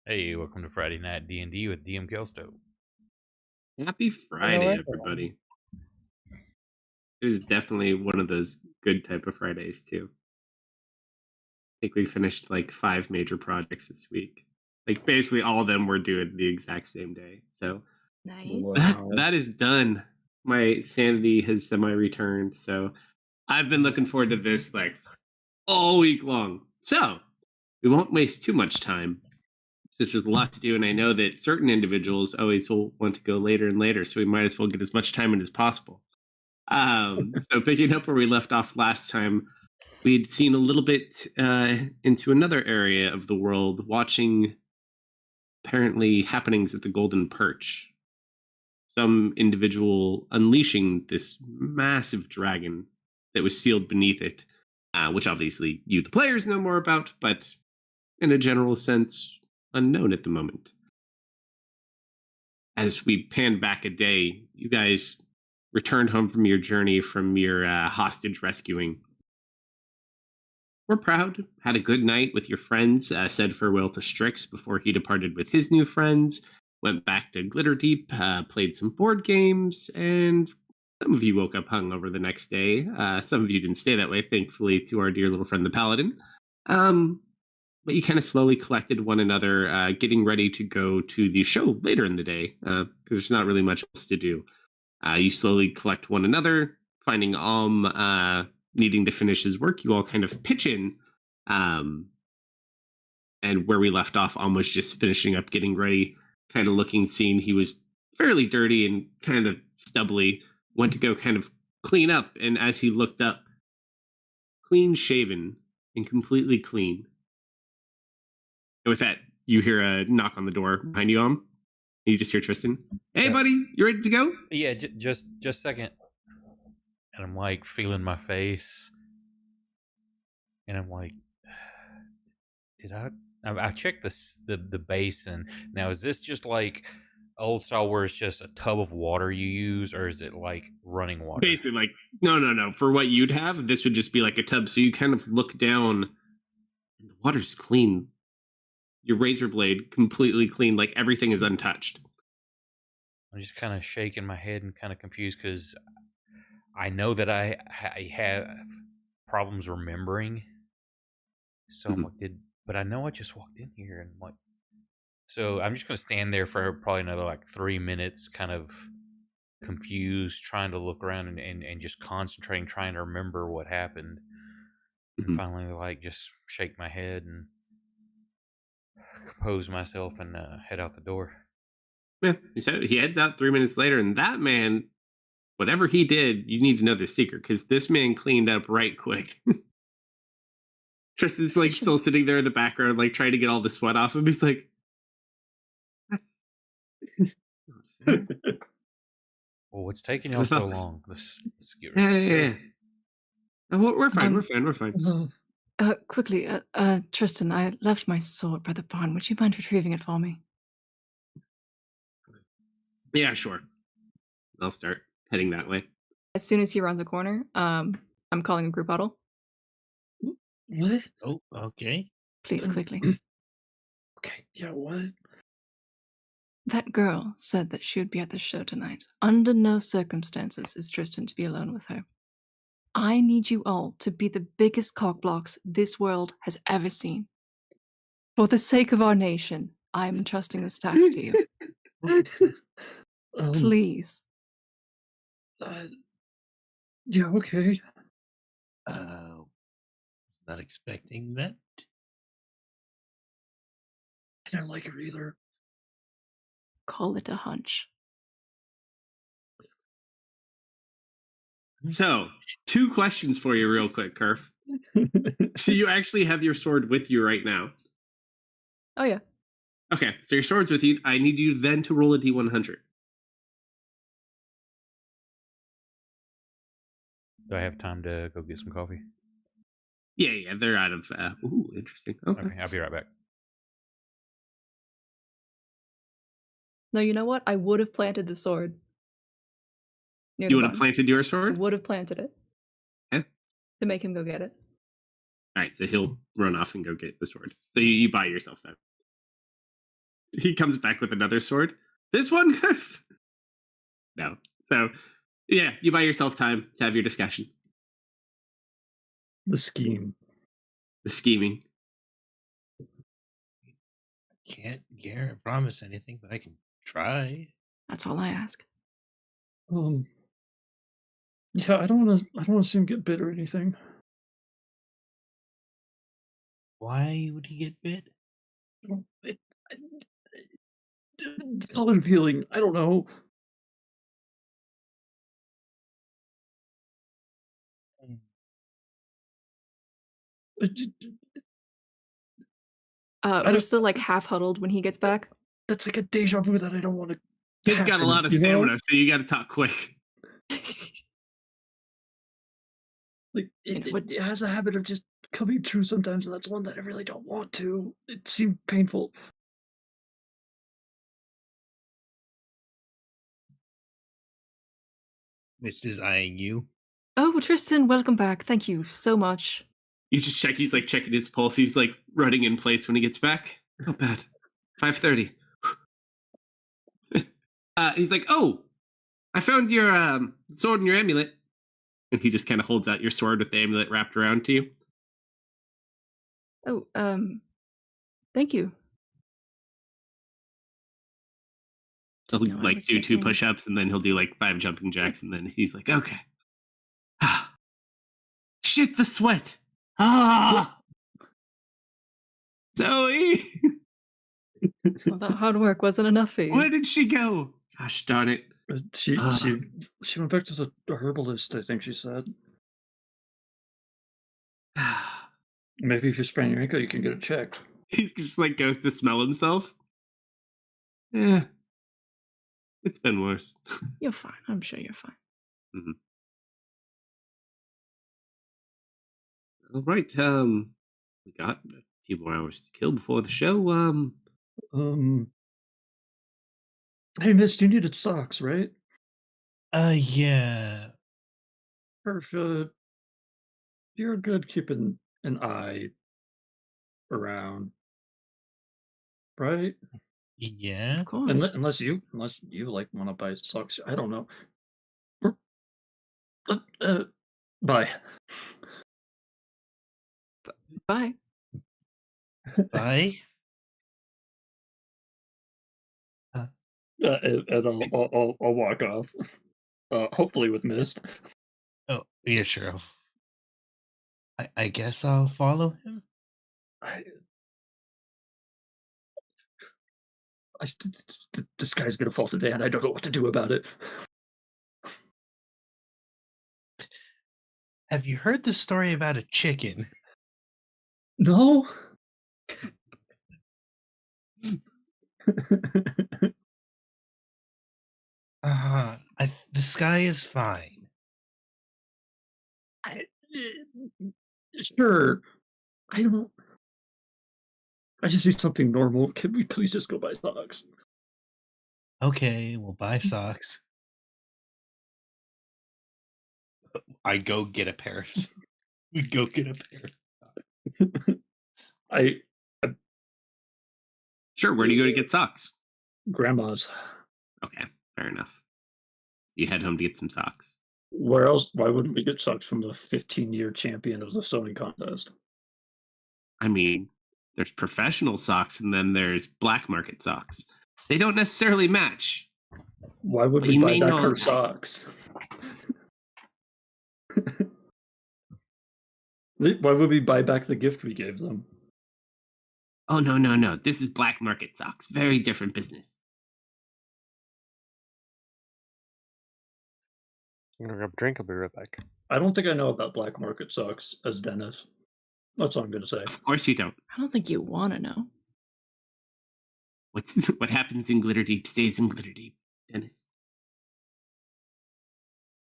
Hey, welcome to Friday Night D&D with DM Kalsto. Happy Hello, Friday, everyone. everybody. It is definitely one of those good type of Fridays, too. I think we finished like 5 major projects this week. Like, basically all of them were due the exact same day. So Nice. that Wow. that is done. My sanity has semi-returned, so I've been looking forward to this, like, all week long. So, we won't waste too much time, since there's a lot to do, and I know that certain individuals always will want to go later and later, so we might as well get as much time in as possible. So picking up where we left off last time, we'd seen a little bit into another area of the world, watching apparently happenings at the Golden Perch. Some individual unleashing this massive dragon that was sealed beneath it, which obviously you, the players, know more about, but in a general sense, unknown at the moment. As we panned back a day, you guys returned home from your journey from your hostage rescuing. We're proud. Had a good night with your friends. Said farewell to Strix before he departed with his new friends. Went back to Glitterdeep. Played some board games, and some of you woke up hungover the next day. Some of you didn't stay that way, thankfully, to our dear little friend the Paladin. Um, but you kind of slowly collected one another, getting ready to go to the show later in the day because there's not really much else to do. You slowly collect one another, finding needing to finish his work. You all kind of pitch in, um, and where we left off, almost just finishing up, getting ready, kind of looking, seeing he was fairly dirty and kind of stubbly. Went to go kind of clean up, and as he looked up, clean shaven and completely clean. And with that, you hear a knock on the door behind you, and you just hear Tristan. Hey, Yeah. buddy, you ready to go? Yeah, just a second. And I'm like feeling my face, and I'm like, did I checked the basin. Now, is this just like old style where it's just a tub of water you use, or is it like running water? Basically, like, no. For what you'd have, this would just be like a tub. So you kind of look down, and the water's clean. Your razor blade completely clean, like everything is untouched. I'm just kind of shaking my head and kind of confused because I know that I have problems remembering. So I'm Mhm. like, but I know I just walked in here and like, so I'm just gonna stand there for probably another like 3 minutes, kind of confused, trying to look around and just concentrating, trying to remember what happened. And Mhm. finally, like, just shake my head and compose myself and head out the door. Yeah, he heads out 3 minutes later, and that man, whatever he did, you need to know the secret because this man cleaned up right quick. Tristan's like still sitting there in the background, like trying to get all the sweat off him. He's like, "That's not fair." Well, what's taking y'all so long? Let's get Yeah, ready. yeah, yeah. No, we're fine. We're Um, fine. We're fine. quickly, Tristan, I left my sword by the barn. Would you mind retrieving it for me? Yeah, sure. I'll start heading that way. As soon as he runs a corner, I'm calling a group huddle. What? Oh, okay. Please, Um, quickly. okay. Yeah, what? That girl said that she would be at the show tonight. Under no circumstances is Tristan to be alone with her. I need you all to be the biggest cockblocks this world has ever seen. For the sake of our nation, I am entrusting this task to you. um, Please. uh, yeah, okay. Not expecting that. I don't like her either. Call it a hunch. So, two questions for you, real quick, Kerf. So, you actually have your sword with you right now. Oh, yeah. Okay, so your sword's with you. I need you then to roll a d100. Do I have time to go get some coffee? Yeah, they're out of. Ooh, interesting. Okay. Okay, I'll be right back. No, you know what? I would have planted the sword near You the would have barn. planted your I sword? would have planted it Okay. to make him go get it. All right, so he'll run off and go get the sword. So you buy yourself that. He comes back with another sword. This one? No. So, yeah, you buy yourself time to have your discussion. The scheme. The scheming. Can't promise anything, but I can try. That's all I ask. Yeah, I don't want to see him get bit or anything. Why would he get bit? It, call it feeling. I don't know. Mm. I We're don't- still like half huddled when he gets back. That's like a deja vu that I don't want to. Kid's got a lot of stamina, so you got to talk quick. Like it has a habit of just coming true sometimes, and that's one that I really don't want to. It seemed painful. Mist is eyeing you. Oh, Tristan, welcome back. Thank you so much. You just check. He's like checking his pulse. He's like running in place when he gets back. Not bad. 5:30. He's like, oh, I found your sword and your amulet. And he just kind of holds out your sword with the amulet wrapped around to you. Oh, thank you. He'll Didn't know I like was do 2 missing- push-ups, and then he'll do like 5 jumping jacks, and then he's like, okay. Shit, the sweat. Zoe, Well, that hard work wasn't enough for you. where did she go? Gosh darn it. She went back to the herbalist. I think she said. Maybe if you sprain your ankle, you can get it checked. He's just like goes to smell himself. Yeah, it's been worse. You're fine. I'm sure you're fine. All right. We got a few more hours to kill before the show. Hey, Miss, you needed socks, right? Yeah. Perfect. You're good keeping an eye around, right? Yeah. Of course. Unless you like want to buy socks, I don't know. Bye. Bye. Bye. And I'll walk off. Hopefully with mist. Oh, yeah, sure. I guess I'll follow him. This guy's gonna fall today, and I don't know what to do about it. Have you heard the story about a chicken? No. The sky is fine. Sure. I don't. I just need something normal. Can we please just go buy socks? Okay, we'll buy socks. I go get a pair of socks. We go get a pair. I Sure. Where do you go to get socks? grandma's. Okay, fair enough. So you head home to get some socks. Where else? Why wouldn't we get socks from the 15-year champion of the sewing contest? I mean, there's professional socks, and then there's black market socks. They don't necessarily match. Why would But we you buy may back know her that. socks? Why would we buy back the gift we gave them? Oh, no. This is black market socks. Very different business. I'm gonna grab a drink. I'll be right back. I don't think I know about black market socks as Dennis. That's all I'm gonna say. Of course you don't. I don't think you want to know. What happens in Glitterdeep stays in Glitterdeep, Dennis.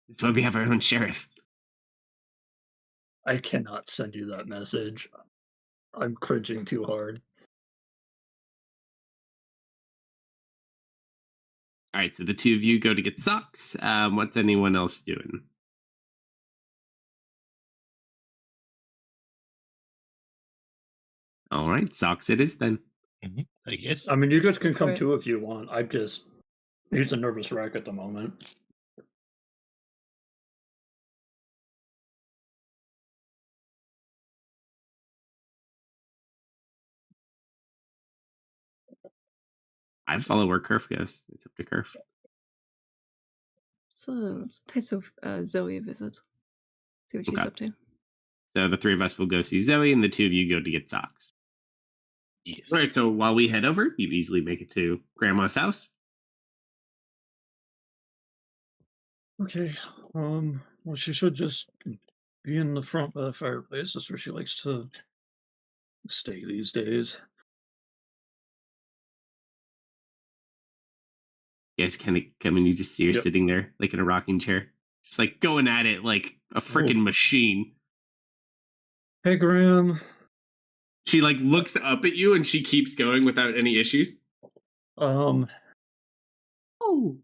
That's why we have our own sheriff. I cannot send you that message. I'm cringing too hard. All right, so the two of you go to get socks. What's anyone else doing? All right, socks it is then. I guess. I mean, you guys can come Right. too if you want. He's a nervous wreck at the moment. I'd follow where Kerf goes. It's up to Kerf. Let's pay Zoe a visit. See what she's Okay. up to. So the three of us will go see Zoe, and the two of you go to get socks. Yes. All right. So while we head over, you easily make it to Grandma's house. Okay. Well, she should just be in the front by the fireplace. That's where she likes to stay these days. You guys kind of come and you just see her Yep. sitting there, like in a rocking chair, just like going at it like a freaking machine. Hey, Graham. She like looks up at you and she keeps going without any issues. Oh, Hello,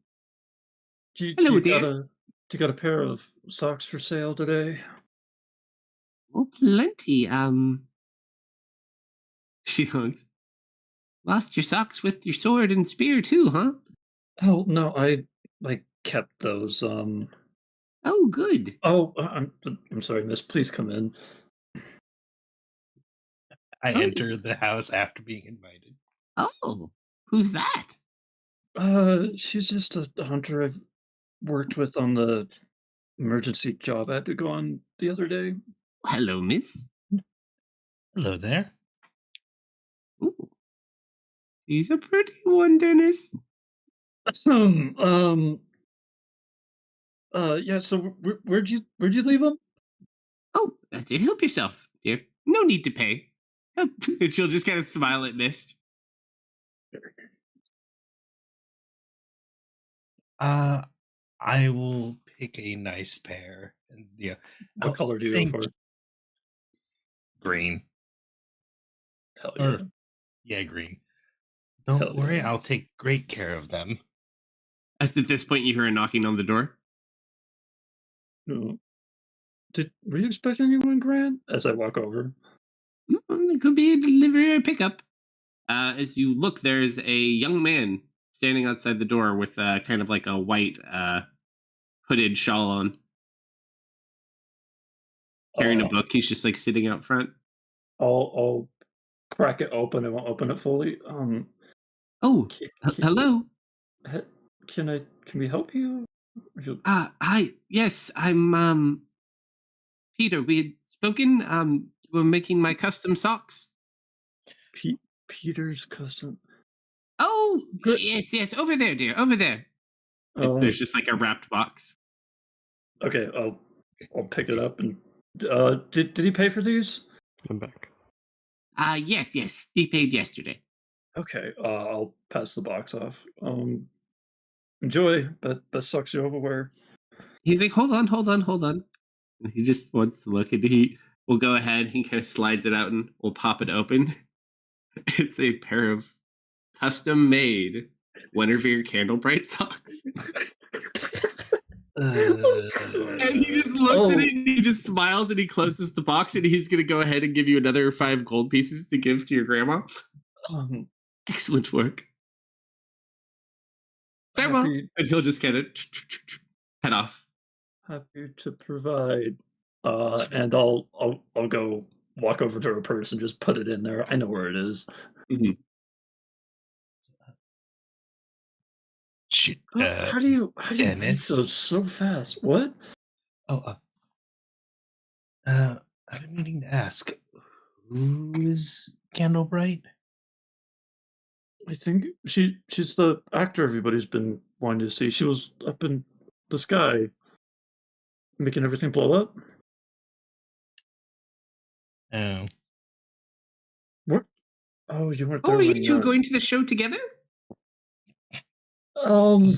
do dear. you got a pair of socks for sale today? Oh, plenty. She goes, lost your socks with your sword and spear too, huh? Oh no, I kept those. Oh, good. Oh, I'm sorry, miss. Please come in. I Oh, enter the house after being invited. Oh, who's that? She's just a hunter I've worked with on the emergency job I had to go on the other day. Hello, miss. Hello there. Ooh. He's a pretty one, Dennis. Yeah. So where'd you leave them? Oh, help yourself, dear. No need to pay. And she'll just kind of smile at Mist. I will pick a nice pair. And yeah. What color do you go for? Green. Hell Or- yeah. Yeah, green. Don't Hell worry, yeah. I'll take great care of them. At this point, you hear a knocking on the door. No. Were you expecting anyone, Grant? As I walk over. It could be a delivery or a pickup. As you look, there's a young man standing outside the door with kind of like a white hooded shawl on, carrying a book. He's just like sitting out front. I'll crack it open. I won't open it fully. Oh, Can, hello. Can we help you? Hi. Yes, I'm Peter. We had spoken. You were making my custom socks. Peter's custom. Oh, Good. yes. Over there, dear. Over there. There's just like a wrapped box. Okay, I'll pick it up and did he pay for these? I'm back. Yes. He paid yesterday. Okay, I'll pass the box off. Enjoy, but best socks you ever wear. He's like, hold on. And he just wants to look, and he will go ahead. He kind of slides it out and we'll pop it open. It's a pair of custom-made Winterveer Candlebright socks. And he just looks at it and he just smiles and he closes the box and he's going to go ahead and give you another 5 gold pieces to give to your grandma. Excellent work. Farewell. And he'll just kind of head off. Happy to provide. And I'll go walk over to her purse and just put it in there. I know where it is. Mm-hmm. How do you make Dennis? those so fast? What? I've been meaning to ask, who is Candlebright? I think she's the actor everybody's been wanting to see. She was up in the sky, making everything blow up. Oh. What? Oh, you weren't there. Oh, are you when, two going to the show together?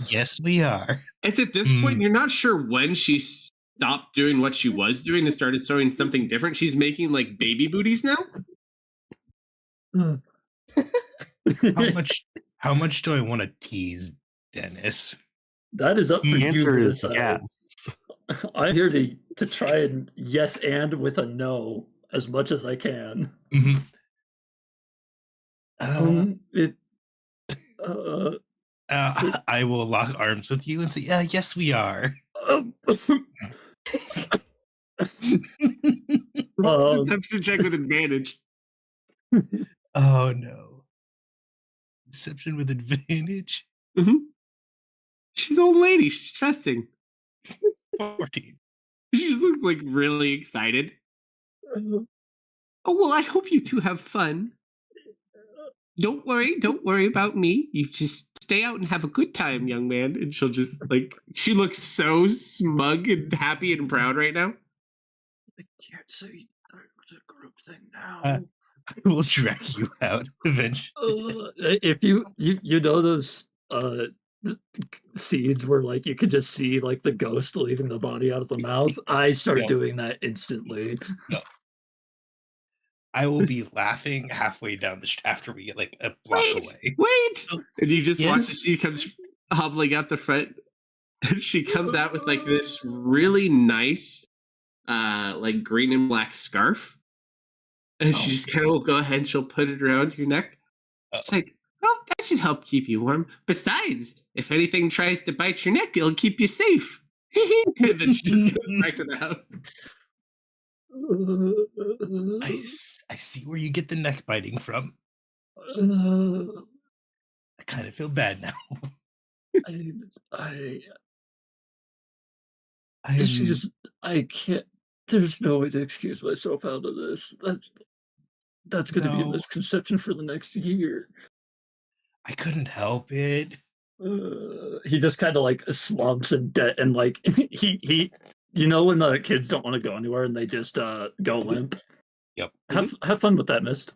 Yes, we are. It's at this point you're not sure when she stopped doing what she was doing and started showing something different. She's making like baby booties now. How much do I want to tease Dennis? That is up for The you answer to is decide. yes. I'm here to try and yes and with a no as much as I can. It. Uh, I will lock arms with you and say, yes, we are. um, Deception check with advantage. Oh, no. Deception with advantage? Mm-hmm. She's an old lady. She's trusting. 14. She just looks like really excited. Oh, well, I hope you two have fun. Don't worry about me. You just stay out and have a good time, young man. And she'll just she looks so smug and happy and proud right now. I can't say the group thing now. I will drag you out eventually. If you know those scenes where like you could just see like the ghost leaving the body out of the mouth, I start No. doing that instantly. No. I will be laughing halfway down the after we get like a block away. Wait! Oh, And you just watch yes? as she comes hobbling out the front. And she comes out with like this really nice like green and black scarf. And she just kind of will go ahead and she'll put it around your neck. It's like, oh, that should help keep you warm. Besides, if anything tries to bite your neck, it'll keep you safe. And then she just goes back to the house. I see where you get the neck biting from. I kind of feel bad now. I can't. There's no way to excuse myself out of this. That's going to be a No. misconception for the next year. I couldn't help it. He just kind of like slumps and like he you know when the kids don't want to go anywhere and they just go limp. Yep. Have fun with that, Mist.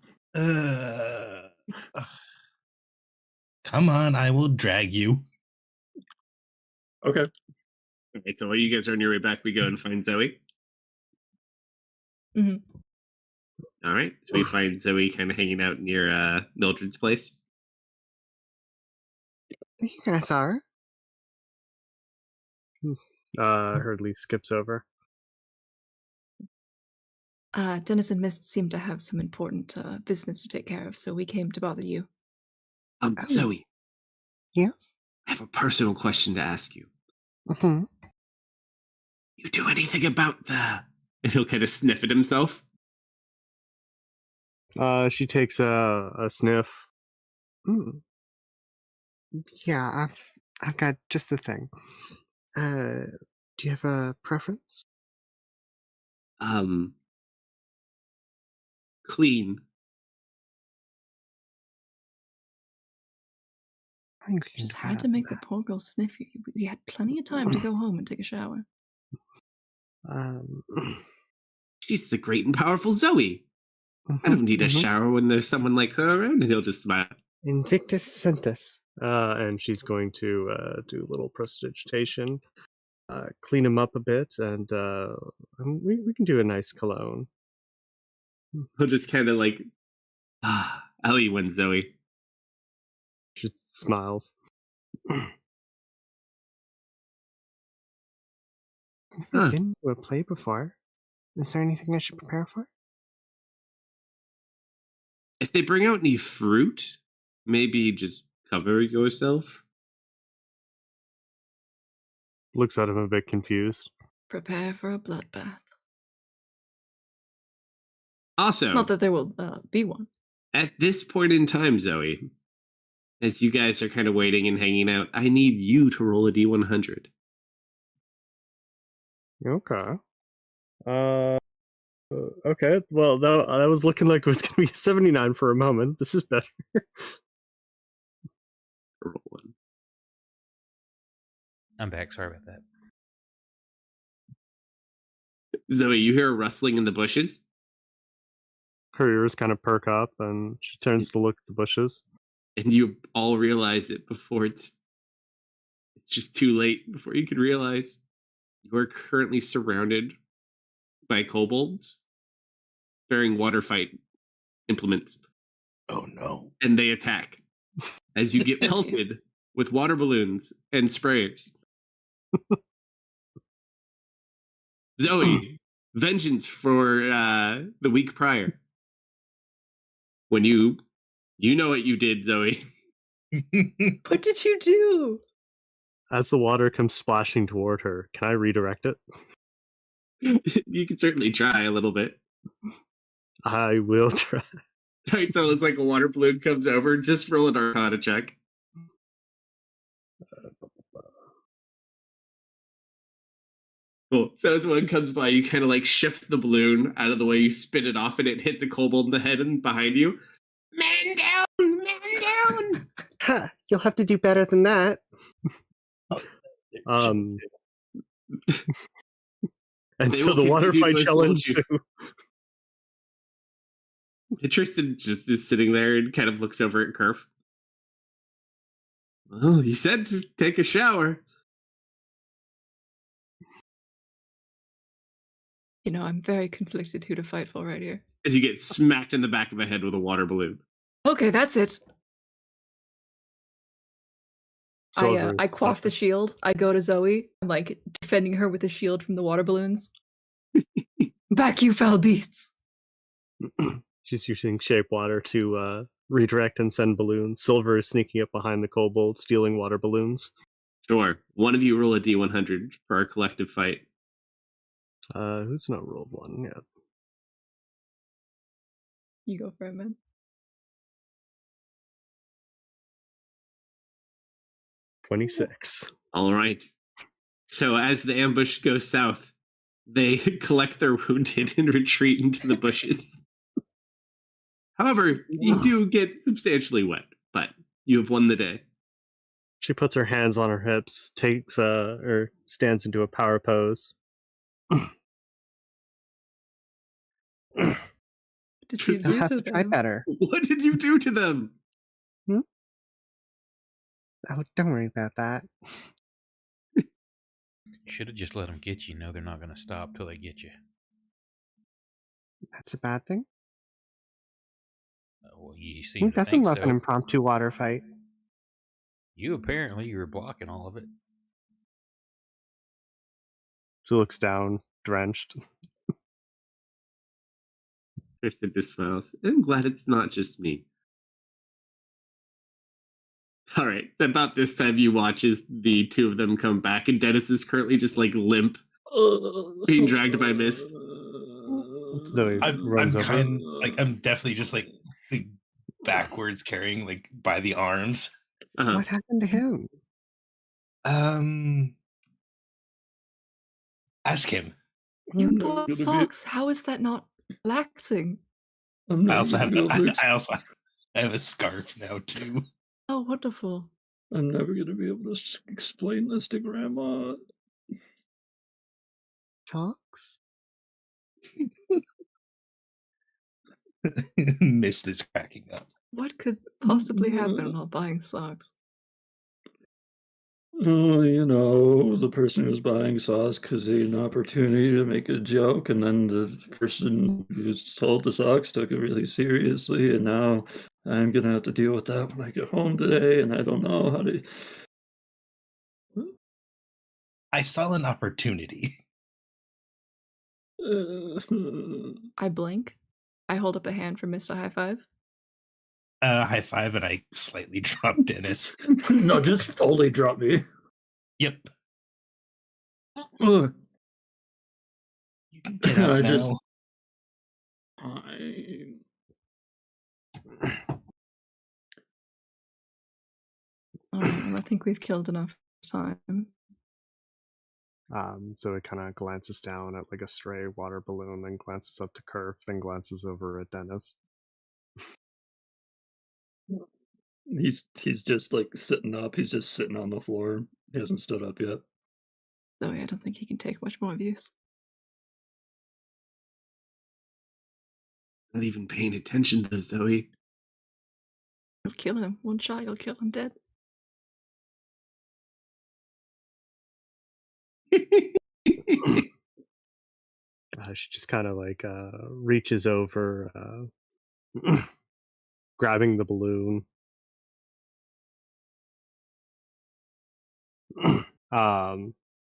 Come on, I will drag you. Okay. All right, so while you guys are on your way back, we go and find Zoe. Mhm. All right, so we find Zoe kind of hanging out near Mildred's place. You guys are. Hurdley skips over. Dennis and Mist seem to have some important business to take care of, so we came to bother you. Zoe, Yes? I have a personal question to ask you. Mm-hmm. You do anything about the... And he'll kind of sniff at himself. She takes a sniff. Mm. Yeah, I've got just the thing. Do you have a preference? Clean. I think we can Just do had to better make the than poor girl sniff you. We had plenty of time to go home and take a shower. that. She's the great and powerful Zoe. I don't need a shower when there's someone like her around. And he'll just smile. Invictus Centus. And she's going to do a little prestidigitation, clean him up a bit, and we can do a nice cologne. He'll just kind of like, I'll eat one, Zoe. She smiles. I've never been to a play before. Is there anything I should prepare for? If they bring out any fruit, maybe just cover yourself. Looks at him a bit confused. Prepare for a bloodbath. Also, Not that there will be one. at this point in time, Zoe, as you guys are kind of waiting and hanging out, I need you to roll a D100. Okay. Okay. Well, that was looking like it was going to be a 79 for a moment. This is better. Roll one. I'm back. Sorry about that. Zoe, you hear a rustling in the bushes? Her ears kind of perk up, and she turns to look at the bushes. And you all realize it before it's just too late, before you can realize you are currently surrounded by kobolds bearing water fight implements. Oh no. And they attack as you get pelted with water balloons and sprayers. Zoe, vengeance for the week prior. When you You know what you did, Zoe. What did you do? As the water comes splashing toward her, can I redirect it? You can certainly try a little bit. I will try. All right, so it's like a water balloon comes over. Just roll an Arcana check. Cool. So as one comes by, you kind of like shift the balloon out of the way, you spin it off, and it hits a kobold in the head and behind you. Man down! Man down! Ha! You'll have to do better than that. And They so will the water continue fight to shall assault you. ensue. Tristan just is sitting there and kind of looks over at Kerf. Well, you said to take a shower. You know, I'm very conflicted who to fight for right here. As you get smacked in the back of the head with a water balloon. Okay, that's it. Silver I is quaff the shield. I go to Zoe. I'm like defending her with the shield from the water balloons. Back, you foul beasts! She's using shape water to redirect and send balloons. Silver is sneaking up behind the kobold, stealing water balloons. Sure. One of you roll a D100 for our collective fight. Who's not rolled one yet? You go for it, man. 26. All right. So as the ambush goes south, they collect their wounded and retreat into the bushes. However, you do get substantially wet, but you have won the day. She puts her hands on her hips, takes or stands into a power pose. What did you Tristan, do Have to to try them? better. What did you do to them? Oh, don't worry about that. Should have just let them get you. No, they're not going to stop till they get you. That's a bad thing. Well, you seem Who to doesn't think love so. an impromptu water fight? You were blocking all of it. She looks down, drenched. Tristan just smiles. I'm glad it's not just me. All right. About this time, you watch as the two of them come back, and Dennis is currently just like limp, being dragged by mist. Zoe I'm runs over. kind like I'm definitely just like backwards carrying like by the arms. Uh-huh. What happened to him? Ask him. You I'm bought never gonna socks. How is that not relaxing? I'm never I also have gonna be able to I have a scarf now too. Oh, wonderful. I'm never going to be able to explain this to Grandma. Talks? Mist is cracking up. What could possibly happen while buying socks? Oh, you know, the person who's buying socks could see an opportunity to make a joke, and then the person who sold the socks took it really seriously, and now I'm gonna have to deal with that when I get home today, and I don't know how to. I saw an opportunity. I blink. I hold up a hand for Mr. High Five. High five, and I slightly drop Dennis. No, just totally drop me. Yep. Ugh. You can get up I now. just- Alright, well, I think we've killed enough time. So it kind of glances down at like a stray water balloon, then glances up to Kerf, then glances over at Dennis. He's just like sitting up. He's just sitting on the floor. He hasn't stood up yet. Zoe, I don't think he can take much more abuse. Not even paying attention to Zoe. You'll kill him. One shot, you'll kill him dead. She just kind of like reaches over, grabbing the balloon.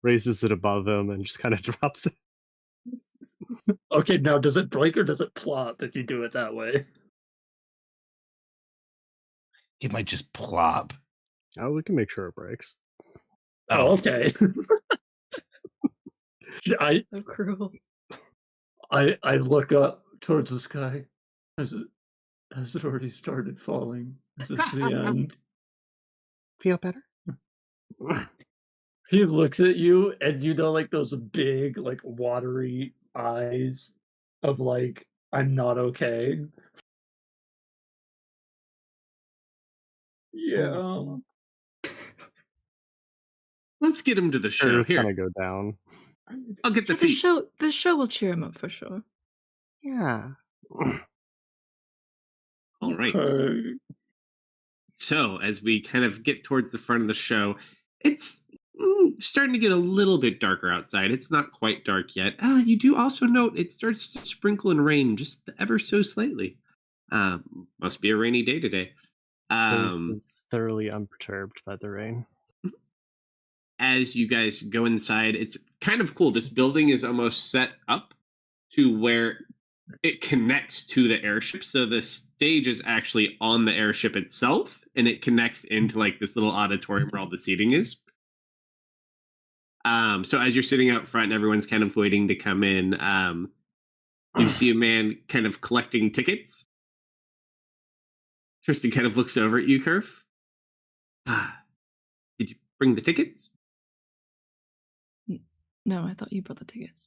Raises it above him and just kind of drops it. Okay, now does it break or does it plop if you do it that way? It might just plop. Oh, we can make sure it breaks. Oh, okay. So cruel. I look up towards the sky. Has it already started falling? Is this the end? Feel better? He looks at you, and you know, like those big, like watery eyes of like, I'm not okay. Yeah. Let's get him to the show. Shoulders Here, kind of go down. I'll get the Yeah, the feet. show will cheer him up for sure. Yeah. All right. Okay. So as we kind of get towards the front of the show, it's starting to get a little bit darker outside. It's not quite dark yet. You do also note it starts to sprinkle and rain just ever so slightly. Must be a rainy day today. So he's thoroughly unperturbed by the rain. As you guys go inside, it's kind of cool. This building is almost set up to where it connects to the airship. So the stage is actually on the airship itself, and it connects into like this little auditorium where all the seating is. So as you're sitting out front, everyone's kind of waiting to come in. You see a man kind of collecting tickets. Tristan kind of looks over at you, Curve. Did you bring the tickets? No, I thought you brought the tickets.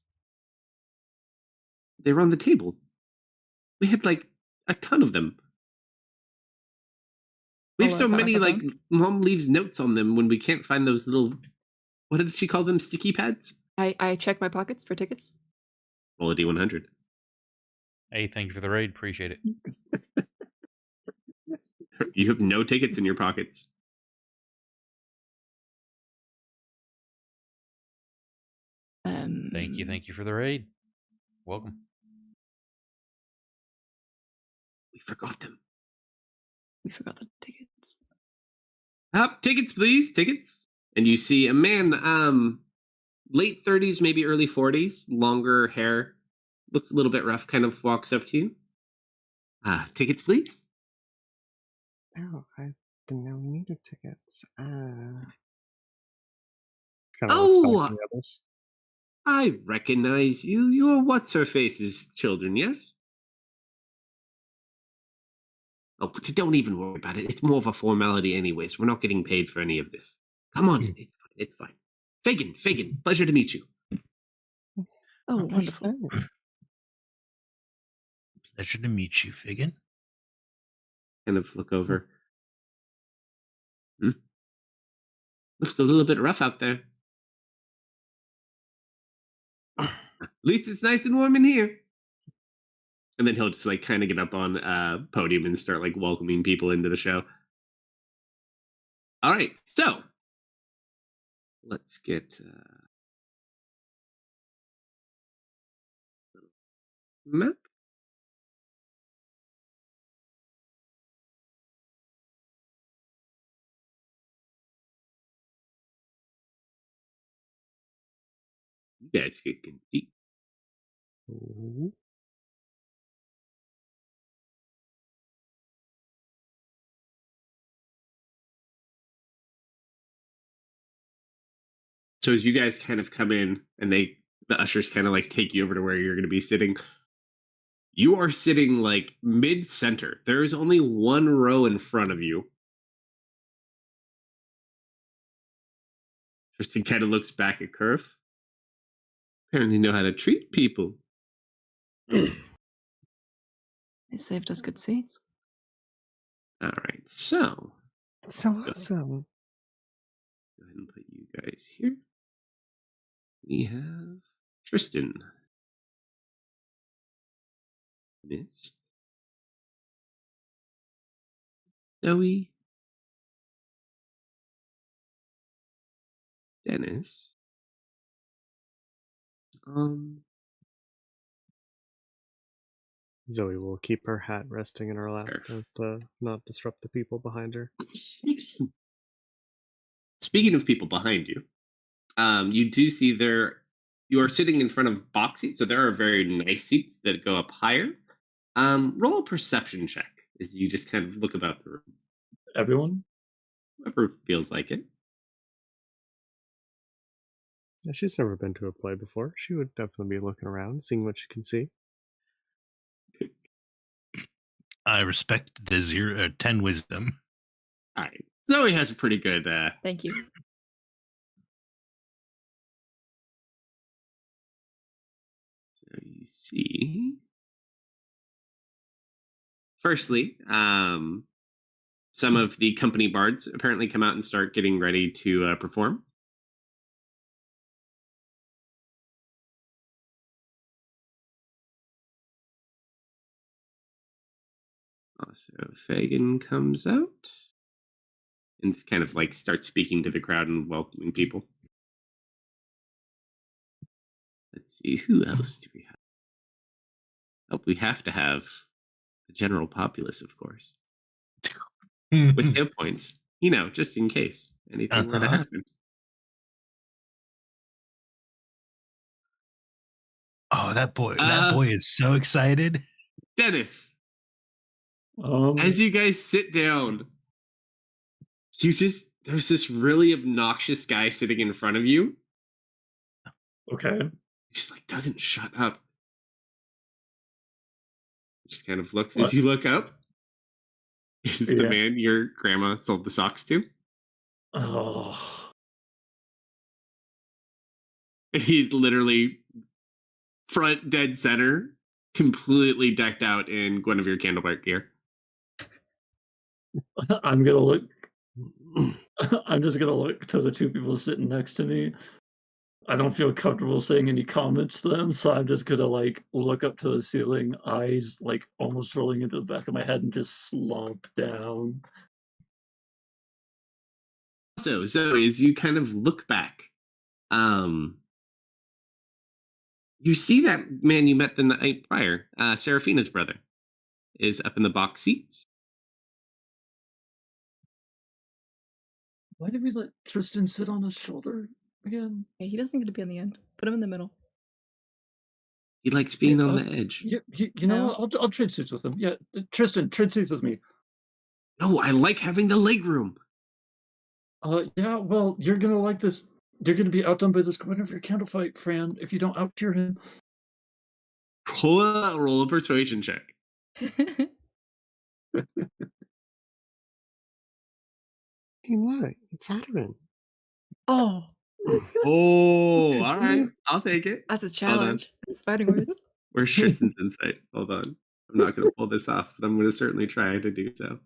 They were on the table. We had like a ton of them. We have Oh, so I thought I many, said like, that. Mom leaves notes on them when we can't find those little, what did she call them? Sticky pads? I checked my pockets for tickets. Roll a D100. Hey, thank you for the raid. Appreciate it. You have no tickets in your pockets. Thank you for the raid. Welcome. We forgot them. We forgot the tickets. Tickets, please. Tickets. And you see a man, late 30s, maybe early 40s, longer hair, looks a little bit rough, kind of walks up to you. Tickets, please. Oh, I didn't know we needed tickets. Kind of looks back to the others. I recognize you. You're What's-Her-Face's children, yes? Oh, but don't even worry about it. It's more of a formality anyways. We're not getting paid for any of this. Come on in. It's fine. Fagin, pleasure to meet you. Oh, wonderful. Pleasure to meet you, Figgin. Kind of look over. Looks a little bit rough out there. At least it's nice and warm in here. And then he'll just like kind of get up on a podium and start like welcoming people into the show. All right, so let's get map. You guys get deep. Ooh. So as you guys kind of come in and the ushers kind of like take you over to where you're going to be sitting, you are sitting like mid center. There is only one row in front of you. Tristan kind of looks back at Curve. Apparently know how to treat people. They saved us good seats. All right, so So awesome. go ahead and put you guys here. We have Tristan, Mist, Zoe, Dennis, Zoe will keep her hat resting in her lap Sure. to not disrupt the people behind her. Speaking of people behind you, you do see you are sitting in front of box seats, so there are very nice seats that go up higher. Roll a perception check as you just kind of look about the room. Everyone? Whoever feels like it. Yeah, she's never been to a play before. She would definitely be looking around, seeing what she can see. I respect the 10 wisdom. All right. Zoe has a pretty good. Thank you. So you see. Firstly, some of the company bards apparently come out and start getting ready to perform. Also, Fagin comes out and kind of like starts speaking to the crowd and welcoming people. Let's see, who else do we have? Oh, we have to have the general populace, of course, with hit points. You know, just in case anything were to Uh-huh. happen. Oh, that boy is so excited. Dennis, Um, as you guys sit down, there's this really obnoxious guy sitting in front of you. okay. He just like doesn't shut up. Just kind of looks What? as you look up. It's the Yeah. man your grandma sold the socks to. Oh, He's literally front dead center, completely decked out in Guinevere Candlebright gear. I'm gonna look. I'm just gonna look to the two people sitting next to me. I don't feel comfortable saying any comments to them, so I'm just gonna like look up to the ceiling, eyes like almost rolling into the back of my head, and just slump down. So Zoe, as you kind of look back, you see that man you met the night prior, Seraphina's brother, is up in the box seats. Why did we let Tristan sit on his shoulder again? Yeah, he doesn't get to be on the end. Put him in the middle. He likes being Yeah, on the edge. You know what? I'll trade suits with him. Yeah, Tristan, trade suits with me. No, I like having the leg room. Yeah, well, you're gonna like this. You're gonna be outdone by this Guinevere candle fight, Fran, if you don't out-tier him. Roll a persuasion check. Hey, look, it's Adarin. Oh, Oh, all right. I'll take it. that's a challenge. It's fighting words. Where's Tristan's insight? Hold on. I'm not going to pull this off, but I'm going to certainly try to do so.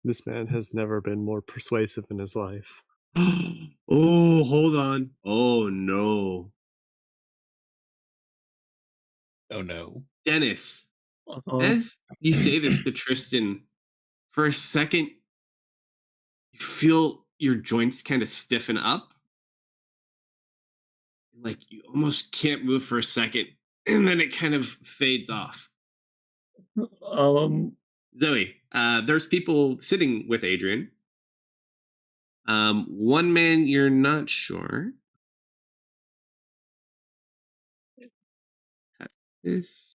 This man has never been more persuasive in his life. Oh, hold on. Oh, no. Oh no. Dennis, Uh-huh. as you say this to Tristan, for a second, you feel your joints kind of stiffen up. Like you almost can't move for a second, and then it kind of fades off. Zoe, there's people sitting with Adrian. One man you're not sure. Cut this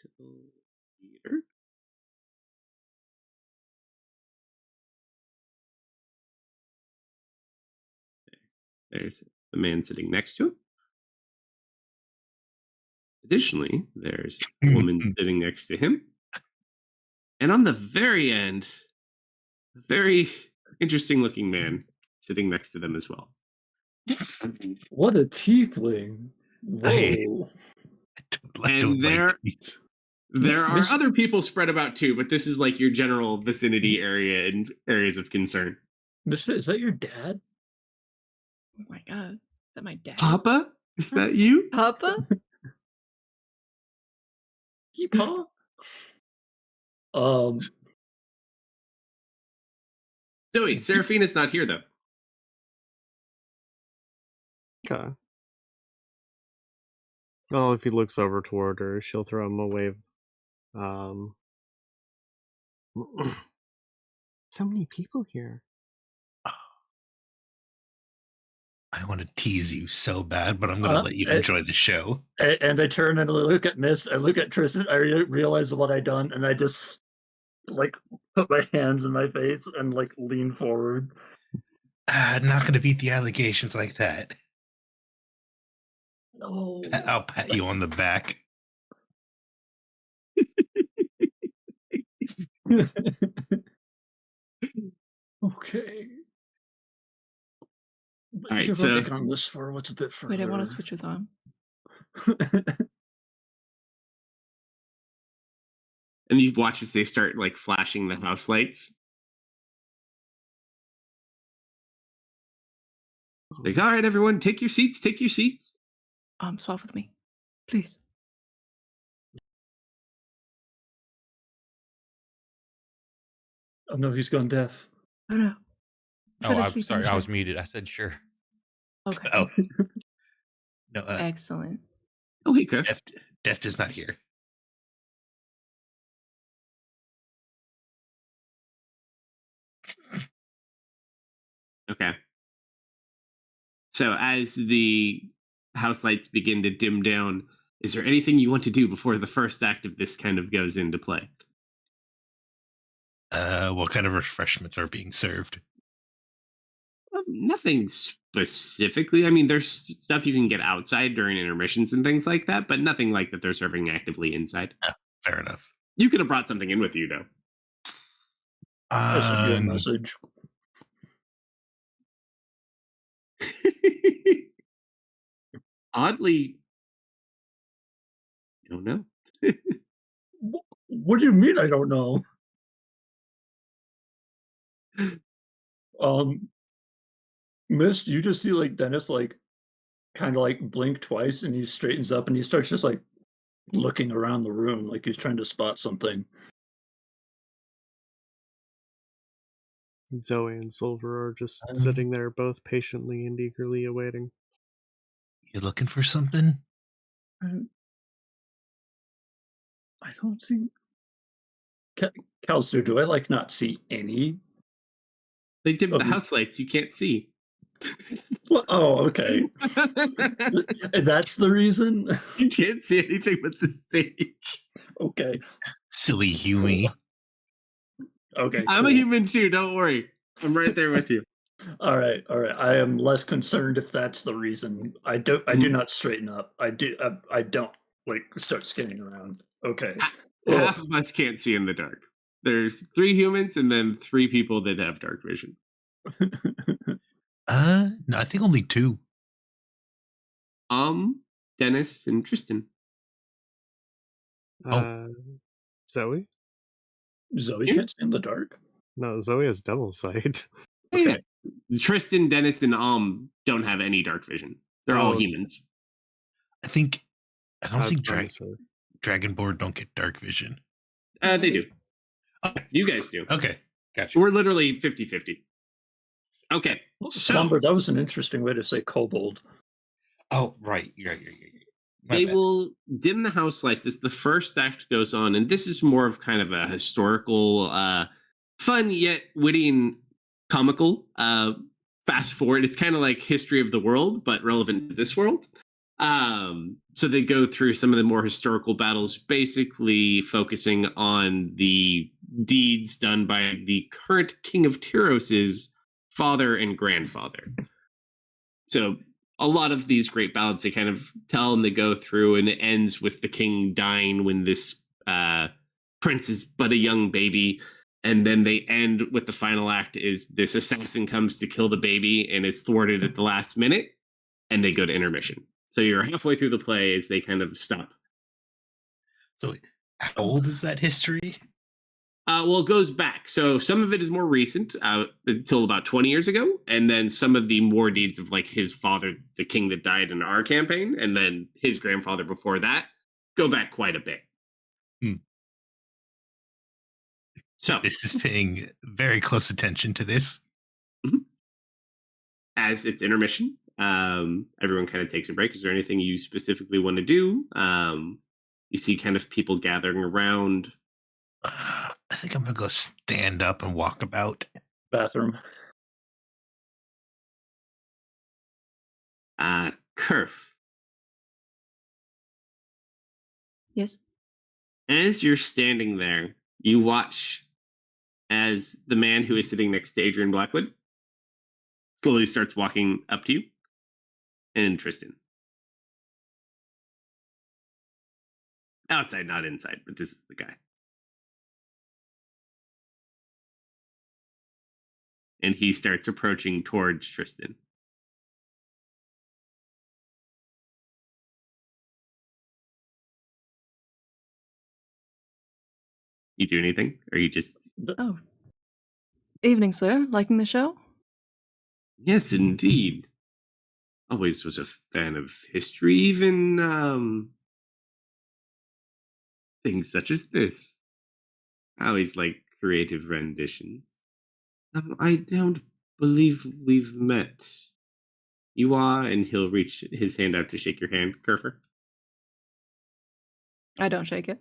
till here. There's the man sitting next to him. Additionally, there's a woman sitting next to him. And on the very end, a very interesting looking man sitting next to them as well. What a tiefling! Whoa! And don't like these. There are Miss- other people spread about too, but this is like your general vicinity area and areas of concern. Misfit, is that your dad? Oh my god. Is that my dad? Papa? Is that you? Papa? Keepaw? Zoe, Seraphina's not here though. Okay. Well, if he looks over toward her, she'll throw him a wave. So many people here. I want to tease you so bad, but I'm going to let you enjoy the show. And I turn and look at Miss, I look at Tristan, I realize what I done, and I just like put my hands in my face and like lean forward. Not going to beat the allegations like that. No. I'll pat you on the back. Okay. But All right, you've so already gone this far. What's a bit further? Wait, I want to switch with arm. and you watch as they start like flashing the house lights. Like, all right, everyone, take your seats. Take your seats. Swap with me, please. Oh no, he's gone deaf. Oh no. Oh, Fell I'm asleep in sorry. the I was chair. muted. I said sure. Okay. Oh. No, Excellent. Oh, hey, Cliff. Deft is not here. Okay. So as the house lights begin to dim down, is there anything you want to do before the first act of this kind of goes into play? What kind of refreshments are being served? Nothing specifically. I mean, there's stuff you can get outside during intermissions and things like that, but nothing like that they're serving actively inside. Fair enough. You could have brought something in with you, though. I sent you a message. Oddly, I don't know. What do you mean? I don't know. Mist, you just see like Dennis like kind of like blink twice, and he straightens up and he starts just like looking around the room like he's trying to spot something. Zoe and Silver are just sitting there, both patiently and eagerly awaiting. You looking for something? I don't think. Kalsto, do I like not see any? They dim the Um, house lights. You can't see. Well, oh, okay. That's the reason. You can't see anything but the stage. Okay. Silly Huey. Okay. I'm cool. a human too. Don't worry. I'm right there with you. All right. I am less concerned if that's the reason. I do not straighten up. I don't like start skinning around. Okay. Half of us can't see in the dark. There's 3 humans and then 3 people that have dark vision. No, I think only 2. Dennis and Tristan. Zoe? Zoe can't see in the dark. No, Zoe has devil sight. Okay. Yeah. Tristan, Dennis, and don't have any dark vision. They're all Oh. humans. I don't think promise her. Dragonborn don't get dark vision. They do. Oh. You guys do. Okay, gotcha. We're literally 50-50. Okay. Slumber, that was an interesting way to say kobold. Oh, right. You're They will dim the house lights as the first act goes on, and this is more of kind of a historical, fun yet witty and comical. Fast forward, it's kind of like history of the world, but relevant to this world. So they go through some of the more historical battles, basically focusing on the deeds done by the current King of Tyros's father and grandfather. So a lot of these great ballads they kind of tell and they go through, and it ends with the king dying when this prince is but a young baby. And then they end with the final act is this assassin comes to kill the baby and is thwarted at the last minute, and they go to intermission. So you're halfway through the play as they kind of stop. So how old is that history? Well, it goes back. So some of it is more recent, until about 20 years ago. And then some of the more deeds of like his father, the king that died in our campaign, and then his grandfather before that, go back quite a bit. So This is paying very close attention to this. As it's intermission, everyone kind of takes a break. Is there anything you specifically want to do? You see kind of people gathering around. I think I'm gonna go stand up and walk about. Bathroom. Kerf. Yes. As you're standing there, you watch as the man who is sitting next to Adrian Blackwood slowly starts walking up to you and Tristan. Outside, not inside, but this is the guy. And he starts approaching towards Tristan. You do anything? Or you just. Oh. Evening, sir. Liking the show? Yes, indeed. Always was a fan of history, even things such as this. I always like creative renditions. I don't believe we've met. You are, and he'll reach his hand out to shake your hand, Kerfer. I don't shake it.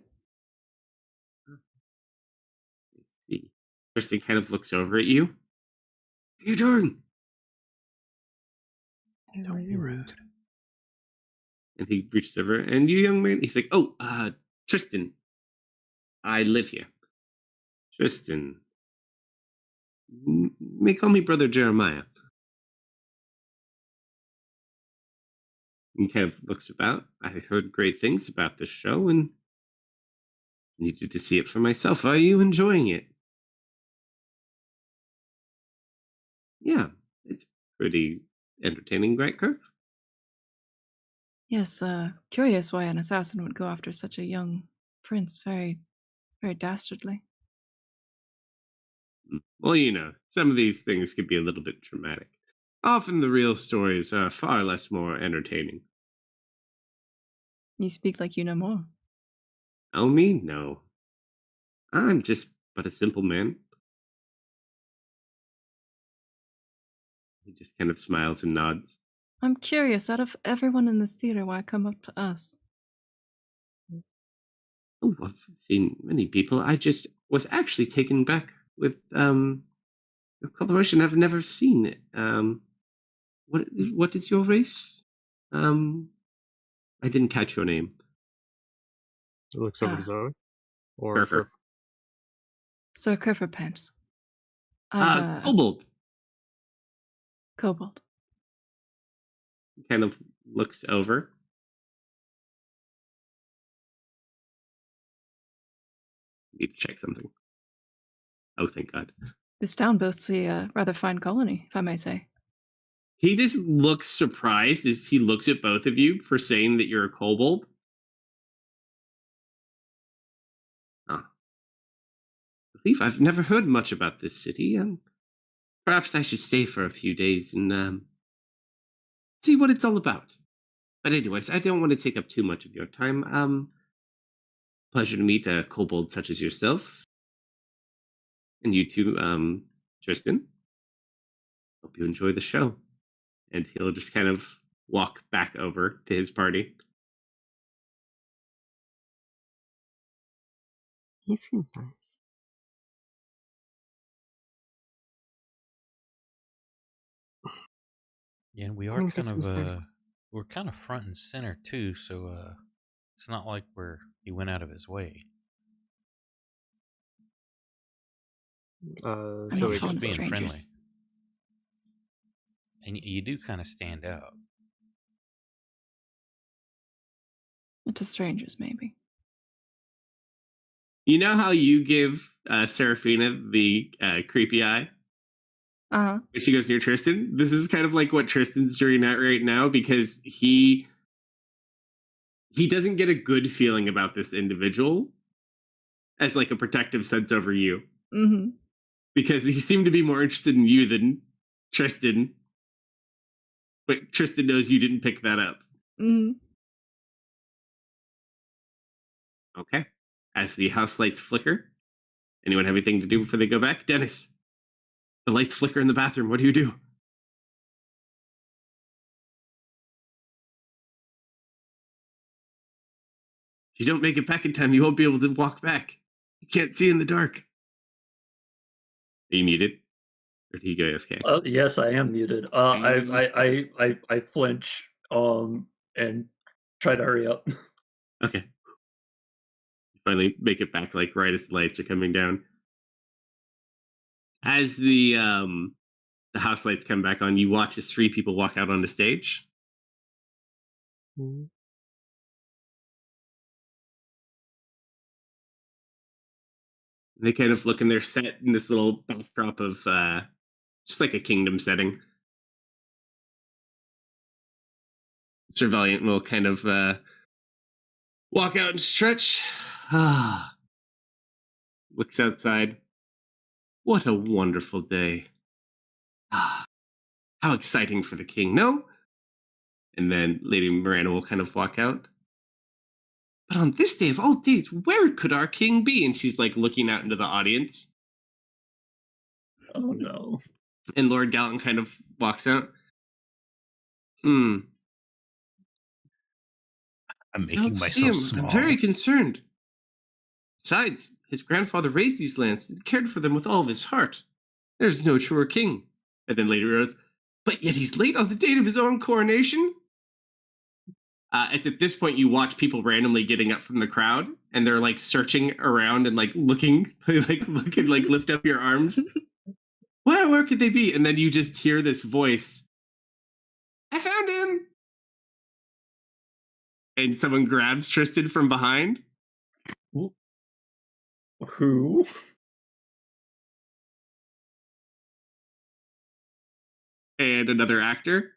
Let's see. Tristan kind of looks over at you. What are you doing? Don't be rude. And he reaches over, and you, young man, he's like, "Oh, Tristan, I live here. Tristan, may call me Brother Jeremiah." He kind of looks about. I heard great things about this show, and needed to see it for myself. Are you enjoying it? Yeah, it's pretty entertaining, right, Kirk? Yes, curious why an assassin would go after such a young prince. Very, very dastardly. Well, you know, some of these things can be a little bit dramatic. Often the real stories are far less more entertaining. You speak like you know more. Oh, me? No. I'm just but a simple man. He just kind of smiles and nods. I'm curious, out of everyone in this theater, why come up to us? Oh, I've seen many people. I just was actually taken back with your coloration. I've never seen it. What is your race? I didn't catch your name. It looks over Ah. to Zoe. Or Kerfer. Sir Kerfer Pence. I'm Kobold. Kobold. Kind of looks over. Need to check something. Oh, thank God. This town boasts a rather fine colony, if I may say. He just looks surprised as he looks at both of you for saying that you're a kobold. I believe I've never heard much about this city. Perhaps I should stay for a few days and see what it's all about. But anyways, I don't want to take up too much of your time. Pleasure to meet a kobold such as yourself. And you too, Tristan. Hope you enjoy the show. And he'll just kind of walk back over to his party. he seemed nice. Yeah, and we I are think kind that of seems nice. we're kind of front and center too, so it's not like he went out of his way. I'm He's not Zoe just fond of gets being up. friendly, strangers. and you do kind of stand out. To strangers, maybe. You know how you give Serafina the creepy eye Uh-huh. when she goes near Tristan? This is kind of like what Tristan's doing that right now because he doesn't get a good feeling about this individual as like a protective sense over you Mm-hmm. because he seemed to be more interested in you than Tristan. But Tristan knows you didn't pick that up. Mm-hmm. Okay. As the house lights flicker, anyone have anything to do before they go back? Dennis, the lights flicker in the bathroom. What do you do? If you don't make it back in time, you won't be able to walk back. You can't see in the dark. Are you muted? Or did he go AFK? Yes, I am muted. I flinch and try to hurry up. Okay. Finally make it back like right as the lights are coming down. As the house lights come back on, you watch as 3 people walk out on the stage. Mhm. They kind of look and they're set in this little backdrop of just like a kingdom setting. Sir Valiant will kind of walk out and stretch. Looks outside. What a wonderful day. How exciting for the king, no? And then Lady Miranda will kind of walk out. But on this day of all days, where could our king be? And she's like looking out into the audience. Oh no. And Lord Gallant kind of walks out. Hmm. I'm I don't making see myself him. small. I'm very concerned. Besides, his grandfather raised these lands and cared for them with all of his heart. There's no truer king. And then Lady Rose, but yet he's late on the date of his own coronation? It's at this point you watch people randomly getting up from the crowd, and they're like searching around and like looking, looking, like lift up your arms. Where could they be? And then you just hear this voice. I found him. And someone grabs Tristan from behind. Who? And another actor.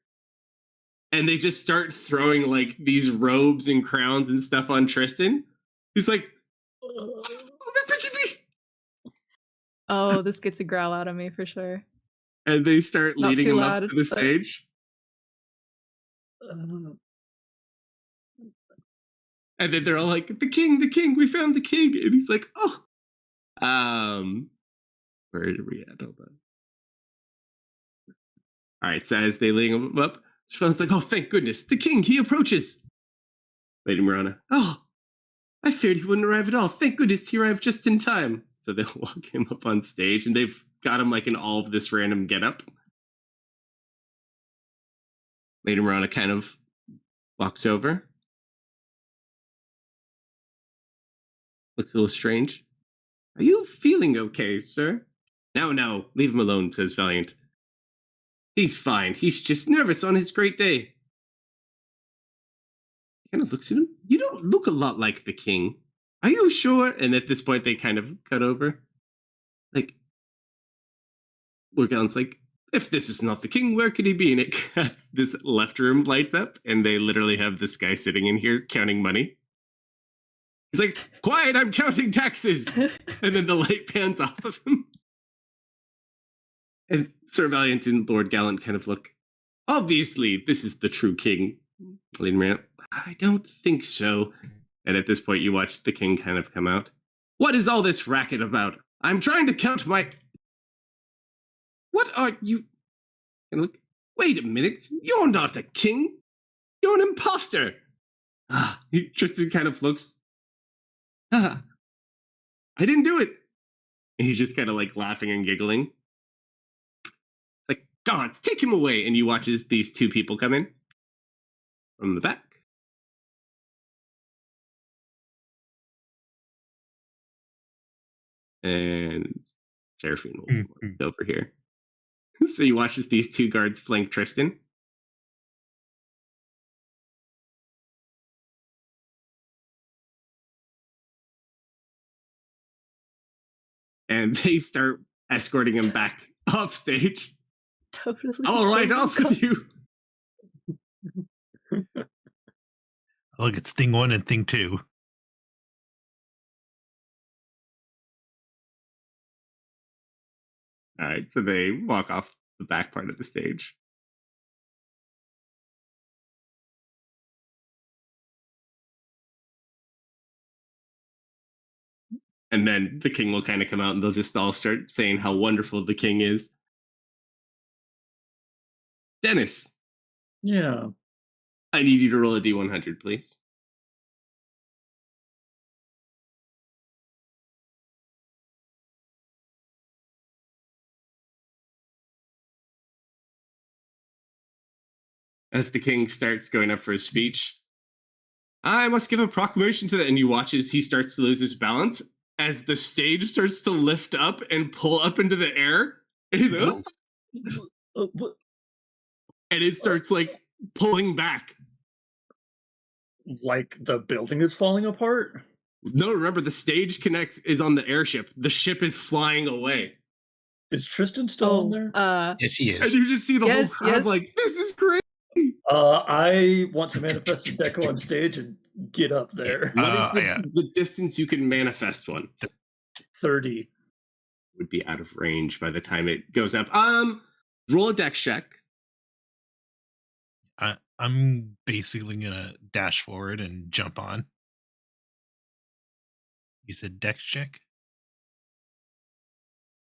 And they just start throwing like these robes and crowns and stuff on Tristan. He's like, oh, they're picking me. Oh, this gets a growl out of me for sure. And they start Not leading too him loud, up to the but- stage. And then they're all like, the king, we found the king. And he's like, oh. Where are we at? Hold on. All right, so as they lead him up, Sharon's like, oh, thank goodness. The king, he approaches. Lady Miranda, oh, I feared he wouldn't arrive at all. Thank goodness he arrived just in time. So they'll walk him up on stage, and they've got him like in all of this random getup. Lady Miranda kind of walks over. Looks a little strange. Are you feeling okay, sir? No, leave him alone, says Valiant. He's fine. He's just nervous on his great day. Kind of looks at him. You don't look a lot like the king. Are you sure? And at this point, they kind of cut over. Like, Lord Gallant's like, if this is not the king, where could he be? And it cuts, this left room lights up, and they literally have this guy sitting in here counting money. He's like, quiet, I'm counting taxes. And then the light pans off of him. And Sir Valiant and Lord Gallant kind of look, obviously, this is the true king. Lady Miranda, I don't think so. And at this point, you watch the king kind of come out. What is all this racket about? I'm trying to count my... What are you... And look, wait a minute. You're not the king. You're an imposter. Tristan kind of looks... I didn't do it. And he's just kind of like laughing and giggling. Like, gods, take him away. And you watch as these 2 people come in from the back. And Seraphine will walk over here. So you watch as these 2 guards flank Tristan. And they start escorting him back off stage. Totally. All right, off with you. Look, it's thing 1 and thing 2. All right, so they walk off the back part of the stage. And then the king will kind of come out and they'll just all start saying how wonderful the king is. Dennis, Yeah. I need you to roll a D100, please. As the king starts going up for his speech, I must give a proclamation to the... And you watch as he starts to lose his balance as the stage starts to lift up and pull up into the air. And he's like, What? and it starts like pulling back. Like the building is falling apart? No, remember the stage is on the airship. The ship is flying away. Is Tristan still on there? Yes, he And is. you just see the Yes, whole crowd yes. like, this is great. I want to manifest a deco on stage and get up there. What is Yeah. the distance you can manifest one? 30. Would be out of range by the time it goes up. Roll a dex check. I'm basically gonna dash forward and jump on. You said dex check?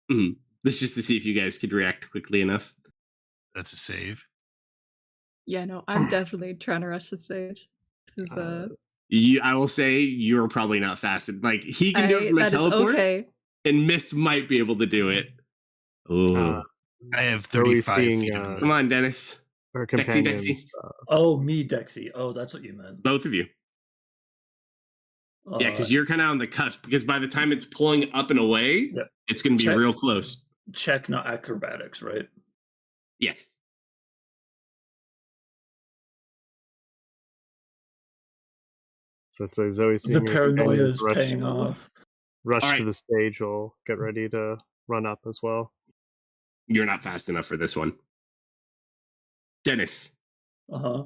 This is just to see if you guys could react quickly enough. That's a save. Yeah, no, I'm definitely trying to rush the stage. This is I will say you're probably not fast. Like he can do it from a that is teleport, okay. and Mist might be able to do it. Oh, I have Zoe's 35 seeing, feet of come on, Dennis. Her Dexy, companion. Dexy. Oh, me, Dexy. Oh, that's what you meant. Both of you. Yeah, because you're kind of on the cusp. Because by the time it's pulling up and away, Yeah. it's going to be Check. real close. Check, not acrobatics, right? Yes. So it's like Zoe The seeing her paranoia companion is paying off. rush All to right. the stage. Will get ready to run up as well. You're not fast enough for this one. Dennis, Uh-huh.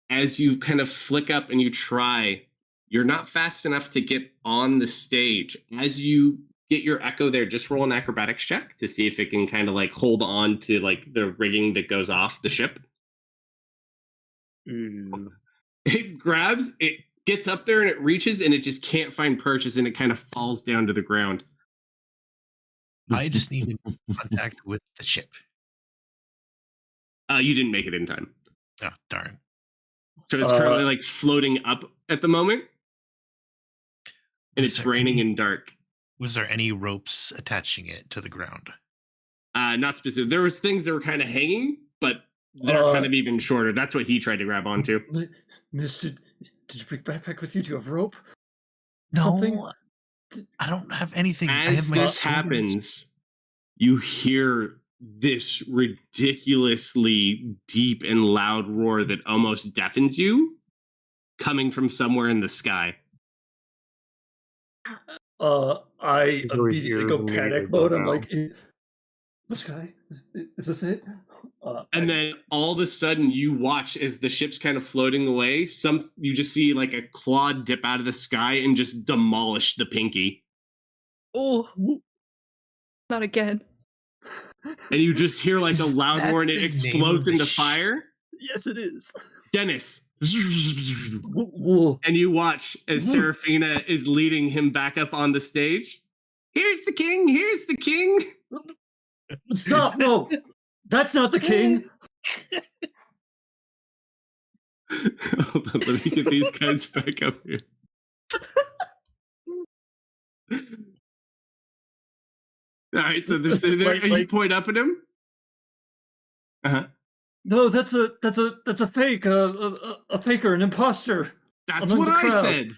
as you kind of flick up and you try, you're not fast enough to get on the stage. As you get your echo there, just roll an acrobatics check to see if it can kind of like hold on to like the rigging that goes off the ship. Ooh. It grabs, it gets up there and it reaches and it just can't find purchase and it kind of falls down to the ground. I just need contact with the ship. You didn't make it in time. Oh, darn. So it's currently like floating up at the moment. And Was it's there raining any- and dark. Was there any ropes attaching it to the ground? Not specific. There was things that were kind of hanging, but they're kind of even shorter. That's what he tried to grab onto. Miss, did you bring backpack with you? Do you have rope? No, Something? I don't have anything. I As have my this swords. happens, you hear this ridiculously deep and loud roar that almost deafens you coming from somewhere in the sky. I Zoe's immediately ears go immediately panic go mode. I'm down. like, the sky? Is this it? And then all of a sudden you watch as the ship's kind of floating away. You just see like a claw dip out of the sky and just demolish the Pinky. Oh, not again. And you just hear like a Is loud that roar and it the name explodes of the into fire. Yes, it is. Dennis. Whoa. And you watch as Seraphina is leading him back up on the stage. Here's the king. Here's the king. Stop! No, that's not the king. Hold on, let me get these guys back up here. All right, so they're sitting there, and you point up at him. No, that's a fake, a faker, an imposter. That's among what the I crowd. said.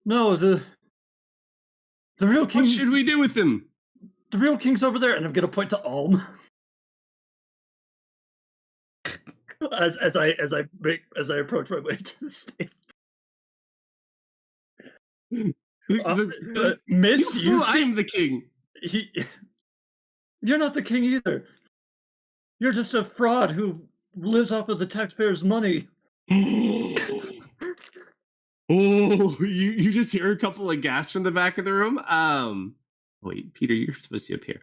No, the real What king. should we do with him? The real king's over there, and I'm gonna point to Alm. as I approach my way to the stage. Mist, You fool, I'm the king. You're not the king either. You're just a fraud who lives off of the taxpayers' money. Oh, you just hear a couple of gasps from the back of the room. Wait, Peter, you're supposed to be up here.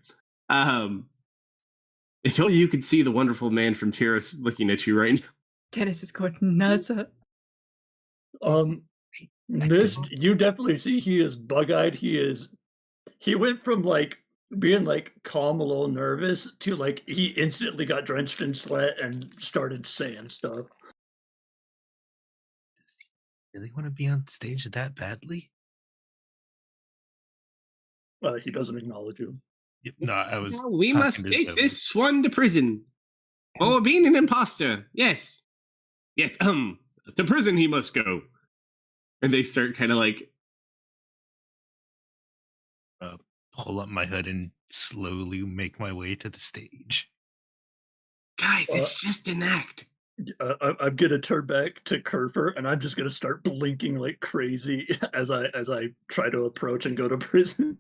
If only you could see the wonderful man from Tiras looking at you right now. Dennis is going nuts. Mist, you definitely see he is bug-eyed. He went from like being like calm, a little nervous to like he instantly got drenched in sweat and started saying stuff. Does he really want to be on stage that badly? He doesn't acknowledge you. No, I was. Now we talking must to take Zoe. this swan to prison for being an imposter. Yes, yes. To prison he must go. And they start kind of like pull up my hood and slowly make my way to the stage. Guys, it's just an act. I'm gonna turn back to Kerfer, and I'm just gonna start blinking like crazy as I try to approach and go to prison.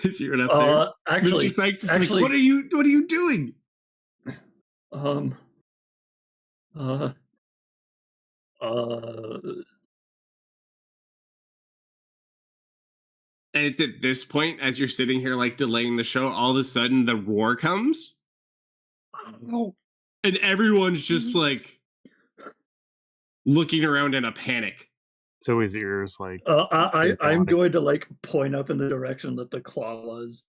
Is you're up there? Actually, Mr. Sykes is like, what are you doing? um, uh, And it's at this point, as you're sitting here like delaying the show, all of a sudden the roar comes, oh, and everyone's just like looking around in a panic. So his ears like. I'm going to like point up in the direction that the claw was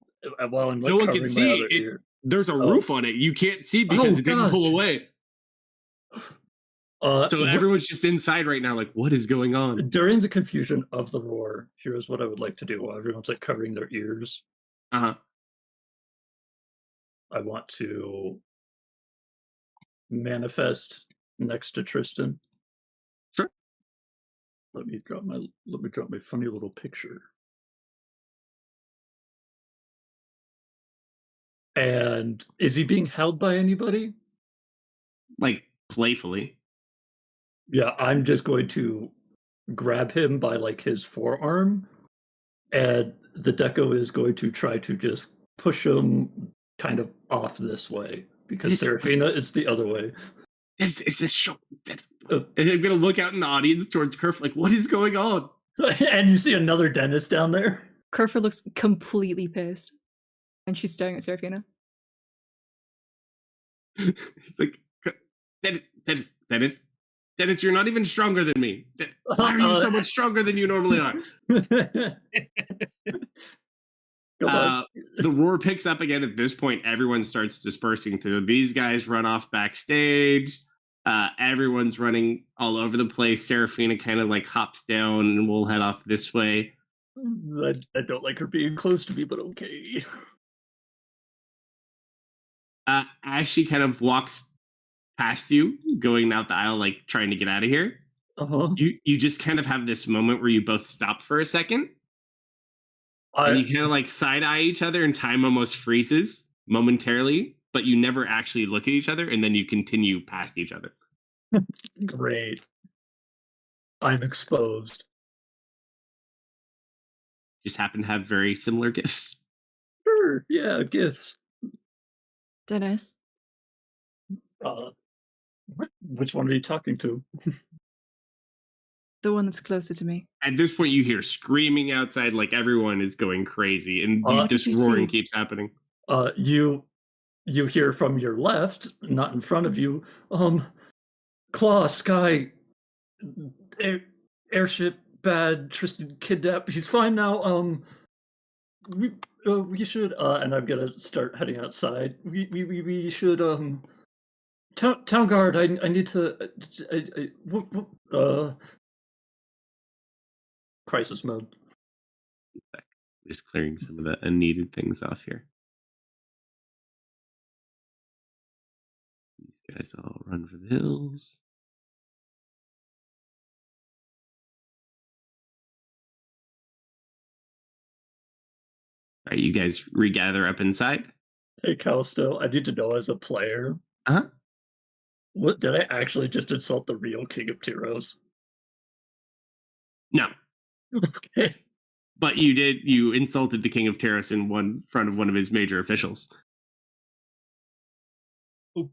while I'm like No one can covering my see other it. ear. There's a roof on it. You can't see because it didn't pull gosh. away. So everyone's just inside right now, like, what is going on? During the confusion of the roar, here's what I would like to do while everyone's like covering their ears. Uh-huh. I want to manifest next to Tristan. Sure. Let me drop my funny little picture. And is he being held by anybody? Like, playfully. Yeah, I'm just going to grab him by like his forearm, and the deco is going to try to just push him kind of off this way because Serafina is the other way. It's a show. And I'm gonna look out in the audience towards Kerf, like, what is going on? And you see another dentist down there. Kerfer looks completely pissed, and she's staring at Serafina. He's like, Dennis, you're not even stronger than me. Why are you so much stronger than you normally are? The roar picks up again. At this point, everyone starts dispersing through. These guys run off backstage. Everyone's running all over the place. Serafina kind of like hops down and we'll head off this way. I don't like her being close to me, but okay. As she kind of walks past you, going out the aisle, like trying to get out of here, you just kind of have this moment where you both stop for a second. And you kind of like side eye each other, and time almost freezes momentarily, but you never actually look at each other, and then you continue past each other. Great. I'm exposed. Just happen to have very similar gifts. Sure, yeah, gifts. Dennis? Which one are you talking to? The one that's closer to me. At this point, you hear screaming outside, like everyone is going crazy, and this roaring keeps happening. You hear from your left, not in front of you, Claw, Sky, airship, bad, Tristan kidnapped, he's fine now, we should, and I'm gonna start heading outside, we should, town guard, I need to, crisis mode. Just clearing some of the unneeded things off here. These guys all run for the hills. All right, you guys regather up inside. Hey, Kalsto, I need to know as a player. What did I actually just insult the real King of Tyros? No. Okay. But you insulted the King of Tyros in front of one of his major officials.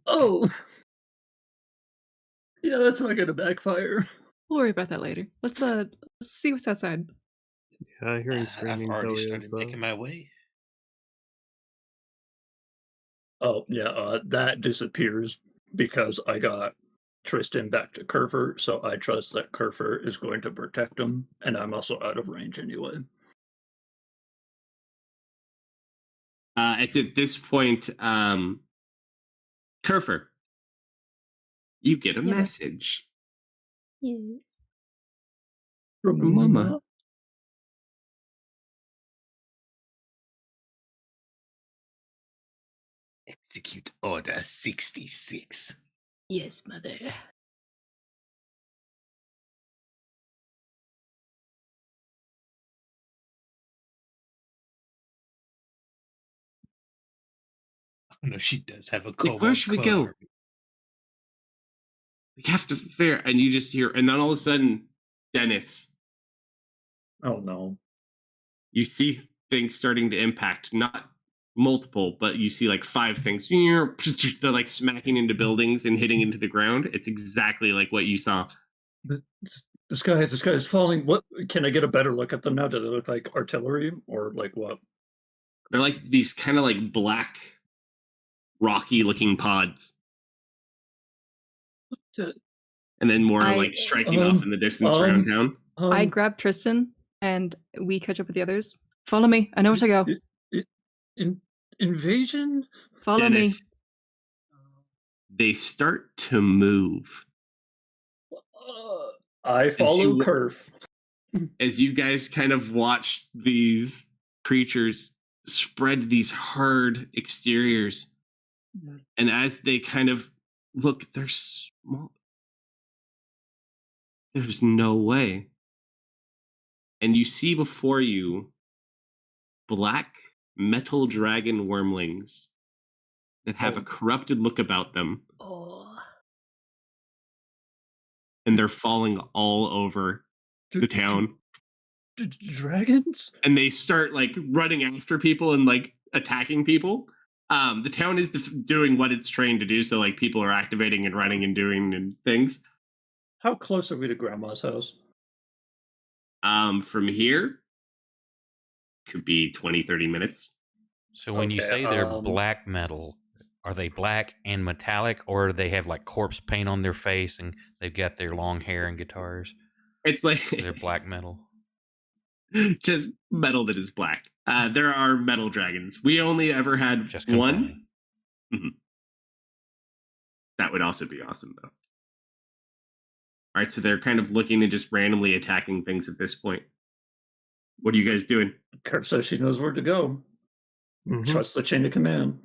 Oh. Yeah, that's not gonna backfire. We'll worry about that later. Let's see what's outside. Yeah, hearing screaming. I've already started making my way. Oh, yeah, that disappears because I got Tristan back to Kerfer, so I trust that Kerfer is going to protect him, and I'm also out of range anyway. It's at this point, Kerfer, you get a message. Yes. From Mama. Execute Order 66. Yes, mother. Oh no, she does have a Like, where kobold should we clone go? army. We have to figure. And you just hear, and then all of a sudden, Dennis, Oh no. you see things starting to impact, not multiple, but you see like 5 things. They're like smacking into buildings and hitting into the ground. It's exactly like what you saw. The, this guy is falling. What can I get a better look at them now? Do they look like artillery or like what? They're like these kind of like black, rocky looking pods. D- And then more I- like striking off in the distance around town. I grab Tristan and we catch up with the others. Follow me. I know where to go. Invasion? Follow Dennis, they start to move. I follow Kerf. As you guys kind of watch these creatures spread these hard exteriors, and as they kind of look, they're small. There's no way. And you see before you black metal dragon wormlings that have a corrupted look about them. Oh. And they're falling all over the town. Dragons? And they start like running after people and like attacking people. The town is doing what it's trained to do, so like people are activating and running and doing and things. How close are we to Grandma's house? From here, could be 20, 30 minutes. So when you Okay, say they're black metal, are they black and metallic, or do they have like corpse paint on their face and they've got their long hair and guitars? It's like They're black metal. just metal that is black. There are metal dragons. We only ever had Just one. confirming. That would also be awesome, though. All right, so they're kind of looking and just randomly attacking things at this point. What are you guys doing? Kerf says she knows where to go. Mhm. Trust the chain of command.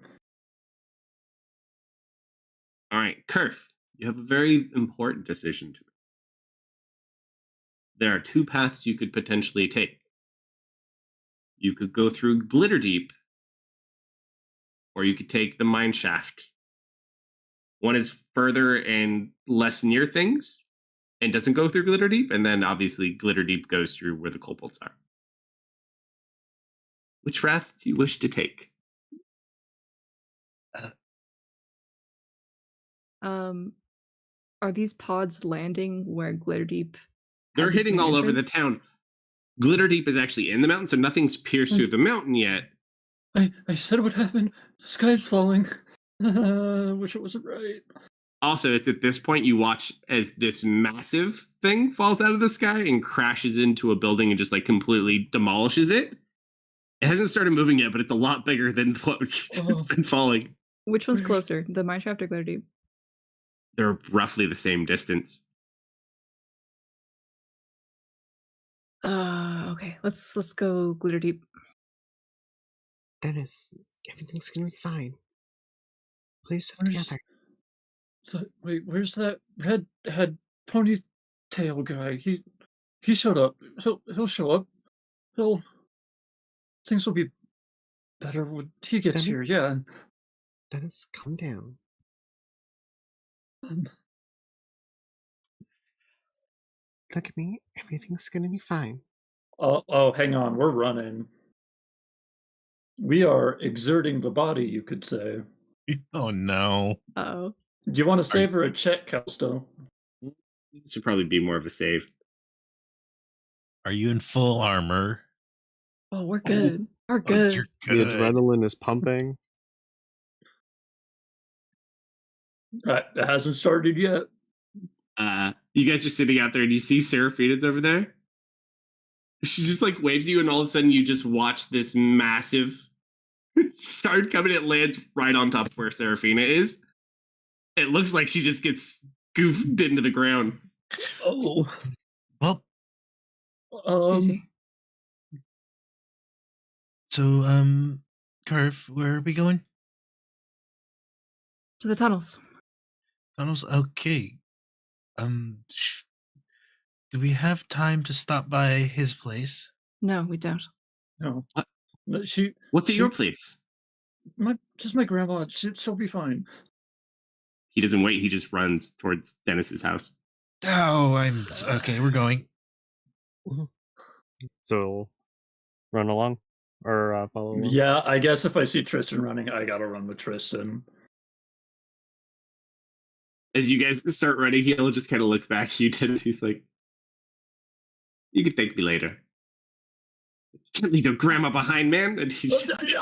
All right, Kerf, you have a very important decision to make. There are 2 paths you could potentially take. You could go through Glitterdeep, or you could take the mine shaft. One is further and less near things, and doesn't go through Glitterdeep, and then obviously Glitterdeep goes through where the kobolds are. Which path do you wish to take? Are these pods landing where Glitterdeep? They're has its hitting main all over the entrance? town. Glitterdeep is actually in the mountain, so nothing's pierced through the mountain yet. I said what happened. The sky's falling. Wish it wasn't right. Also, it's at this point you watch as this massive thing falls out of the sky and crashes into a building and just like completely demolishes it. It hasn't started moving yet, but it's a lot bigger than what it's been falling. Which one's closer, the mineshaft or Glitterdeep? They're roughly the same distance. Okay. Let's go Glitterdeep. Dennis, everything's gonna be fine. Pull yourself Where's- together. Wait, where's that redhead ponytail guy? He showed up. He'll show up. Things will be better when he gets here. Dennis? Yeah. Dennis, calm down. Look at me. Everything's gonna be fine. Oh, hang on. We're running. We are exerting the body, you could say. Oh no. Oh. Do you want to save her a check, Kalsto? This should probably be more of a save. Are you in full armor? Oh, we're good. We're Oh, good. you're The good. adrenaline is pumping. It hasn't started yet. You guys are sitting out there and you see Seraphina's over there. She just like waves you, and all of a sudden you just watch this massive start coming. It lands right on top of where Seraphina is. It looks like she just gets goofed into the ground. Oh. Well, Pity. so Curve, where are we going? To the tunnels. Tunnels. Okay. Do we have time to stop by his place? No, we don't. No. What? No, What's at she- your place? my grandma. She'll be fine. He doesn't wait. He just runs towards Dennis's house. Oh, okay. We're going. So run along or follow along. Yeah, I guess if I see Tristan running, I gotta run with Tristan. As you guys start running, he'll just kind of look back at you, Dennis. He's like, "You can thank me later." Can't leave your grandma behind, man. And he just...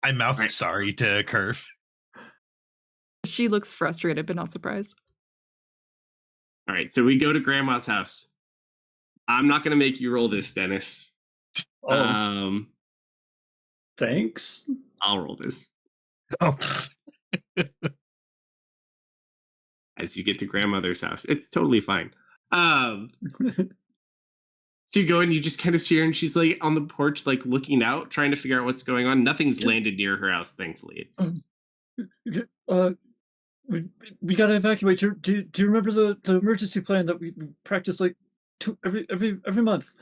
I mouthed Right. sorry to Curve. She looks frustrated, but not surprised. All right, so we go to Grandma's house. I'm not going to make you roll this, Dennis. Oh, thanks. I'll roll this. Oh, As you get to Grandmother's house. It's totally fine. So you go and you just kind of see her, and she's like on the porch, like looking out, trying to figure out what's going on. Nothing's landed near her house, thankfully. It seems. We gotta evacuate. Do you remember the emergency plan that we practice like every month?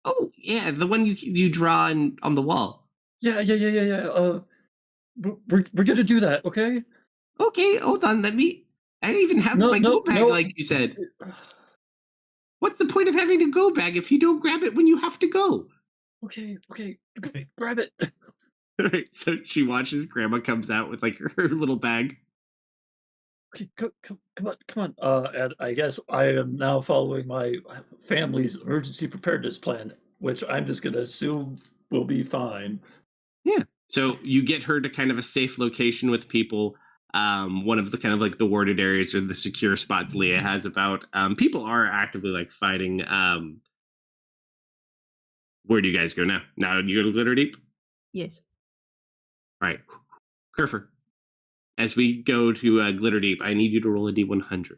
Oh yeah, the one you draw on the wall. Yeah. We're gonna do that, okay? Okay, hold on. I didn't even have my go bag, like you said. What's the point of having a go bag if you don't grab it when you have to go? Okay, grab it. All right, so she watches Grandma comes out with like her little bag. Okay, come on. And I guess I am now following my family's emergency preparedness plan, which I'm just gonna assume will be fine. Yeah. So you get her to kind of a safe location with people. One of the kind of like the warded areas or the secure spots Leah has about. People are actively like fighting. Where do you guys go now? Now you go to Glitter Deep? Yes. All right. Kerfer, as we go to Glitter Deep, I need you to roll a D100. Okay.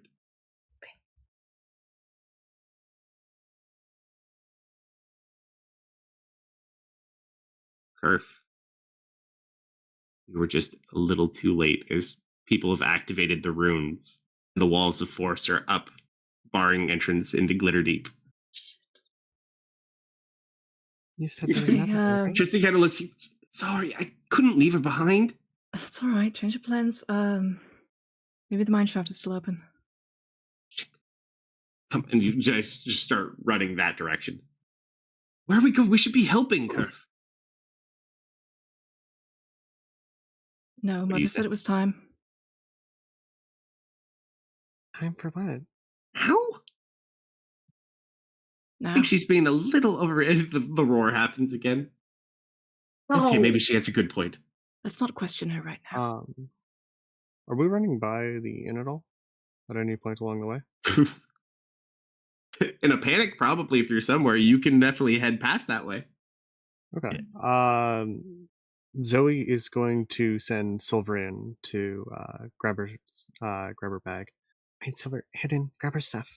Kerf, you were just a little too late as people have activated the runes. The walls of force are up, barring entrance into Glitter Deep. You said there was nothing, right? Tristan kind of looks. Sorry, I couldn't leave her behind. That's all right. Change of plans. Maybe the mine shaft is still open. Come, and you just start running that direction. Where we go? We should be helping Kerf. No, do Mother you said say? it was time. Time for what? How? I Now. think she's being a little over. The roar happens again. Okay, maybe she has a good point. Let's not question her right now. Are we running by the inn at all? At any point along the way? In a panic, probably if you're somewhere, you can definitely head past that way. Okay. Zoe is going to send Silver in to grab her bag. Hey, Silver, head in, grab her stuff.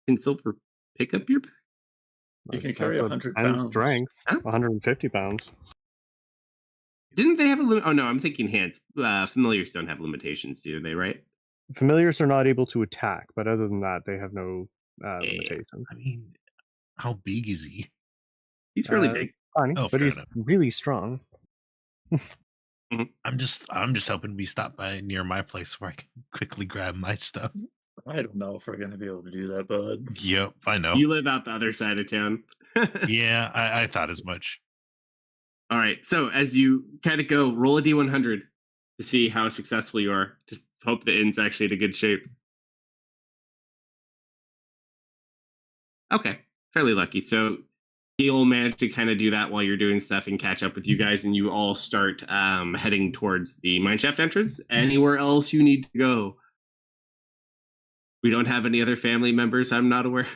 Can Silver pick up your bag? You can carry That's 100 10 pounds. strength, Huh? 150 pounds. Didn't they have a limit? Oh no, I'm thinking hands. Familiars don't have limitations, do they? Right? Familiars are not able to attack, but other than that, they have no limitations. I mean, how big is he? He's really big. Tiny, Oh, but fair he's enough. really strong. I'm just hoping we stop by near my place where I can quickly grab my stuff. I don't know if we're gonna be able to do that, bud. Yep, I know. You live out the other side of town. Yeah, I thought as much. All right. So as you kind of go, roll a D100 to see how successful you are. Just hope the inn's actually in a good shape. Okay, fairly lucky. So he'll manage to kind of do that while you're doing stuff and catch up with you guys, and you all start heading towards the mineshaft entrance. Anywhere else you need to go? We don't have any other family members I'm not aware.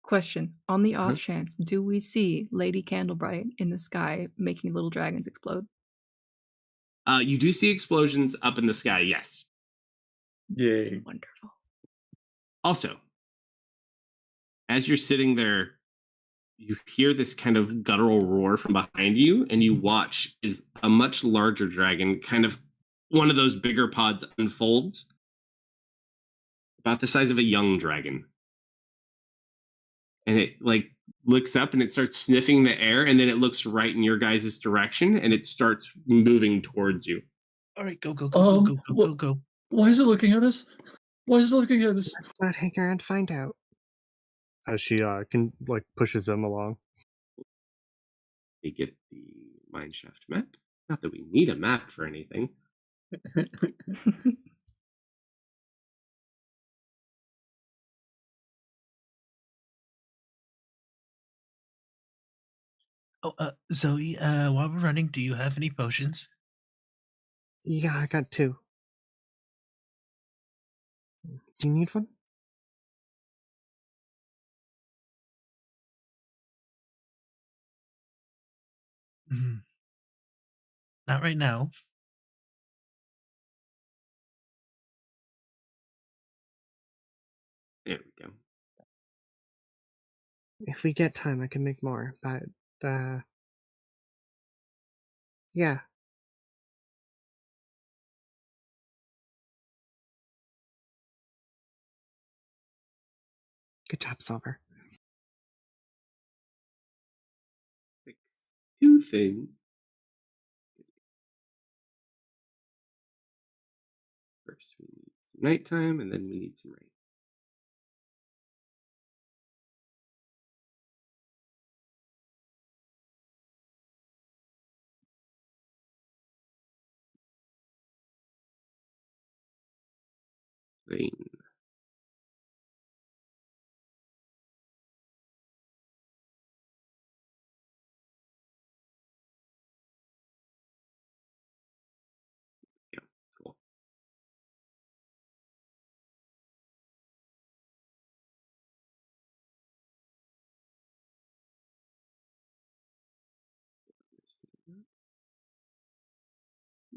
Question. On the off chance, do we see Lady Candlebright in the sky making little dragons explode? You do see explosions up in the sky, yes. Yay. Wonderful. Also, as you're sitting there, you hear this kind of guttural roar from behind you, and you watch as a much larger dragon, kind of one of those bigger pods, unfolds, about the size of a young dragon. and it like looks up and it starts sniffing the air, and then it looks right in your guys' direction, and it starts moving towards you. All right, go, go, go, go, go, go, go, go. Why is it looking at us? Why is it looking at us? Let's not hang around to find out. As she pushes them along. We get the mineshaft map. Not that we need a map for anything. Oh, Zoe, while we're running, do you have any potions? Yeah, I got 2. Do you need one? Mm. Not right now. There we go. If we get time, I can make more, but, yeah. Good job, Silver. Fix 2 things. First, we need some nighttime, and then we need some rain. Rain. Yeah, cool.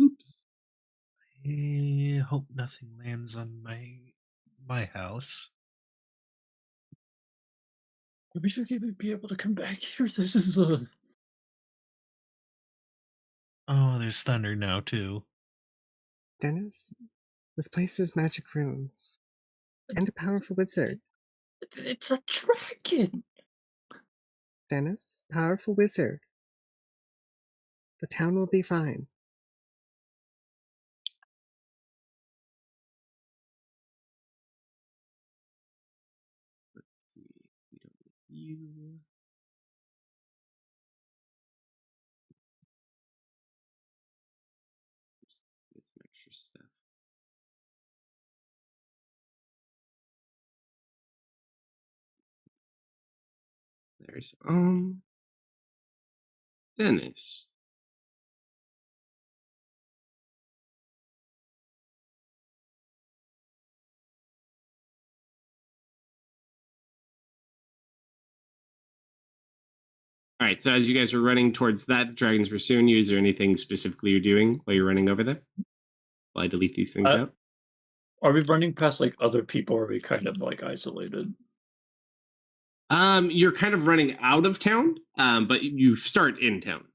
Oops. I hope nothing lands on my house. I wish we could be able to come back here. This is Oh, there's thunder now too. Dennis, this place is magic runes. And a powerful wizard. it's a dragon. Dennis, powerful wizard. The town will be fine. Let's see. We don't need you. Oops, get some extra stuff. There's Dennis. All right, so as you guys are running towards that, the dragons pursuing you. Is there anything specifically you're doing while you're running over there? While I delete these things out? Are we running past like other people, or are we kind of like isolated? You're kind of running out of town, but you start in town.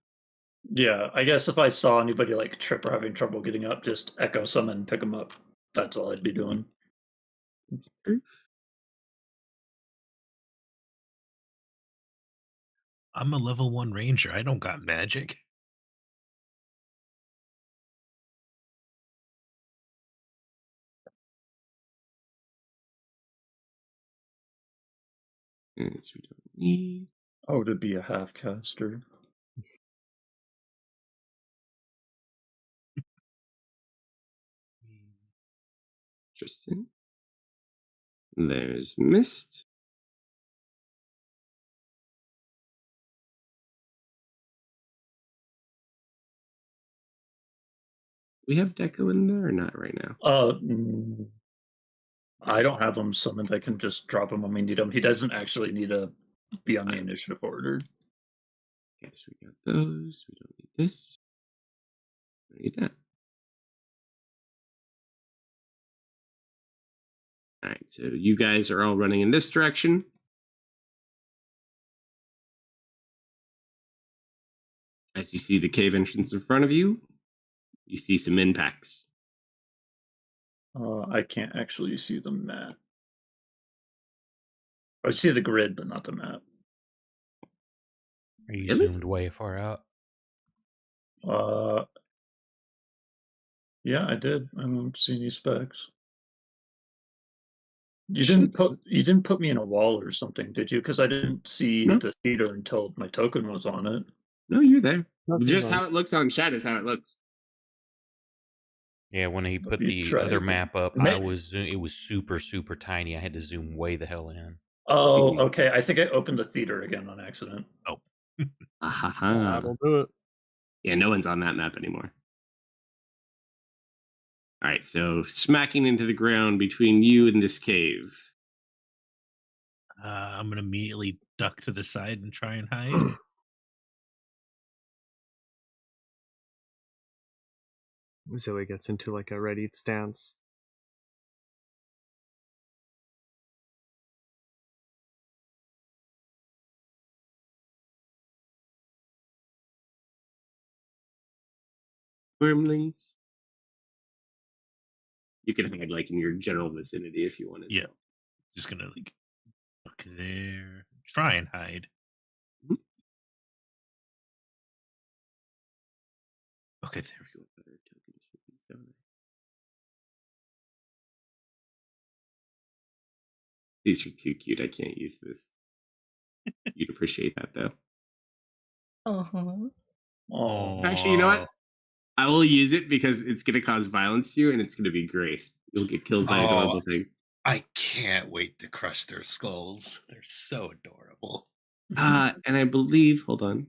Yeah, I guess if I saw anybody like trip or having trouble getting up, just echo summon and pick them up. That's all I'd be doing. I'm a level 1 ranger. I don't got magic. Yes, we don't need. Oh, to be a half caster. Tristan. There's Mist. We have Deco in there or not right now? I don't have him summoned. I can just drop him when we need him. He doesn't actually need to be on the initiative order. Guess we got those. We don't need this. We don't need that. All right, so you guys are all running in this direction. As you see the cave entrance in front of you, you see some impacts. I can't actually see the map. I see the grid, but not the map. Are you Really? zoomed way far out? Yeah, I did. I don't see any specs. You Shit. didn't put me in a wall or something, did you? Because I didn't see No. the theater until my token was on it. No, you're there. Nothing's Just on. how it looks on chat is how it looks. Yeah, when he put You the tried other again. map up, Ma- it was super, super tiny. I had to zoom way the hell in. Oh, okay. I think I opened the theater again on accident. Oh, That'll do it. Yeah, no one's on that map anymore. All right, so smacking into the ground between you and this cave. I'm gonna immediately duck to the side and try and hide. Zoe gets into like a ready stance. Wormlings. You can hide like in your general vicinity if you wanted. Yeah. Just gonna like duck there, try and hide. Mhm. Okay, there we go. Better tokens for these, don't I? These are too cute. I can't use this. You'd appreciate that though. Uh-huh. Oh, Actually, you know what? I will use it because it's going to cause violence to you, and it's going to be great. You'll get killed by adorable things. I can't wait to crush their skulls. They're so adorable. And I believe, hold on.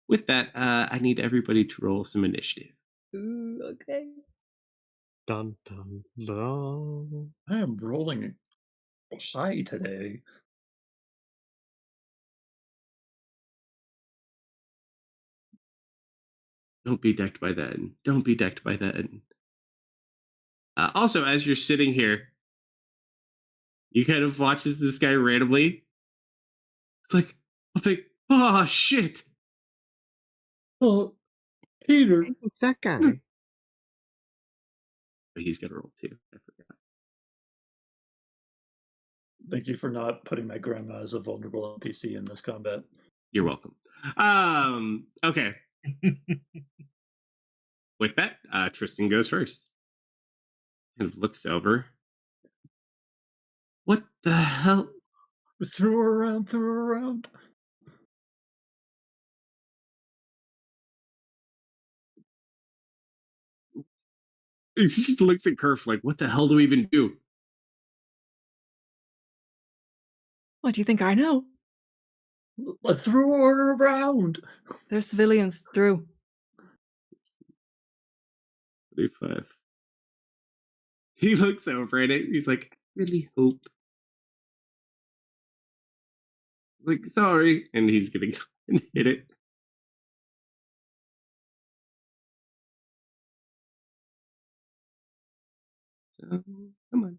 With that, I need everybody to roll some initiative. Ooh, okay. Dun dun dun. I am rolling high today. Don't be decked by that. Don't be decked by that. Also, as you're sitting here, you kind of watch as this guy randomly. It's like, I think, oh shit. Oh, Peter. It's that guy. But he's gonna roll too. I forgot. Thank you for not putting my grandma as a vulnerable NPC in this combat. You're welcome. Okay. With that, Tristan goes first. Kind of looks over. What the hell? Threw her around. He just looks at Kerf like, what the hell do we even do? What do you think I know? I threw her around. There's civilians through. 35. He looks over at it. He's like, I really hope. Like, sorry. And he's going to go and hit it. So, come on.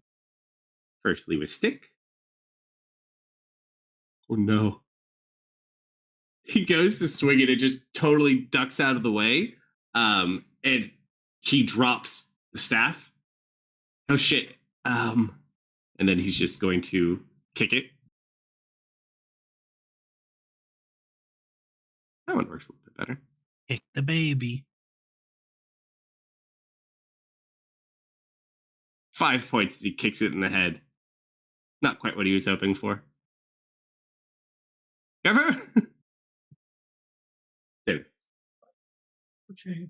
First, leave a stick. Oh, no. He goes to swing it. It just totally ducks out of the way. And he drops the staff. Oh, shit. And then he's just going to kick it. That one works a little bit better. Kick the baby. 5 points as he kicks it in the head. Not quite what he was hoping for. Ever? Dennis. Okay.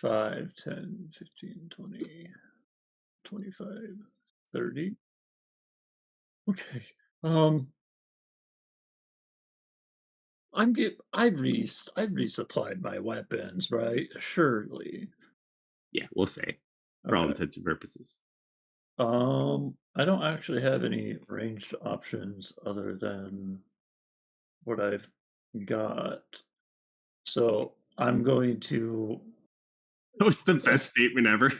5, 10, 15, 20, 25, 30. Okay. I've resupplied my weapons, right? Surely. Yeah, we'll say. For all Okay. intents and purposes. I don't actually have any ranged options other than what I've got. So I'm going to That was the best statement ever.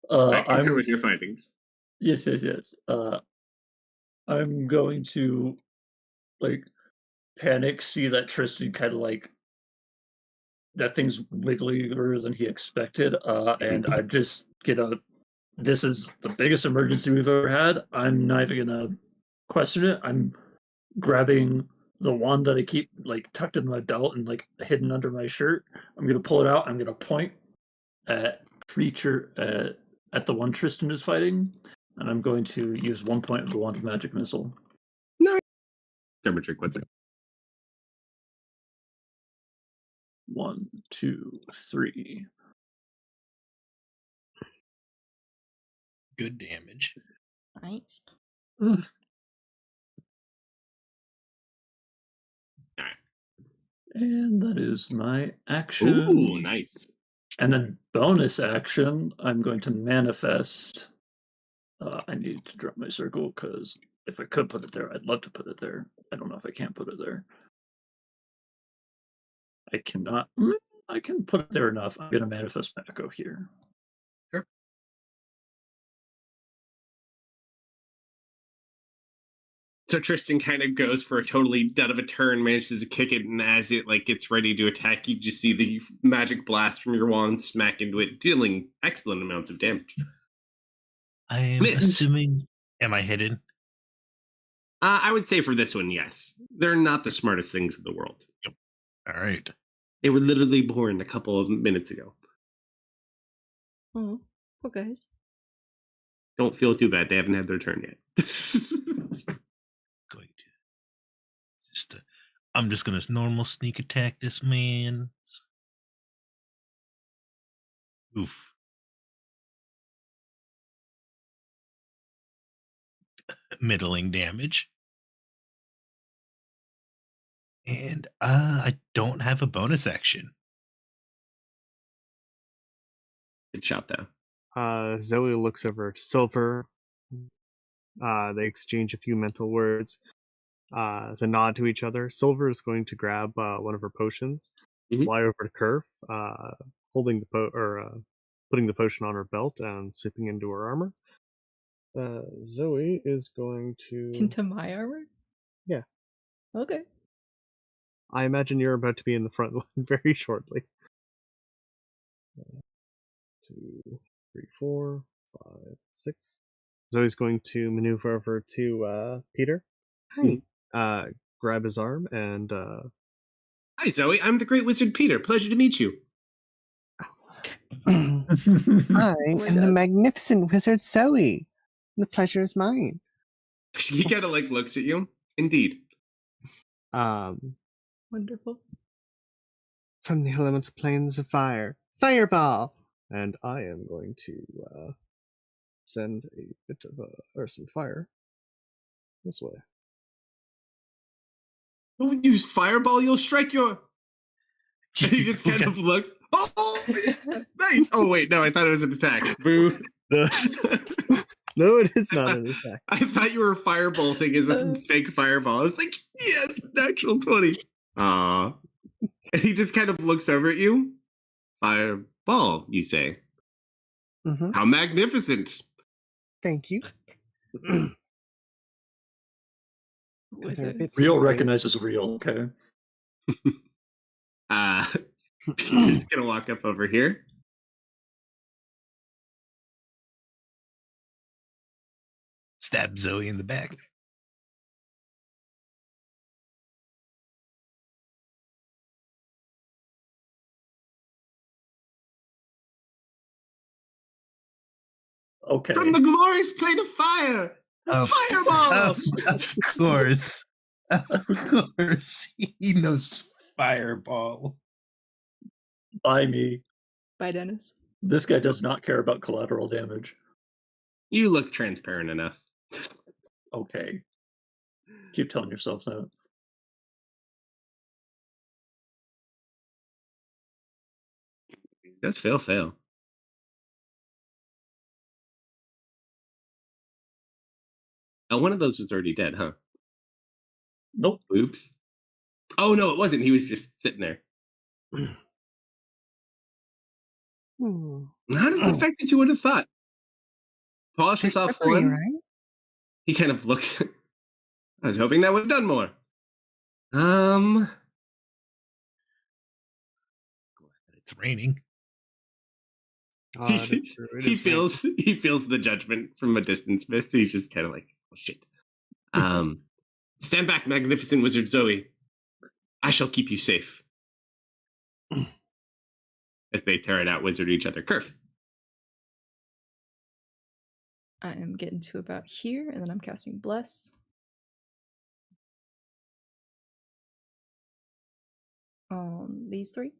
I concur with your findings. Yes. I'm going to like panic, see that Tristan kind of like that thing's wigglier than he expected, and I'm just gonna this is the biggest emergency we've ever had. I'm not even gonna question it. I'm grabbing the wand that I keep like tucked in my belt and like hidden under my shirt. I'm gonna pull it out. I'm gonna point at creature at the one Tristan is fighting, and I'm going to use 1 point of the wand of magic missile. No. Camera trick. What's it? 1, 2, 3. Good damage. Nice. Ugh. And that is my action. Ooh, nice. And then bonus action, I'm going to manifest. I need to drop my circle because if I could put it there, I'd love to put it there. I don't know if I can put it there. I cannot. I can put it there enough. I'm going to manifest my echo here. Sure. So Tristan kind of goes for a totally dead of a turn, manages to kick it, and as it like gets ready to attack, you just see the magic blast from your wand smack into it, dealing excellent amounts of damage. I am assuming. Am I hidden? I would say for this one, yes. They're not the smartest things in the world. Yep. All right. They were literally born a couple of minutes ago. Oh, poor guys. Don't feel too bad. They haven't had their turn yet. Going to I'm just gonna normal sneak attack this man. Oof. Middling damage. And I don't have a bonus action. Good shot, though. Zoe looks over to Silver. They exchange a few mental words. The nod to each other. Silver is going to grab one of her potions, fly over to Curve, holding the putting the potion on her belt and sipping into her armor. Zoe is going to Into my armor? Yeah. Okay. I imagine you're about to be in the front line very shortly. 2, 3, 4, 5, 6. Zoe's going to maneuver over to Peter. Hi. Grab his arm and Hi, Zoe. I'm the Great Wizard Peter. Pleasure to meet you. I am the magnificent wizard Zoe. The pleasure is mine. He kind of like looks at you. Indeed. Wonderful. From the elemental planes of fire. Fireball! And I am going to send a bit of or some fire this way. Don't use fireball, you'll strike your. And he just kind of looks. Oh, nice. Oh, wait, no, I thought it was an attack. Boo. No, it is not an attack. I thought you were firebolting as a fake fireball. I was like, yes, natural 20. Aw. And he just kind of looks over at you. Fireball, you say. Mm-hmm. How magnificent. Thank you. Real recognizes real, okay? Peter's gonna walk up over here. Stab Zoe in the back. Okay. From the glorious plane of fire! Fireball! Of course. Of course. He knows fireball. By me. Bye, Dennis. This guy does not care about collateral damage. You look transparent enough. Okay. Keep telling yourself that. That's fail. Oh, one of those was already dead, huh? Nope. Oops. Oh, no, it wasn't. He was just sitting there. Not as effective as you would have thought. Polishes off one. Right? He kind of looks. I was hoping that would have done more. It's raining. That is true. It is ranked. He feels the judgment from a distance, Mist. He's just kind of like, oh shit. Stand back, magnificent wizard Zoe. I shall keep you safe. As they tear it out, wizard each other. Kerf. I am getting to about here, and then I'm casting Bless. On these three.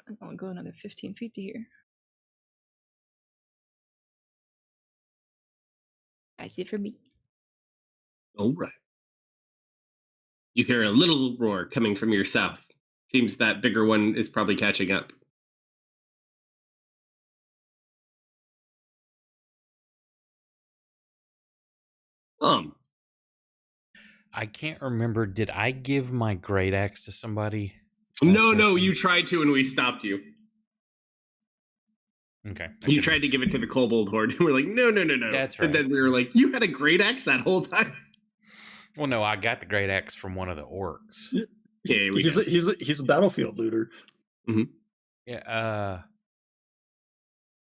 And I'll go another 15 feet to here. I see for me. All right. You hear a little roar coming from your south. Seems that bigger one is probably catching up. I can't remember. Did I give my great axe to somebody? No, you tried to and we stopped you. Okay. You tried to give it to the kobold horde and we're like, no. That's right. And then we were like, you had a great axe that whole time? Well, no, I got the great axe from one of the orcs. Okay, He's a battlefield looter. Mm-hmm. Yeah,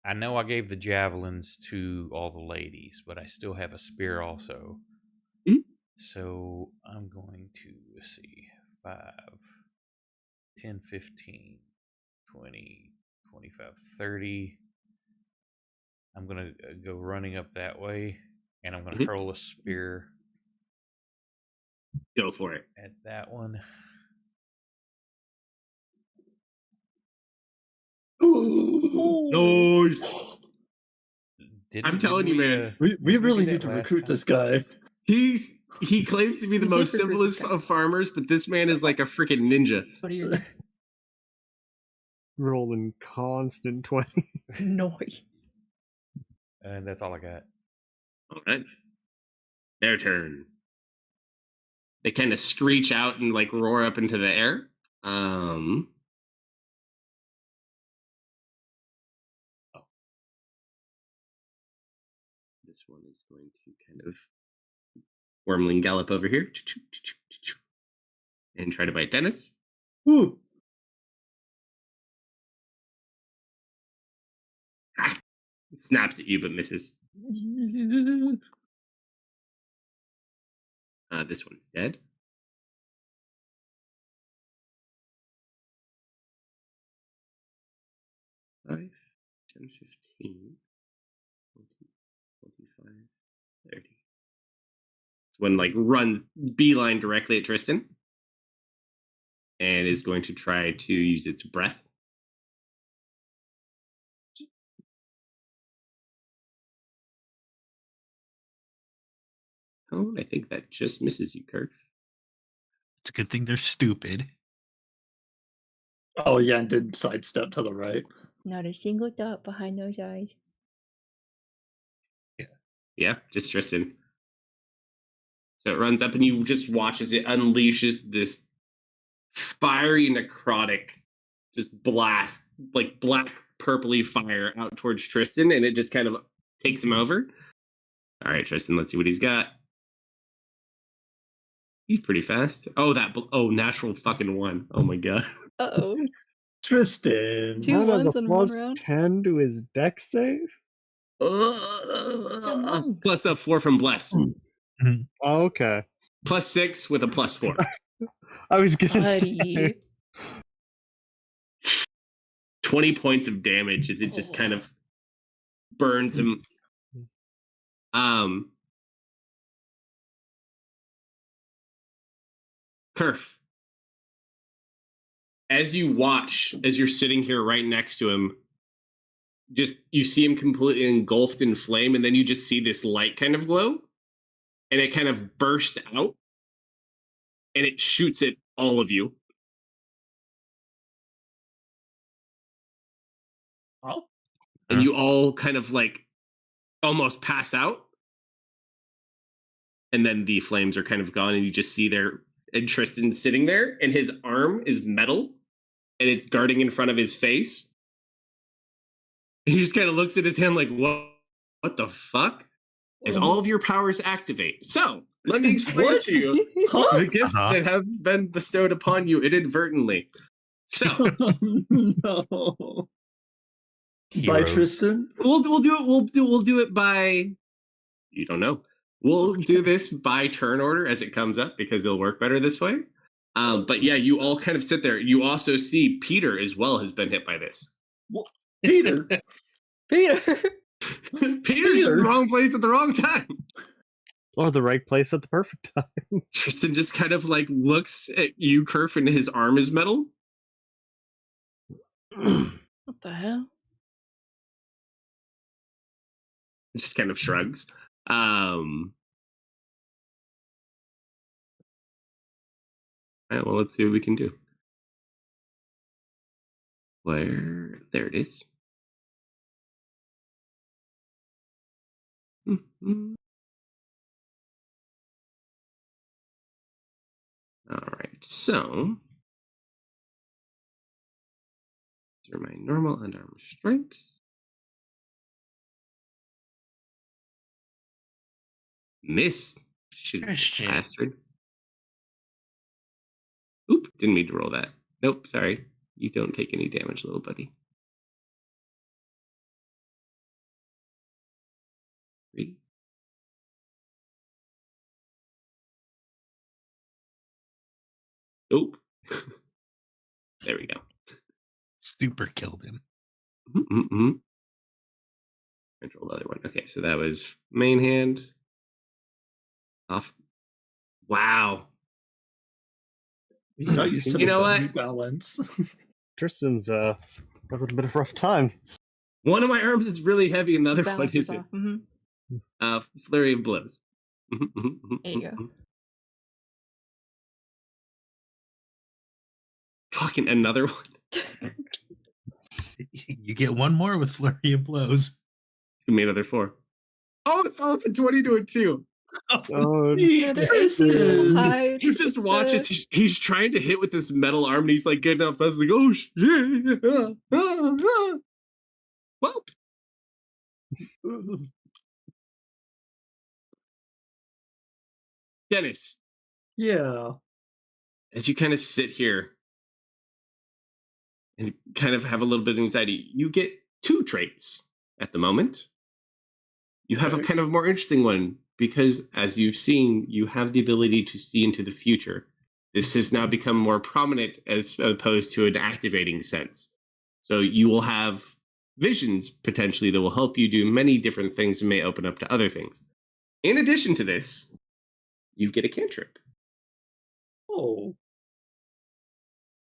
I know I gave the javelins to all the ladies, but I still have a spear also. Mm-hmm. So I'm going to, let's see, 5, 10, 15, 20, 25, 30. I'm going to go running up that way, and I'm going to hurl a spear. Go for it. At that one. Nice. I'm telling you, man. We really need to recruit this guy. He claims to be the most simplest of farmers, but this man is like a freaking ninja. What are you Rolling constant 20. noise? And that's all I got. All right. Their turn. They kind of screech out and like roar up into the air. This one is going to kind of wormling gallop over here and try to bite Dennis. Woo! It snaps at you but misses. This one's dead. Five, 10, 15, 20, 25, 30. This one like runs beeline directly at Tristan and is going to try to use its breath. Oh, I think that just misses you, Kirk. It's a good thing they're stupid. Oh yeah, and did sidestep to the right. Not a single dot behind those eyes. Yeah, just Tristan. So it runs up and you just watch as it unleashes this fiery necrotic, just blast, like black purpley fire out towards Tristan, and it just kind of takes him over. All right, Tristan, let's see what he's got. He's pretty fast. Oh, natural fucking 1. Oh my god. Uh-oh. Tristan. Two That has ones a in one plus round. 10 to his dex save? Plus a 4 from Bless. Oh, okay. Plus 6 with a plus 4. I was gonna Buddy. say 20 points of damage as it just kind of burns him. Kerf, as you watch, as you're sitting here right next to him, just you see him completely engulfed in flame, and then you just see this light kind of glow, and it kind of bursts out, and it shoots at all of you. Oh. And you all kind of like almost pass out, and then the flames are kind of gone, and you just see and Tristan sitting there, and his arm is metal, and it's guarding in front of his face. And he just kind of looks at his hand like, what the fuck? as all of your powers activate. So, let me explain to you the gifts that have been bestowed upon you inadvertently. So, No. By Heroes. Tristan? we'll do it by, you don't know. We'll do this by turn order as it comes up because it'll work better this way. But yeah, you all kind of sit there. You also see Peter as well has been hit by this. Peter. Peter. Peter's in the wrong place at the wrong time. Or the right place at the perfect time. Tristan just kind of like looks at you, Kerf, and his arm is metal. What the hell? Just kind of shrugs. All right, well, let's see what we can do. There it is. Mhm. All right, so these are my normal unarmed strikes. Miss. Shoot, Christian. bastard. Oop, didn't mean to roll that. Nope, sorry. You don't take any damage, little buddy. 3. Nope. There we go. Super killed him. Mm-hmm. Control the other one. Okay, so that was main hand. Off. Wow. He's not used to You the know what? balance. Tristan's having a bit of a rough time. One of my arms is really heavy, and the other one Balance is isn't. off. Mhm. Flurry of blows. There you go. Fucking another one. You get one more with flurry of blows. Give me another 4. Oh, it's off a 20 to a 2. Oh, Tristan. Hi, You just watch as he's trying to hit with this metal arm, and he's like getting up. I was like, oh shit. Well, Dennis, Yeah. as you kind of sit here and kind of have a little bit of anxiety, you get 2 traits at the moment. You have a kind of more interesting one because, as you've seen, you have the ability to see into the future. This has now become more prominent as opposed to an activating sense. So you will have visions potentially that will help you do many different things and may open up to other things. In addition to this, you get a cantrip. Oh.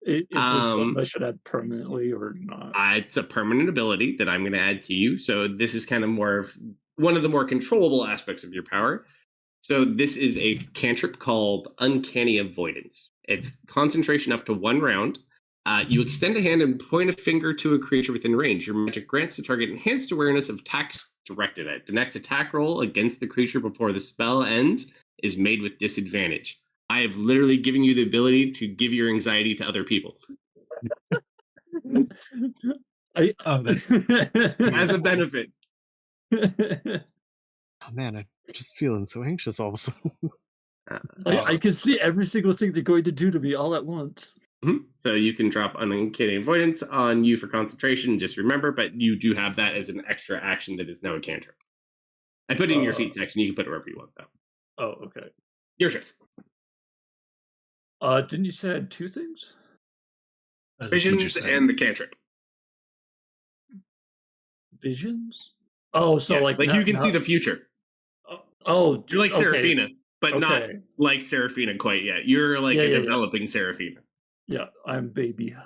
Is this something I should add permanently or not? It's a permanent ability that I'm going to add to you. So this is kind of more of one of the more controllable aspects of your power. So this is a cantrip called Uncanny Avoidance. It's concentration up to 1 round. You extend a hand and point a finger to a creature within range. Your magic grants the target enhanced awareness of attacks directed at it. The next attack roll against the creature before the spell ends is made with disadvantage. I have literally given you the ability to give your anxiety to other people. That's As a benefit. oh man, I'm just feeling so anxious all of a sudden. I can see every single thing they're going to do to me all at once. So you can drop Uncanny Avoidance on you for concentration, just remember, but you do have that as an extra action that is now a cantrip. I put it in your feat section. You can put it wherever you want, though. Oh, okay. Your turn. Didn't you say I had 2 things? Visions and the cantrip. Visions? Oh, so Yeah, like you can see the future. Oh, You're like okay. Seraphina, but not Okay. like Seraphina quite yet. You're like a Yeah. developing Seraphina. Yeah, I'm baby.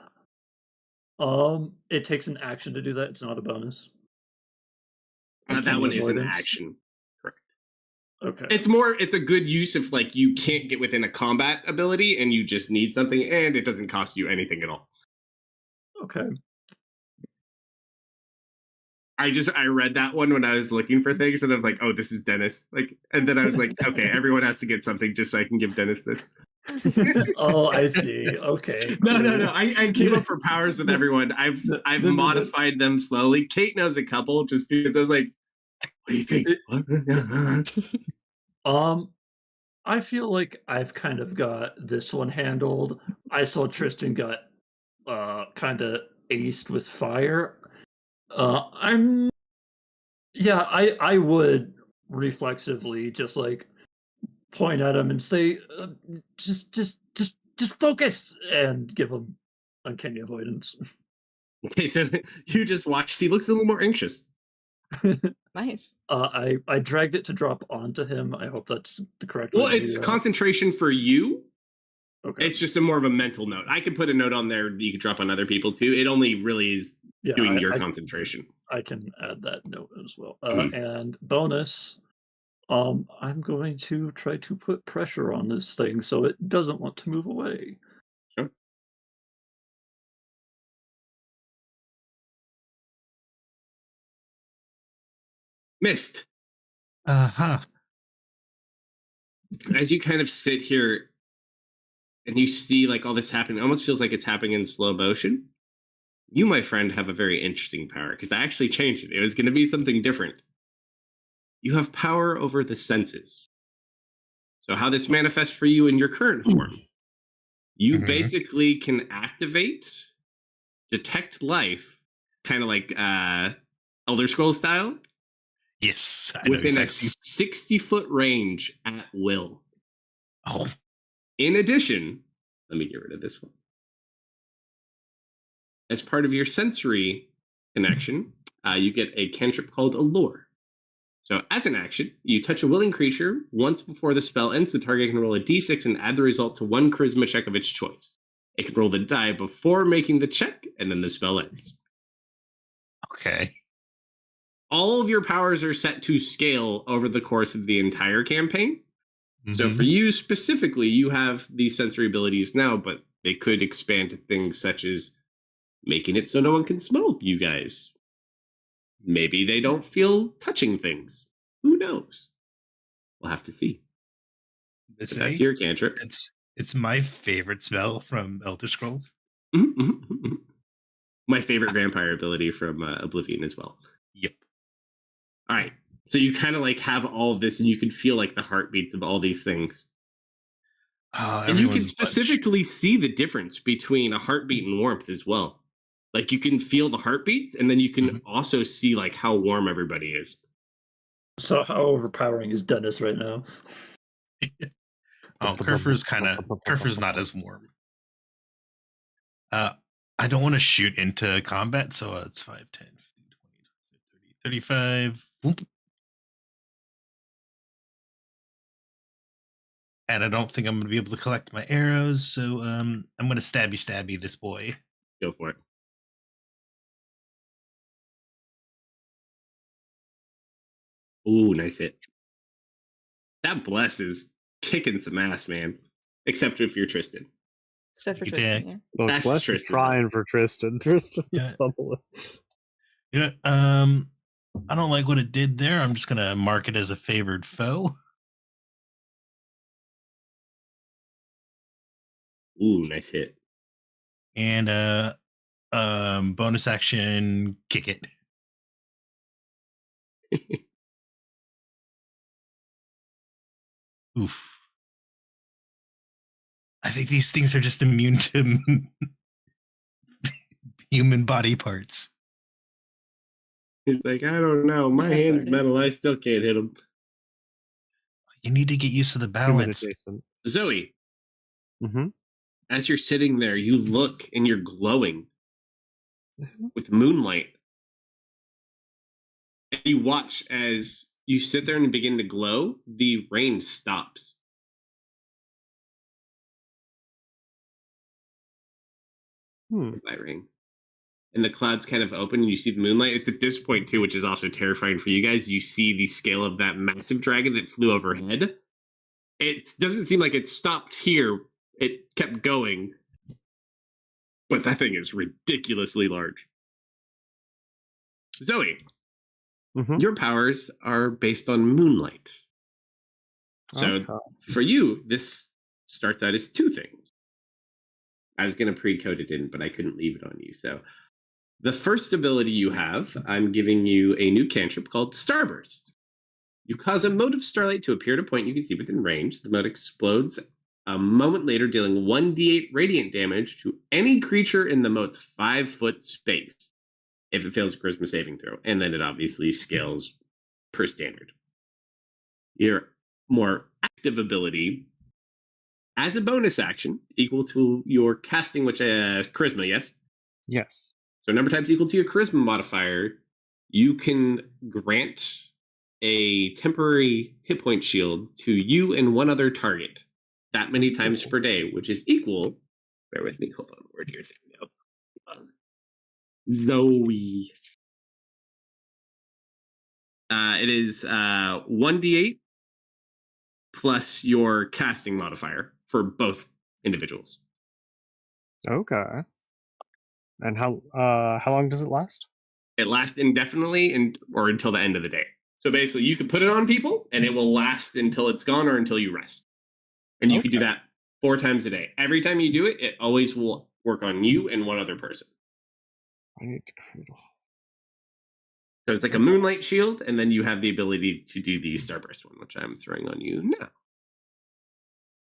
It takes an action to do that. It's not a bonus. That Uncanny one is an avoidance. action. Correct. Okay. It's a good use if like you can't get within a combat ability and you just need something and it doesn't cost you anything at all. Okay. I read that one when I was looking for things and I'm like, oh, this is Dennis. Like, and then I was like, okay, everyone has to get something just so I can give Dennis this. Oh, I see. Okay. No. I came up for powers with everyone. I've No. modified them slowly. Kate knows a couple just because I was like, What do you think? I feel like I've kind of got this one handled. I saw Tristan got kind of aced with fire. I'm yeah, I would reflexively just like point at him and say, just focus, and give him uncanny avoidance. Okay, so you just watch. He looks a little more anxious. Nice. I dragged it to drop onto him. I hope that's the correct Well, way to it's do that. concentration for you. Okay. It's just a more of a mental note. I could put a note on there that you could drop on other people too. It only really is doing your concentration. I can add that note as well. Mhm. And bonus, I'm going to try to put pressure on this thing so it doesn't want to move away. Sure. Missed. Uh-huh. As you kind of sit here and you see like all this happening, it almost feels like it's happening in slow motion. You, my friend, have a very interesting power because I actually changed it. It was going to be something different. You have power over the senses. So, how this manifests for you in your current form, you Mhm. basically can activate, detect life, kind of like Elder Scrolls style, Yes, I know within exactly. a 60-foot range at will. Oh, In addition, let me get rid of this one. As part of your sensory connection, you get a cantrip called Allure. So, as an action, you touch a willing creature. Once before the spell ends, the target can roll a d6 and add the result to one charisma check of its choice. It can roll the die before making the check, and then the spell ends. okay. All of your powers are set to scale over the course of the entire campaign. So, for Mhm. you specifically, you have these sensory abilities now, but they could expand to things such as making it so no one can smell you guys. Maybe they don't feel touching things. Who knows? We'll have to see. This But that's ain't- your cantrip. It's my favorite spell from Elder Scrolls. My favorite vampire ability from Oblivion as well. Yep. All right. So you kind of like have all of this and you can feel like the heartbeats of all these things. And you can Everyone's a bunch. specifically see the difference between a heartbeat and warmth as well. Like you can feel the heartbeats and then you can Mhm. also see like how warm everybody is. So how overpowering is Dennis right now? Oh, Kerfer's not as warm. I don't want to shoot into combat, so it's 5, 10, 15, 20, 30, 35. Whoop. And I don't think I'm going to be able to collect my arrows, so I'm going to stabby this boy. Go for it. Ooh, nice hit. That bless is kicking some ass, man. Except if you're Tristan. Except for You Tristan, dick. yeah. Look, That's Bless is Tristan. trying for Tristan. Tristan's Yeah. fumbling. You know, I don't like what it did there. I'm just going to mark it as a favored foe. Ooh, nice hit. And bonus action, kick it. Oof. I think these things are just immune to human body parts. He's like, I don't know. My That's what hand's it is. metal. I still can't hit him. You need to get used to the Human balance. adjacent. Zoe, Mm-hmm. as you're sitting there, you look and you're glowing with moonlight. And you watch as you sit there and begin to glow, the rain stops. That ring. And the clouds kind of open and you see the moonlight. It's at this point, too, which is also terrifying for you guys. You see the scale of that massive dragon that flew overhead. It doesn't seem like it stopped here. It kept going. But that thing is ridiculously large. Zoe, Mhm. your powers are based on moonlight. So Okay. for you, this starts out as two things. I was going to pre-code it in, but I couldn't leave it on you. So The first ability you have, I'm giving you a new cantrip called Starburst. You cause a mote of starlight to appear at a point you can see within range. The mote explodes a moment later, dealing 1d8 radiant damage to any creature in the mote's 5-foot space if it fails a charisma saving throw. And then it obviously scales per standard. Your more active ability, as a bonus action, equal to your casting, which charisma, yes? Yes. So number times equal to your charisma modifier, you can grant a temporary hit point shield to you and one other target that many times per day, which is equal. Bear with me. Hold on. Where do your thing go? Zoe. It is 1d8 plus your casting modifier for both individuals. Okay. And how long does it last? It lasts indefinitely or until the end of the day. So basically, you can put it on people, and it will last until it's gone or until you rest. And you can do that 4 times a day. Every time you do it, it always will work on you and one other person. I need to create. So it's like a moonlight shield, and then you have the ability to do the starburst one, which I'm throwing on you now.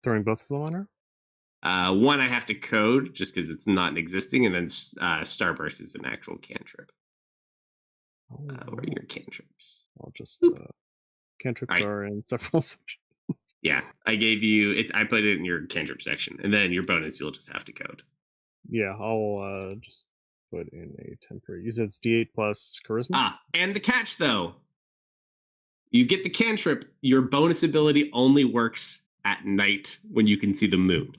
Throwing both of them on her? One I have to code just because it's not existing, and then starburst is an actual cantrip. What are your cantrips? I'll just cantrips are in several sections. Yeah, I gave you it. I put it in your cantrip section, and then your bonus you'll just have to code. Yeah, I'll just put in a temporary. You said it's D8 plus charisma. And the catch though, you get the cantrip. Your bonus ability only works at night when you can see the moon.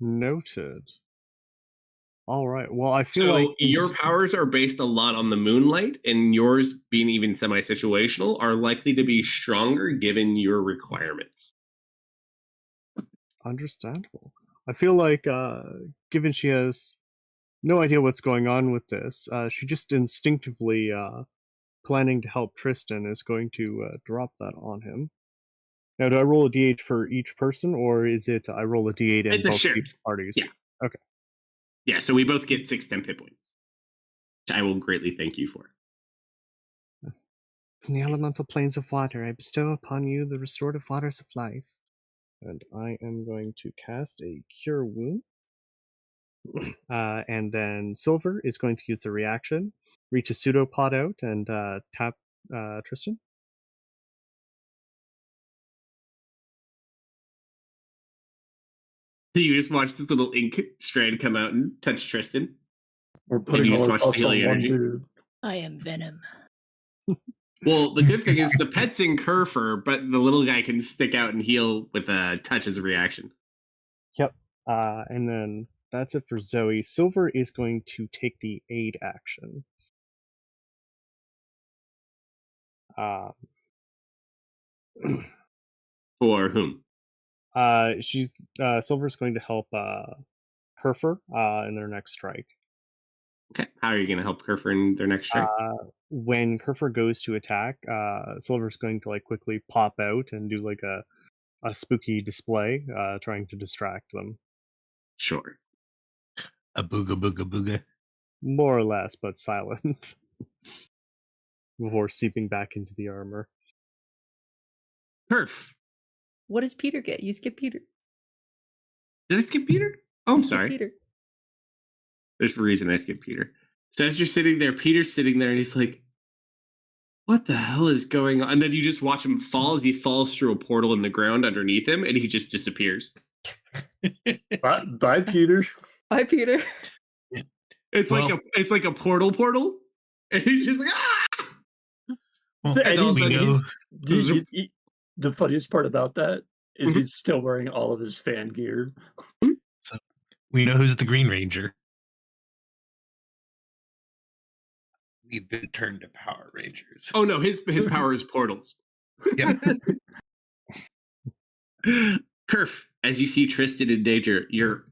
Noted. All right. Well, I feel so like your powers are based a lot on the moonlight, and yours being even semi-situational are likely to be stronger given your requirements. Understandable. I feel like, given she has no idea what's going on with this, she just instinctively, planning to help Tristan, is going to drop that on him. Now, do I roll a d8 for each person, or is it I roll a d8 in both parties? Yeah. Okay. Yeah, so we both get 6 temp hit points, which I will greatly thank you for. From the elemental planes of water, I bestow upon you the restorative waters of life. And I am going to cast a Cure Wound. And then Silver is going to use the reaction, reach a pseudopod out, and tap Tristan. You just watch this little ink strand come out and touch Tristan. We're putting all our thoughts on one energy. dude. I am Venom. Well, the good thing is the pet's in Kerfur, but the little guy can stick out and heal with a touch as a reaction. Yep. And then that's it for Zoe. Silver is going to take the aid action. For whom? She's Silver's going to help Kerfur in their next strike. Okay. How are you going to help Kerfur in their next strike? When Kerfur goes to attack, Silver's going to like quickly pop out and do like a spooky display, trying to distract them. Sure. A booga booga booga. More or less, but silent. Before seeping back into the armor. Perf. What does Peter get? You skip Peter. Did I skip Peter? Oh, I'm sorry. Peter. There's a reason I skipped Peter. So as you're sitting there, Peter's sitting there and he's like, what the hell is going on? And then you just watch him fall as he falls through a portal in the ground underneath him and he just disappears. Bye, Peter. Bye, Peter. It's like a portal. And he's just like, ah! Well, The funniest part about that is he's still wearing all of his fan gear. So we know who's the Green Ranger. We've been turned to Power Rangers. Oh no, his power is portals. Yeah. Kerf, as you see Tristan in danger, your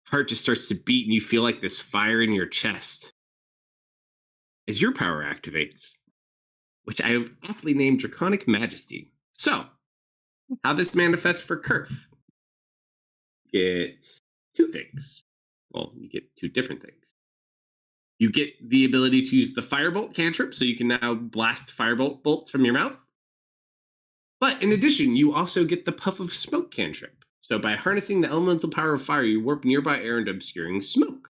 heart just starts to beat and you feel like this fire in your chest. As your power activates, which I aptly named Draconic Majesty. So, how this manifests for Kerf? It's 2 things. Well, you get 2 different things. You get the ability to use the Firebolt cantrip, so you can now blast Firebolt bolts from your mouth. But in addition, you also get the Puff of Smoke cantrip. So by harnessing the elemental power of fire, you warp nearby air into obscuring smoke.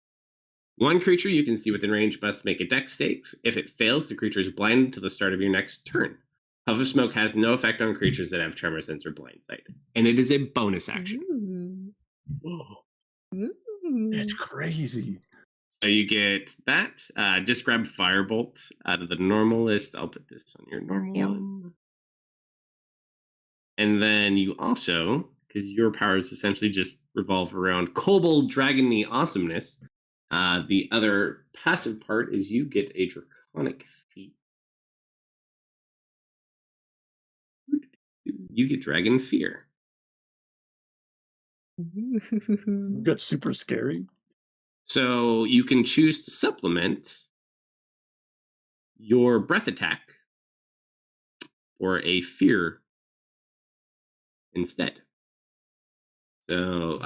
One creature you can see within range must make a dex save. If it fails, the creature is blinded to the start of your next turn. Puff of Smoke has no effect on creatures that have Tremor Sense or Blind Sight, and it is a bonus action. Whoa, Ooh. it's crazy. So you get that. Just grab Firebolt out of the normal list. I'll put this on your normal one. And then you also, because your powers essentially just revolve around Kobold Dragony awesomeness, the other passive part is you get a Draconic feat. You get Dragon Fear. That's super scary. So you can choose to supplement your breath attack or a fear instead. So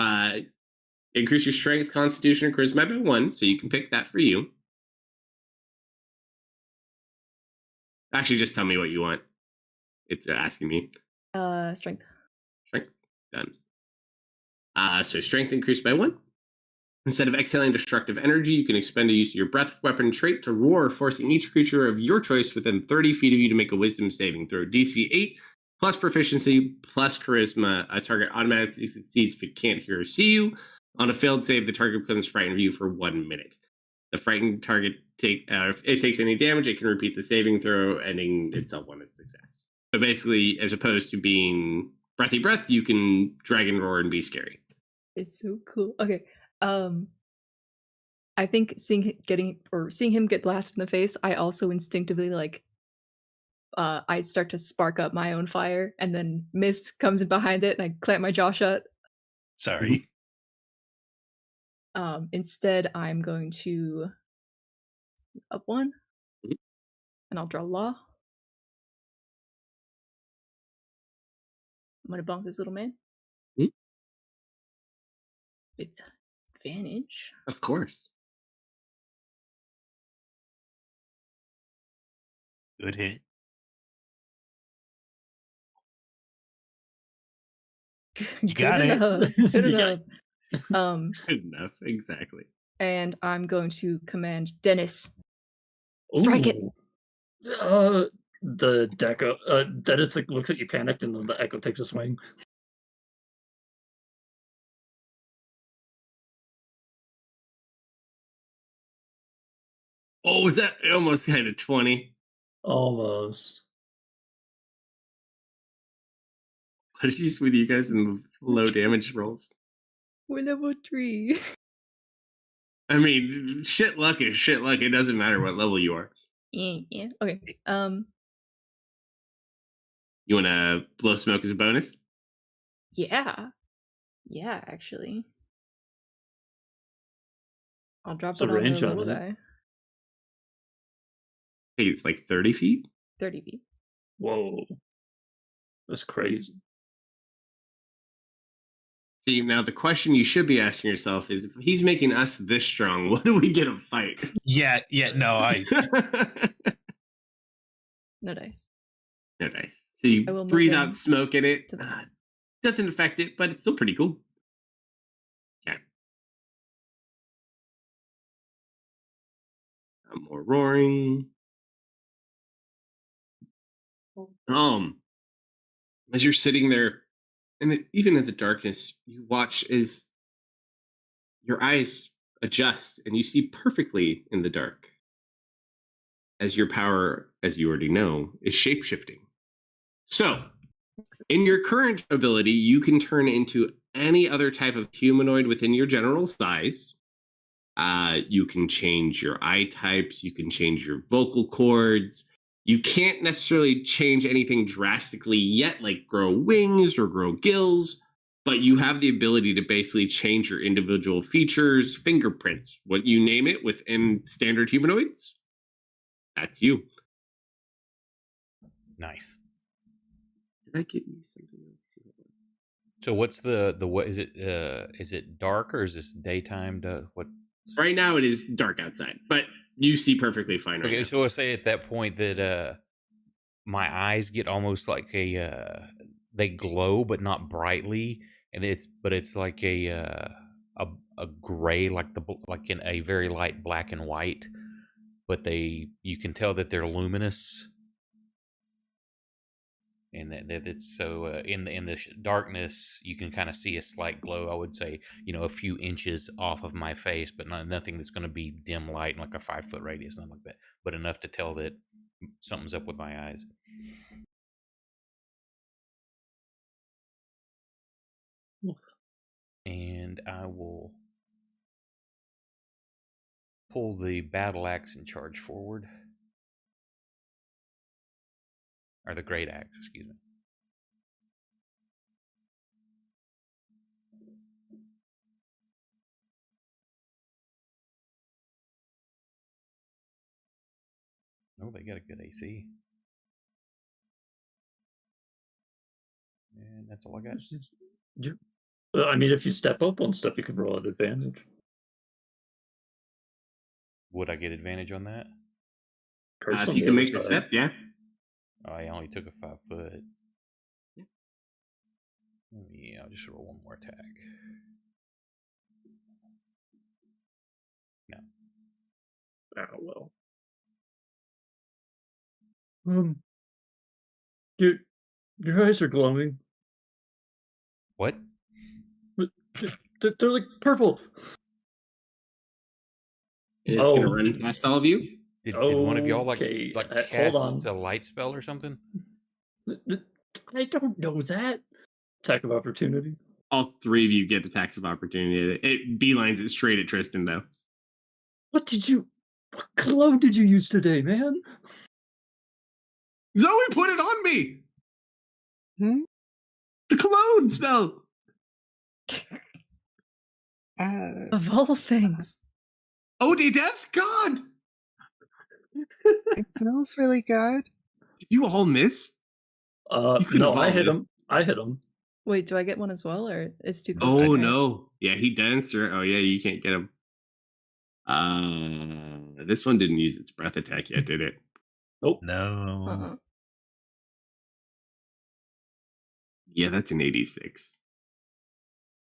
increase your strength, constitution, or charisma by 1, so you can pick that for you. Actually, just tell me what you want. It's asking me. Strength. Strength. Done. So strength increased by 1. Instead of exhaling destructive energy, you can expend a use of your breath weapon trait to roar, forcing each creature of your choice within 30 feet of you to make a wisdom saving throw. DC 8 plus proficiency plus charisma. A target automatically succeeds if it can't hear or see you. On a failed save, the target becomes frightened of you for 1 minute. The frightened target if it takes any damage, it can repeat the saving throw, ending itself on a success. So basically, as opposed to being breathy breath, you can dragon roar and be scary. It's so cool. Okay. I think seeing him get blasted in the face, I also instinctively I start to spark up my own fire, and then mist comes in behind it, and I clamp my jaw shut. Sorry. Instead, I'm going to up 1, Mhm. and I'll draw law. I'm gonna bonk this little man Mhm. with advantage. Of course. Good hit. You got it. Good You got enough. Good enough. Exactly. And I'm going to command Dennis. Strike it. The Deco. Dennis looks at you panicked, and then the Echo takes a swing. Oh, was that? I almost had a 20. Almost. What did you with you guys in the low damage rolls? We're level 3. I mean, shit luck is shit luck. It doesn't matter what level you are. Yeah. Okay. You want to blow smoke as a bonus? Yeah. Yeah, actually. I'll drop What's the it on the range on little it? guy. I think it's like 30 feet. 30 feet. Whoa. That's crazy. See, now the question you should be asking yourself is, if he's making us this strong, what do we get a fight? Yeah, no, No dice. No dice. So you I will move breathe him out smoke in it. to the side. Doesn't affect it, but it's still pretty cool. Yeah. More roaring. As you're sitting there, and even in the darkness, you watch as your eyes adjust and you see perfectly in the dark, as your power, as you already know, is shapeshifting. So, in your current ability, you can turn into any other type of humanoid within your general size. You can change your eye types, you can change your vocal cords. You can't necessarily change anything drastically yet, like grow wings or grow gills, but you have the ability to basically change your individual features, fingerprints, what you name it within standard humanoids. That's you. Nice. Did I get you something else too? So what's the what is it? Is it dark or is this daytime? What? Right now it is dark outside, but you see perfectly fine right Okay, now. so I'll say at that point that my eyes get almost like they glow but not brightly, and it's like a a gray, like like in a very light black and white, but you can tell that they're luminous, and that it's so in the darkness you can kind of see a slight glow. I would say a few inches off of my face, but nothing that's going to be dim light in like a 5 foot radius, nothing like that, but enough to tell that something's up with my eyes. And I will pull the battle axe and charge forward, or the great axe, excuse me. Oh, they got a good AC. And that's all I got. I mean, if you step up one step, you can roll at advantage. Would I get advantage on that? If you can make the step, yeah. Oh, I only took a 5 foot. I'll just roll one more attack. No. Oh well. Dude, your eyes are glowing. What? They're like purple. It's gonna run past all of you. Did one of y'all like hold on. cast a light spell or something? I don't know that. Attack of opportunity. All three of you get attacks of opportunity. It beelines it straight at Tristan, though. What cologne did you use today, man? Zoe put it on me! The cologne spell! Of all things. OD Death? God! It smells really good. Did you all miss? No, I hit him. I hit him. Wait, do I get one as well, or it's too close? Oh no! Yeah, he danced. Oh yeah, you can't get him. This one didn't use its breath attack yet, did it? Nope. No. Yeah, that's an 86.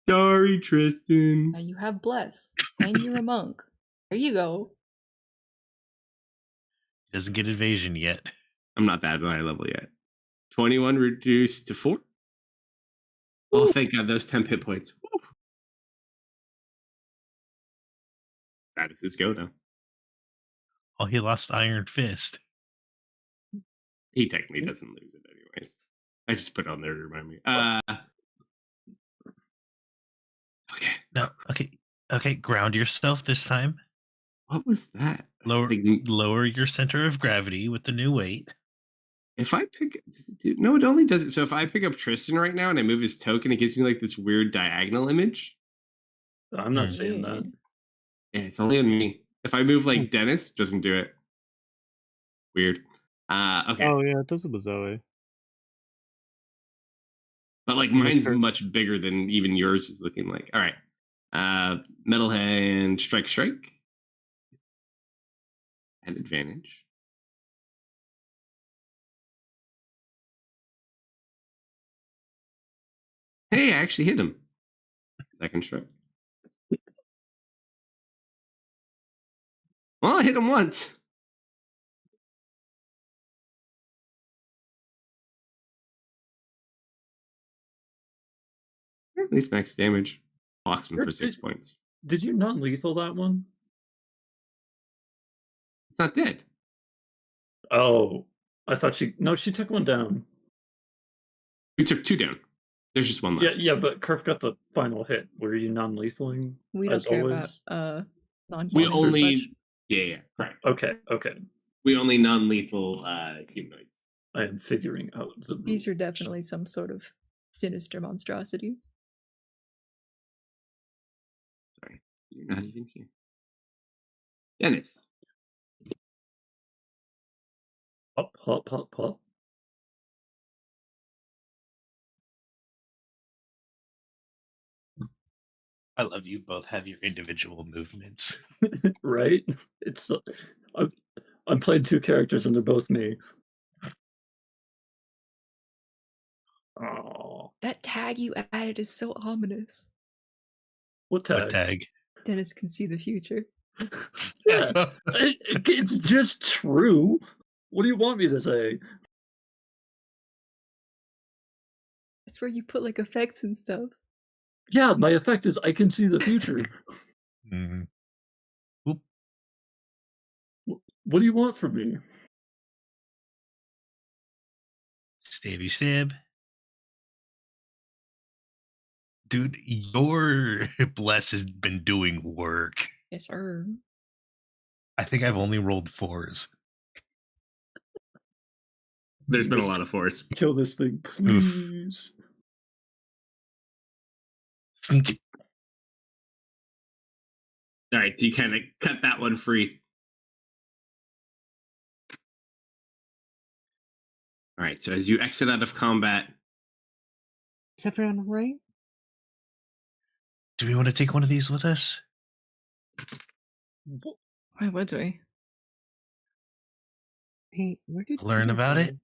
Sorry, Tristan. Now you have bless, and you're a monk. There you go. Doesn't get evasion yet. I'm not that high level yet. 21 reduced to 4. Oh, thank God, those 10 hit points. Woo. How does this go, though? Oh, he lost Iron Fist. He technically doesn't lose it anyways. I just put it on there to remind me. Okay. No, okay. Ground yourself this time. What was that? Lower your center of gravity with the new weight. If I pick, no, it only does it. So if I pick up Tristan right now and I move his token, it gives me like this weird diagonal image. I'm not seeing that. Yeah, it's only on me. If I move like Dennis, doesn't do it. Weird. Okay. Oh yeah, it does it with Zoe. But like mine's much bigger than even yours is looking like. All right. Metal hand, strike. At advantage. Hey, I actually hit him. Second strike. Well, I hit him once. At least max damage. Blocks him for 6 points. Did you non-lethal that one? It's not dead. Oh, I thought she took one down. We took 2 down. There's just one left. Yeah, but Kerf got the final hit. Were you non-lethaling? We don't care always? about non-humans. We only much. yeah, right. Okay. We only non-lethal humanoids. I am figuring out These are definitely some sort of sinister monstrosity. Sorry, you're not even here. Dennis. Hop. I love you both have your individual movements. Right? It's I'm playing two characters and they're both me. Oh, That tag you added is so ominous. what What tag? tag? Dennis can see the future. Yeah, it's just true. What do you want me to say? That's where you put like effects and stuff. Yeah, my effect is I can see the future. Mm. What do you want from me? Stabby stab. Dude, your bless has been doing work. Yes, sir. I think I've only rolled 4s. There's been a lot of force. Kill this thing, please. Think. All right, you kind of cut that one free. All right, so as you exit out of combat, Is everyone all right? Do we want to take one of these with us? Why would we? Hey, where did Learn Peter about go? it?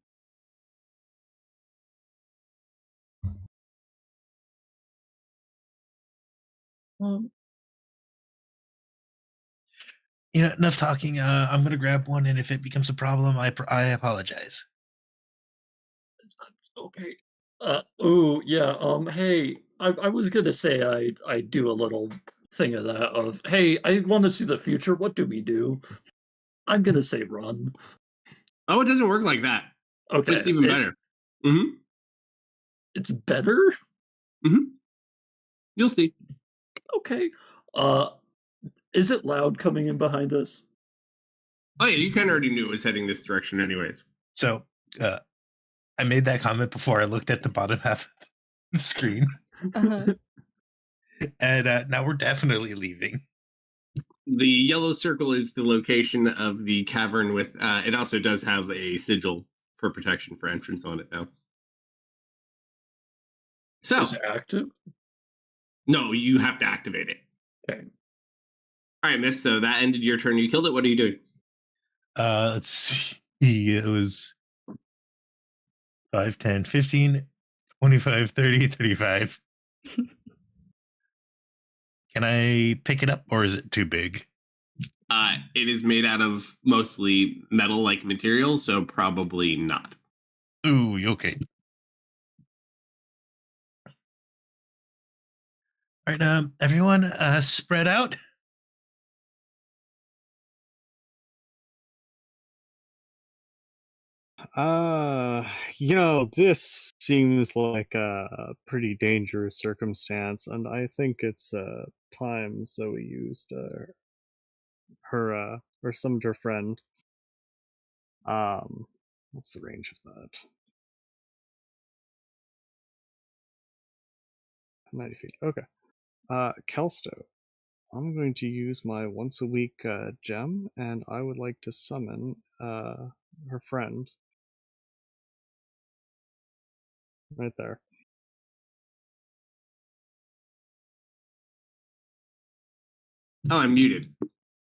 You know, enough talking. I'm gonna grab one, and if it becomes a problem, I apologize. Okay. Oh yeah. Hey, I was gonna say I do a little thing of that of hey, I want to see the future. What do we do? I'm gonna say run. oh, it doesn't work like that. Okay. It's even better. Mm-hmm. It's better. Mm-hmm. You'll see. Okay. Is it loud coming in behind us? Oh yeah, you kind of already knew it was heading this direction, anyways. So, I made that comment before I looked at the bottom half of the screen, Uh-huh. and now we're definitely leaving. The yellow circle is the location of the cavern. With it also does have a sigil for protection for entrance on it now. So, Is it active? no, you have to activate it. Okay. All right, miss. So that ended your turn. You killed it. What are you doing? Let's see. It was 5, 10, 15, 25, 30, 35. Can I pick it up, or is it too big? It is made out of mostly metal-like material, so probably not. Ooh, okay. All right, everyone, spread out. This seems like a pretty dangerous circumstance, and I think it's time Zoe used her or summoned her friend. What's the range of that? 90 feet. Okay. Kalsto, I'm going to use my once a week gem, and I would like to summon her friend. Right there. Oh, I'm muted.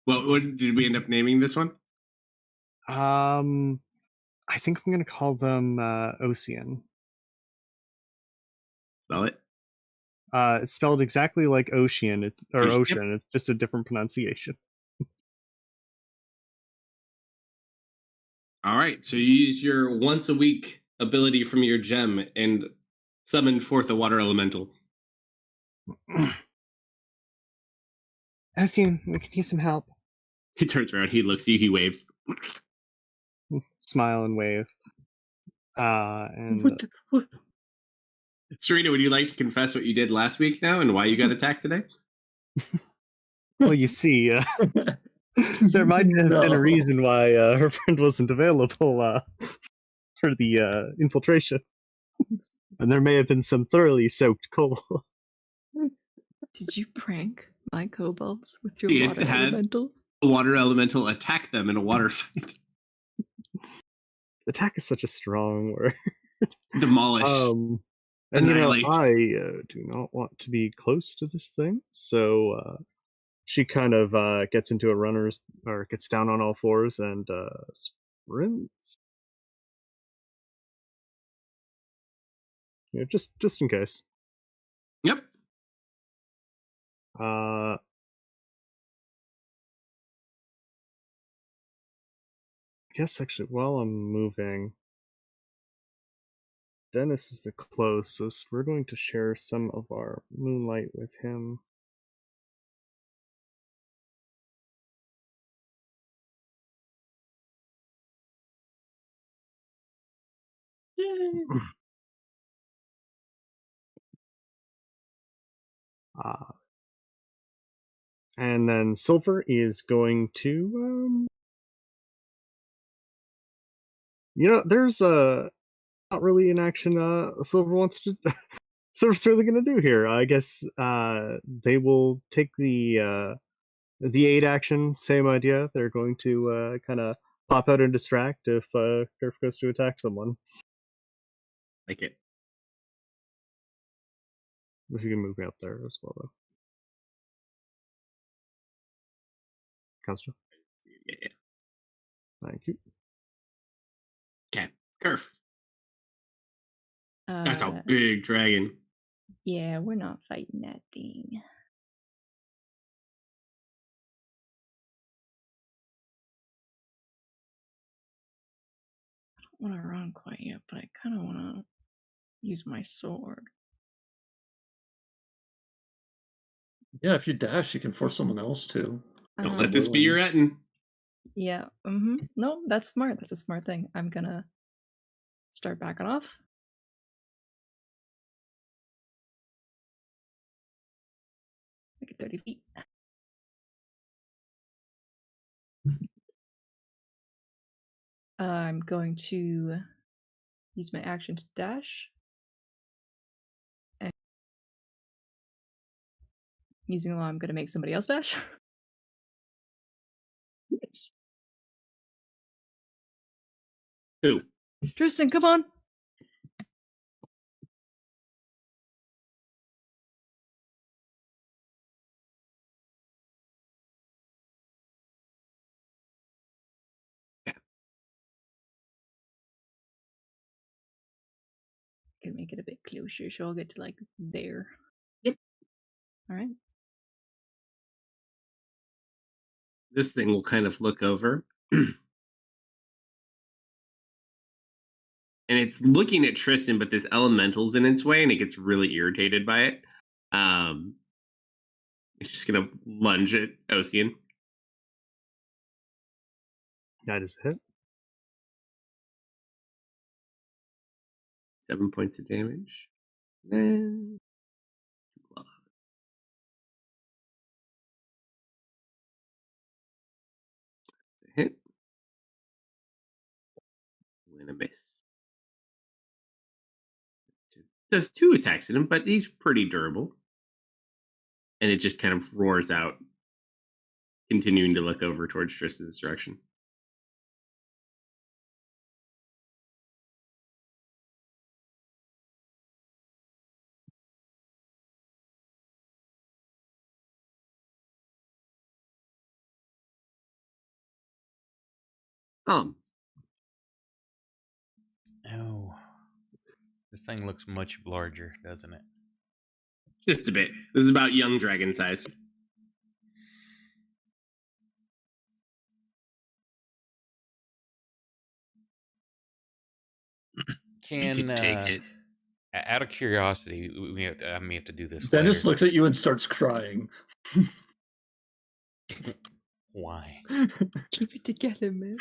What did we end up naming this one? I think I'm gonna call them Ocean. Spell it. It's spelled exactly like ocean. It's or Yep. ocean. It's just a different pronunciation. All right. So you use your once a week ability from your gem and summon forth a water elemental. Ocean, we could use some help. He turns around. He looks at you. He waves. Smile and wave. And What? Serena, would you like to confess what you did last week now and why you got attacked today? well, you see, there might have been a reason why her friend wasn't available for the infiltration, and there may have been some thoroughly soaked coal. Did you prank my kobolds with your He water had elemental? a water elemental attack them in a water fight. Attack is such a strong word. Demolish. And Annihilate. I do not want to be close to this thing, so she kind of gets into a runner's, or gets down on all fours and sprints. Just in case. Yep. I guess actually, while I'm moving, Dennis is the closest. We're going to share some of our moonlight with him. And then Silver is going to, there's not really an action Silver wants to. Silver's really going to do here. I guess they will take the aid action. Same idea. They're going to kind of pop out and distract if Durf goes to attack someone. Like it. If you can move me up there as well, though. Kalsto. Yeah. Thank you. Okay. Kerf. That's a big dragon. Yeah, we're not fighting that thing. I don't want to run quite yet, but I kind of want to use my sword. Yeah, if you dash, you can force someone else to. Don't let this be your Etten. Yeah. Mm-hmm. No, that's smart. That's a smart thing. I'm gonna start backing off. Make it 30 feet. I'm going to use my action to dash. And using the law, I'm going to make somebody else dash. Yes. Who? Tristan, come on. Can make it a bit closer, so I'll get to like there. Yep. All right. This thing will kind of look over. And it's looking at Tristan, but this elemental's in its way, and it gets really irritated by it. It's just gonna lunge at Ocean. That is a hit. 7 points of damage. Then hit. Win a miss. Does 2 attacks at him, but he's pretty durable. And it just kind of roars out, continuing to look over towards Tristan's direction. Oh, this thing looks much larger, doesn't it? Just a bit. This is about young dragon size. Can could take it. Out of curiosity, I may have to do this Dennis later. looks at you and starts crying. Why? Keep it together, man.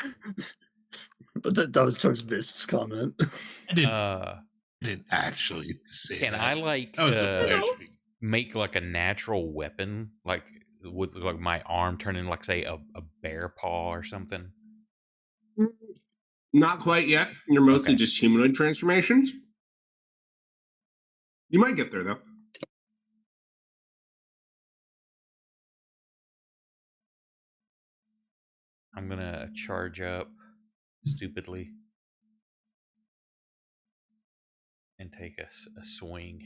But that was towards Mist's comment. I didn't actually say Can that. I like That was the flash. make like a natural weapon, like with like my arm turning like say a bear paw or something? Not quite yet. You're mostly Okay. just humanoid transformations. You might get there though. I'm gonna charge up stupidly. and take a swing.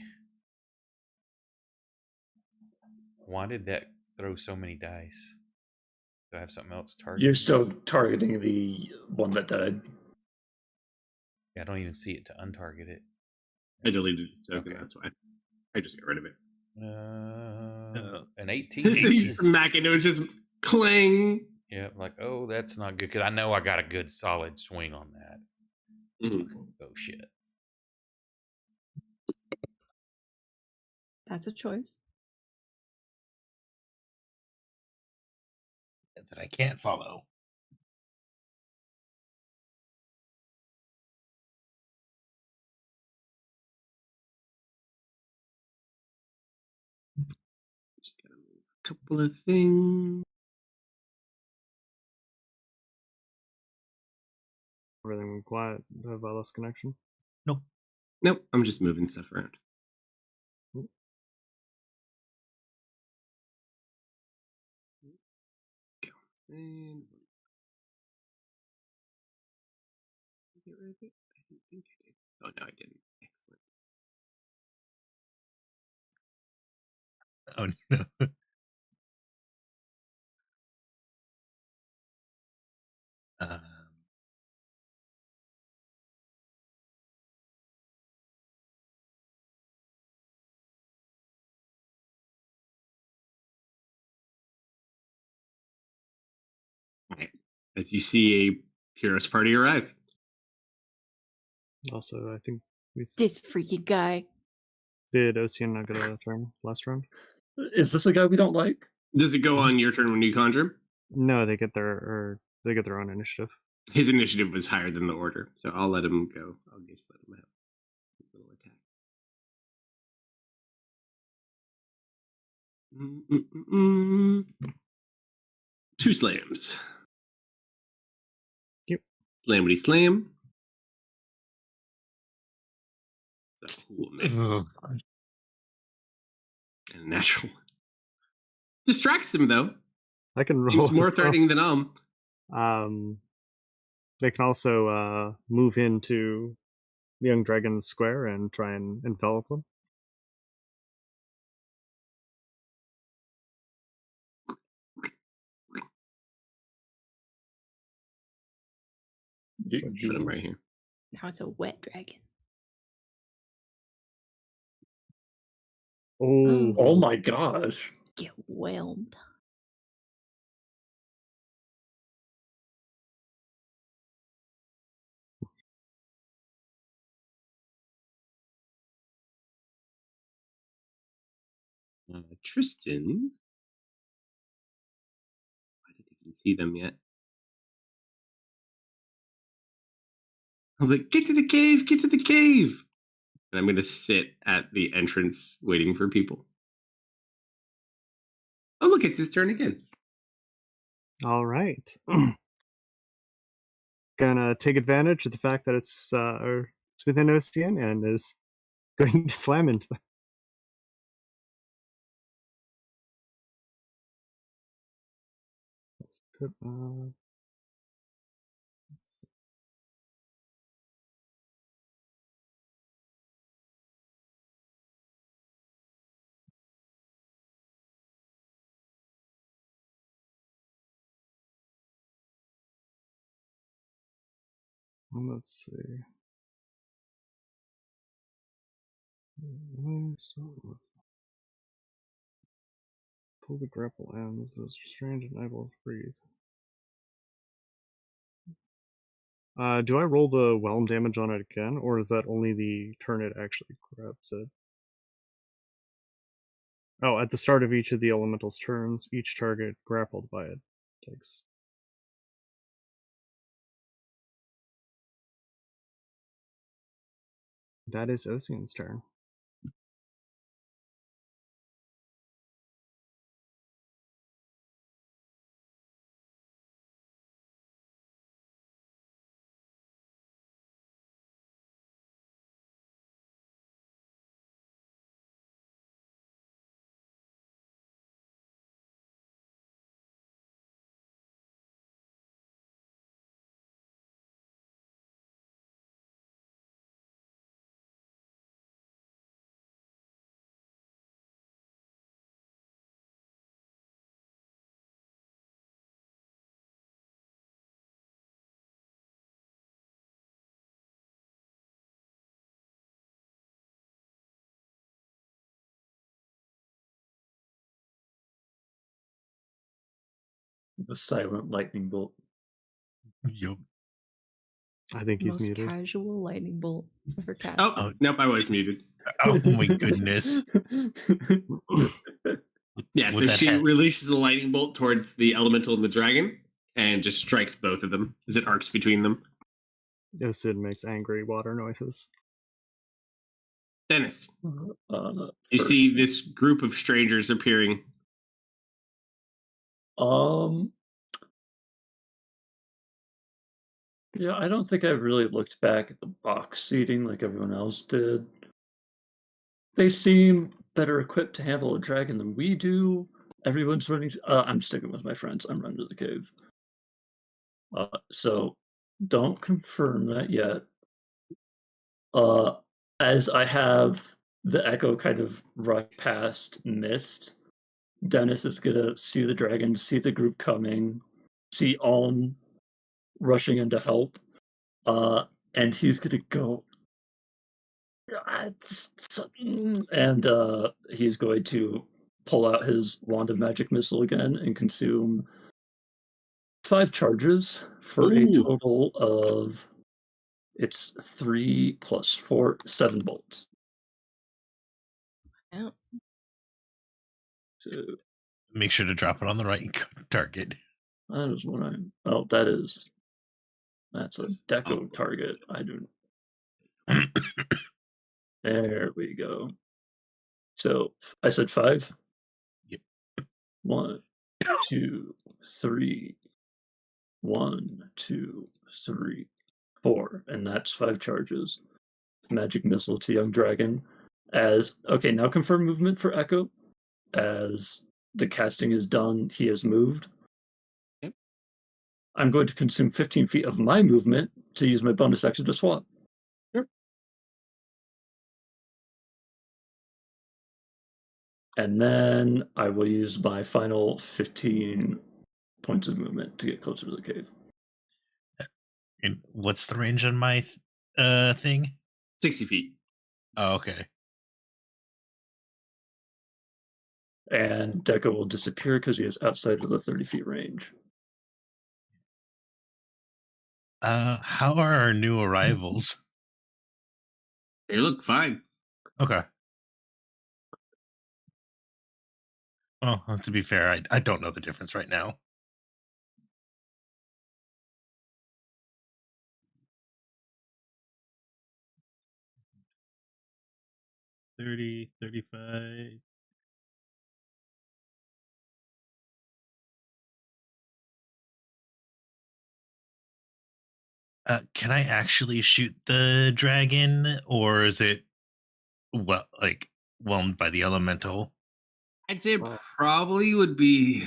Why did that throw so many dice? Do I have something else targeting? You're still targeting the one that died. Yeah, I don't even see it to untarget it. I deleted his token, Okay. that's why. I just got rid of it. An 18 So you smack it, it was just clang. Yeah, like, oh, that's not good, because I know I got a good solid swing on that. Oh, shit. That's a choice. That I can't follow. Just gotta move a couple of things. Everything went quiet. Have I lost connection? Nope, I'm just moving stuff around. Go. And get rid of it? I didn't think I did. Oh no, I didn't. Excellent. Oh no. Um, Right. As you see a hero's party arrive. Also, I think we This freaky guy. did Ocean not get a turn last round? Is this a guy we don't like? Does it go on your turn when you conjure him? No, they get their own initiative. His initiative was higher than the order, so I'll let him go. I'll just let him have his little attack. Two slams. Yep. Slamity slam. So cool miss. oh, And a natural one. Distracts him though. I can roll. Seems more as well. threatening than They can also move into the young dragon's square and try and envelop them. Put him right here. Now it's a wet dragon. Oh my gosh. Get whelmed. Tristan. I didn't even see them yet. I'm like, get to the cave, get to the cave. And I'm going to sit at the entrance waiting for people. Oh, look, it's his turn again. All right. Gonna take advantage of the fact that it's within Ocean and is going to slam into them. Let's see. Pull the grapple ends. It was restrained and able to breathe. Do I roll the whelm damage on it again, or is that only the turn it actually grabs it? Oh, at the start of each of the elemental's turns, each target grappled by it takes. That is Ocean's turn. The silent lightning bolt. Yup. I think he's Most muted. casual lightning bolt ever cast. Oh, nope, I was muted. Oh my goodness. Yeah, so With that she hat. releases a lightning bolt towards the elemental and the dragon and just strikes both of them as it arcs between them. Sid makes angry water noises. Dennis, you First. see this group of strangers appearing. Yeah, I don't think I really looked back at the box seating like everyone else did. They seem better equipped to handle a dragon than we do. Everyone's running. I'm sticking with my friends. I'm running to the cave. So don't confirm that yet. As I have the echo kind of rush past Mist, Dennis is gonna see the dragon, see the group coming, see Alm rushing in to help, and he's gonna go. And he's going to pull out his wand of magic missile again and consume 5 charges for a Ooh. total of it's 3 plus 4, 7 bolts. Yeah. So Make sure to drop it on the right target. that is what I'm. Oh, that's a deco target. I do. There we go. So I said 5. Yep. 1, 2, 3. 1, 2, 3, 4, and that's 5 charges. Magic missile to young dragon. Okay, now confirm movement for Echo. As the casting is done, he has moved. Yep. I'm going to consume 15 feet of my movement to use my bonus action to swap. Sure. And then I will use my final 15 points of movement to get closer to the cave. And what's the range on my thing? 60 feet. Oh, okay. And Deco will disappear because he is outside of the 30 feet range. How are our new arrivals? They look fine. Okay. Well, to be fair, I don't know the difference right now. $30, $35. Can I actually shoot the dragon, or is it whelmed by the elemental? I'd say it probably would be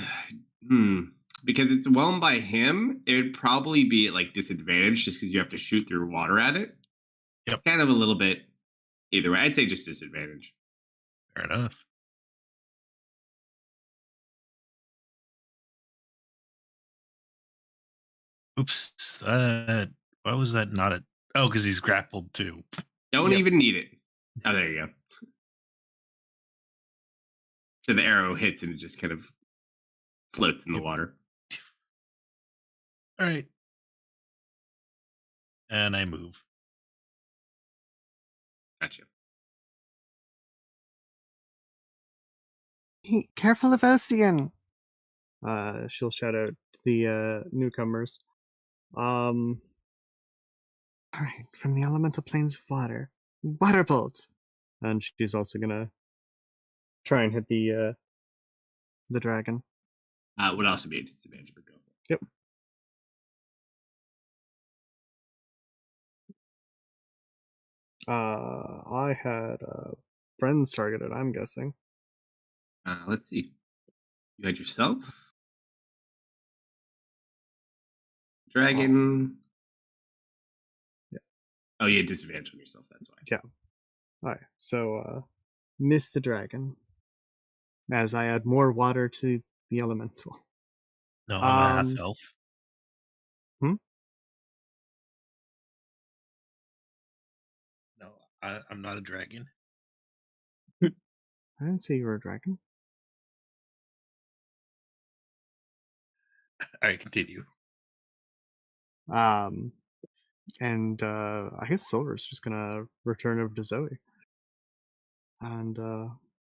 because it's whelmed by him, it would probably be at like disadvantage just because you have to shoot through water at it. Yep. Kind of a little bit either way. I'd say just disadvantage. Fair enough. Oops. Why was that not a? Oh, because he's grappled too. Don't Yep. even need it. Oh, there you go. So the arrow hits and it just kind of floats in the Yep. water. All right. And I move. Gotcha. Hey, careful of Ocean! She'll shout out to the newcomers. Alright, from the elemental planes of water. Water bolt! And she's also gonna try and hit the dragon. Would also be a disadvantage, but go. Yep. I had friends targeted, I'm guessing. Let's see. You had yourself? Dragon. Yeah. Oh, you had disadvantage on yourself, that's why. Yeah. Alright, so miss the dragon. As I add more water to the elemental. No, I'm a half elf. No, I'm not a dragon. I didn't say you were a dragon. All right, continue. And I guess Silver's just gonna return over to Zoe. And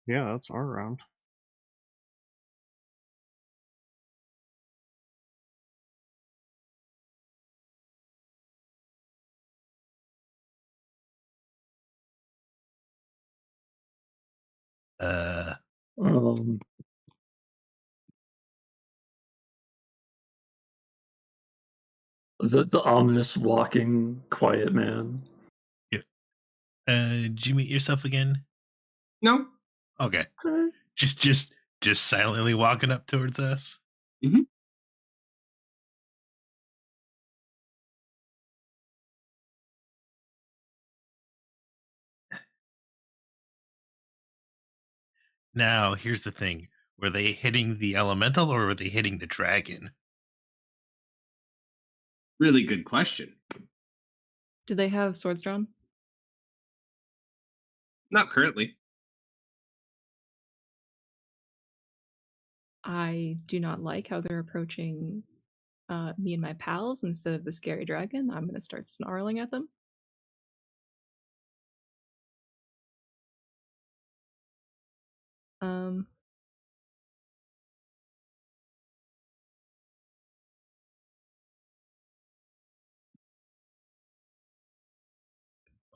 yeah, that's our round. Um, the ominous walking quiet man. Yeah. Did you meet yourself again? No. Okay. Just silently walking up towards us. Mhm. Now, here's the thing. Were they hitting the elemental or were they hitting the dragon? Really good question. Do they have swords drawn? Not currently. I do not like how they're approaching me and my pals instead of the scary dragon. I'm going to start snarling at them. Um,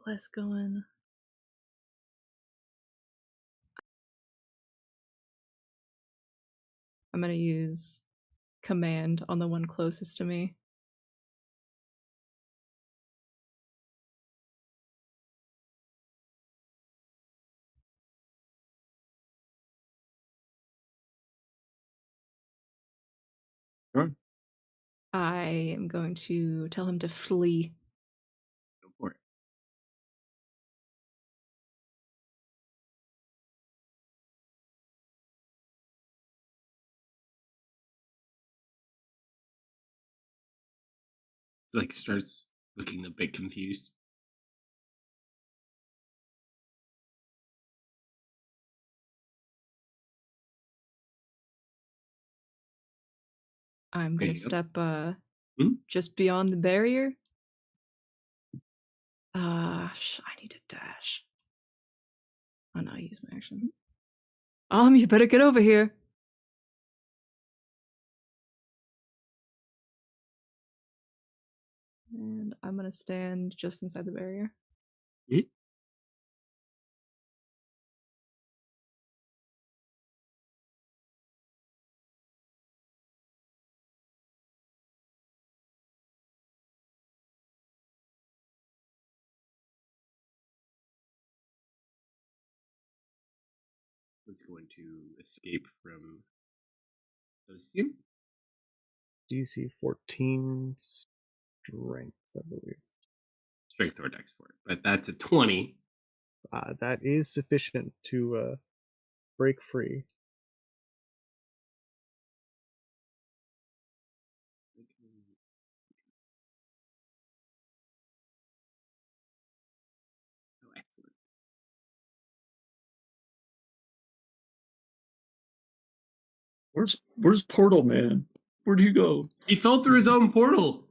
let's go in. I'm going to use command on the one closest to me. Sure. I am going to tell him to flee. Go for it. It's like starts looking a bit confused. I'm There going to you go. step Hmm? just beyond the barrier. I need to dash. Oh no, I use my action. You better get over here. And I'm gonna stand just inside the barrier. Mhm. Was going to escape from those two. DC 14 strength, I believe. Strength or dex for it, but that's a 20. That is sufficient to break free. Oh, excellent. Where's Portal Man? Where'd he go? He fell through his own portal.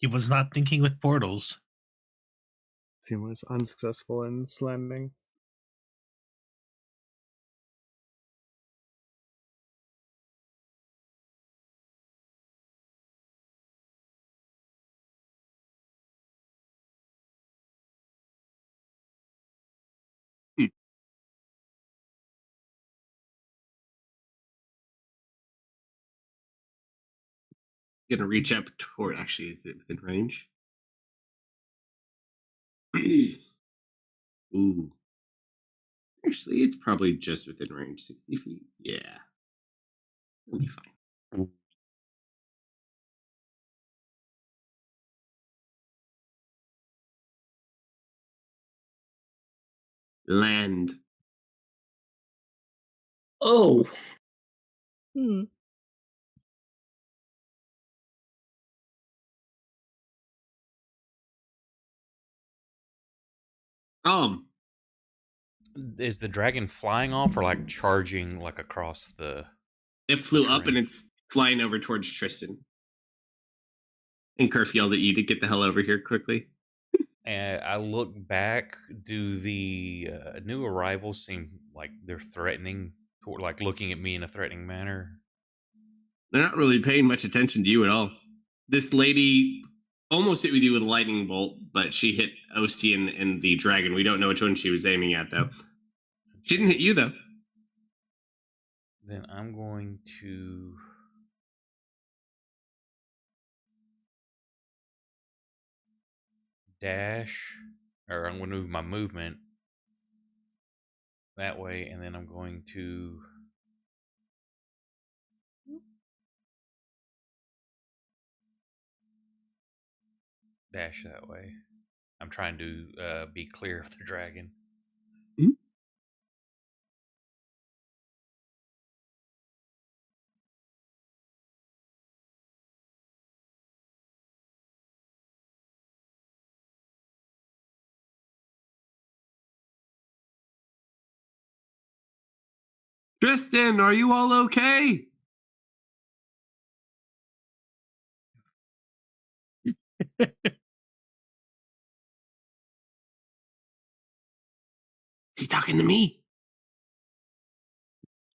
He was not thinking with portals. He was unsuccessful in slamming. Gonna reach up toward. Actually, is it within range? Ooh. Actually, it's probably just within range, 60 feet. Yeah. It'll be fine. Land. Oh, Hmm. Is the dragon flying off or like charging like across the? It flew up and Terrain. it's flying over towards Tristan. And Kerf yelled at you to get the hell over here quickly. And I look back. Do the new arrivals seem like they're threatening, toward, like looking at me in a threatening manner? They're not really paying much attention to you at all. This lady almost hit with you with a lightning bolt, but she hit Ostian and the dragon. We don't know which one she was aiming at, though. She didn't hit you, though. Then I'm going to dash, or I'm going to move my movement that way, and then I'm going to dash that way. I'm trying to be clear of the dragon. Tristan, are you all okay? Is he talking to me?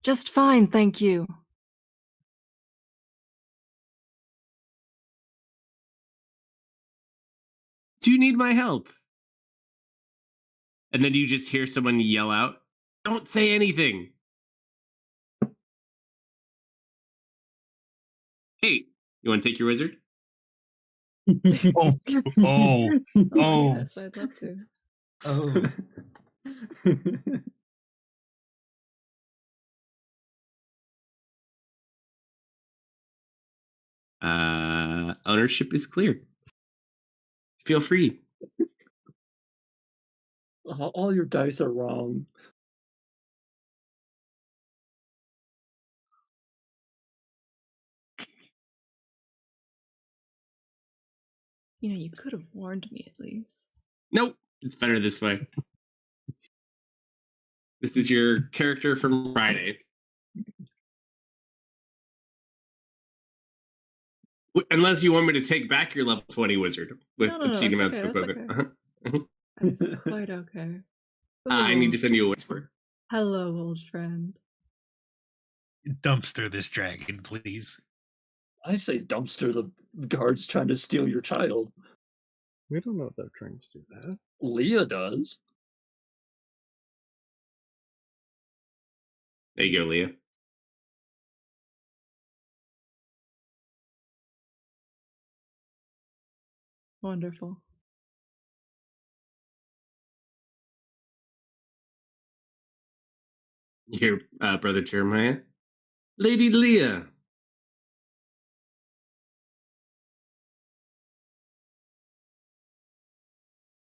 Just fine, thank you. Do you need my help? And then you just hear someone yell out, "Don't say anything." Hey, you want to take your wizard? Oh, Yes, I'd love to. Oh. Ownership is clear. Feel free. All your dice are wrong. You know, you could have warned me at least. Nope, it's better this way. This is your character from Friday. Unless you want me to take back your level 20 wizard with No, obscene that's amounts okay, of that's equipment. okay. That's quite okay. I need to Ooh. send you a whisper. Hello, old friend. Dumpster this dragon, please. I say dumpster the guards trying to steal your child. We don't know if they're trying to do that. Leah does. There you go, Leah. Wonderful. Here, Brother Jeremiah. Lady Leah.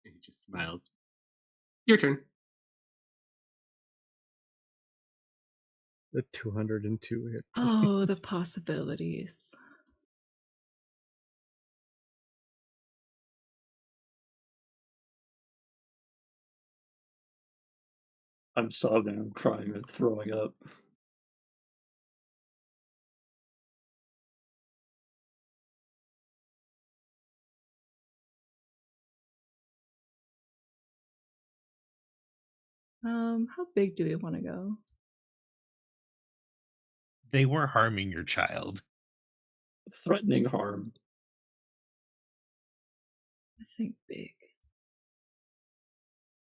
He just smiles. Your turn. The 202 hit. Oh, the points. possibilities. I'm sobbing, I'm crying, and throwing up. How big do we want to go? They were harming your child. Threatening harm. I think big.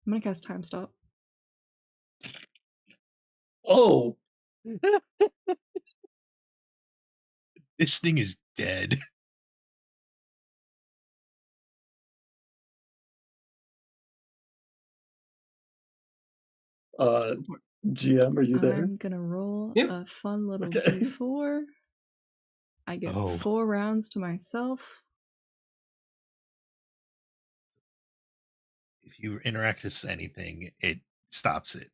I'm gonna cast Time Stop. Oh! This thing is dead. GM, are you there? I'm gonna roll Yep. a fun little Okay. D4. I get Oh. 4 rounds to myself. If you interact with anything, it stops it.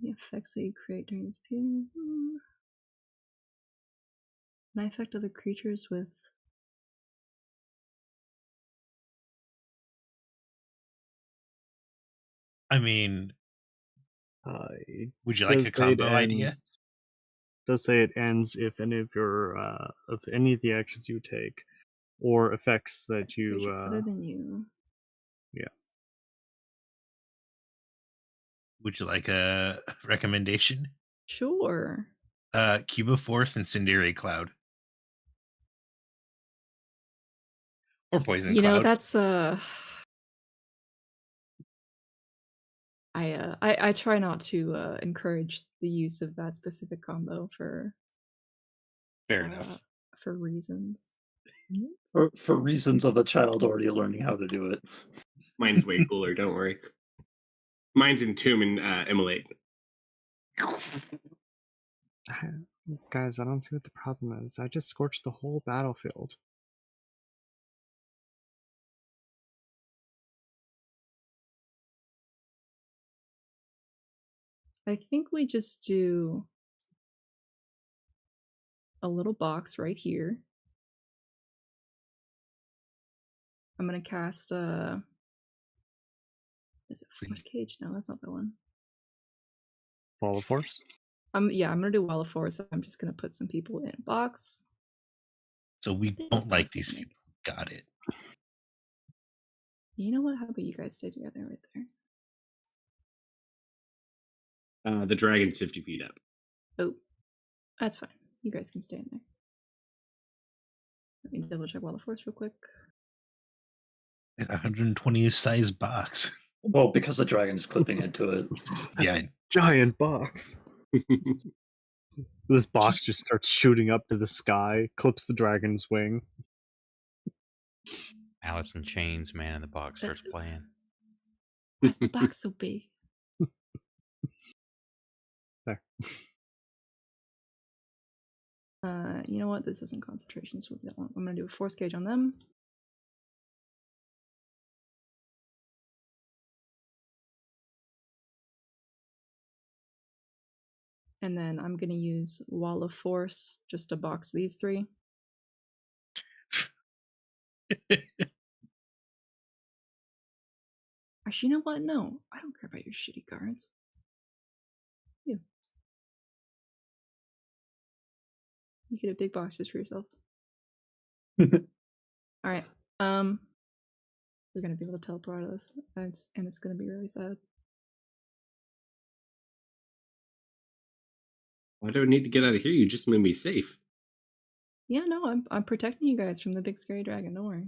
Any effects that you create during this period. Can I affect other creatures with? I mean, It Would you like does a say it combo idea? ends- Does say it ends if any of the actions you take or effects that That's a creature other you than you. Would you like a recommendation? Sure. Cuba Force, Incendiary Cloud. Or Poison You know, Cloud. that's I try not to encourage the use of that specific combo for Fair enough. for reasons. For reasons of a child already learning how to do it. Mine's way cooler. Don't worry. Mine's Entomb and Immolate. Guys, I don't see what the problem is. I just scorched the whole battlefield. I think we just do a little box right here. I'm gonna cast is it Force Cage? No, that's not the one. Wall of Force. Yeah, I'm gonna do Wall of Force. I'm just gonna put some people in a box. So we don't like these people. Got it. You know what? How about you guys stay together right there? The dragon's 50 feet up. Oh, that's fine. You guys can stay in there. Let me double check Wall of Force real quick. A 120 size box. Well, because the dragon is clipping into it. Yeah. Giant box. This box just starts shooting up to the sky, clips the dragon's wing. Alice in Chains, Man in the Box starts playing. Why's my box so big? There. You know what? This isn't concentration, so I'm gonna do a Force Cage on them. And then I'm gonna use Wall of Force just to box these three. Actually, you know what? No, I don't care about your shitty cards. You get a big box just for yourself. All right. We're gonna be able to teleport out of this, and it's gonna be really sad. Why do I need to get out of here? You just made me safe. Yeah, no, I'm protecting you guys from the big scary dragon. Don't worry.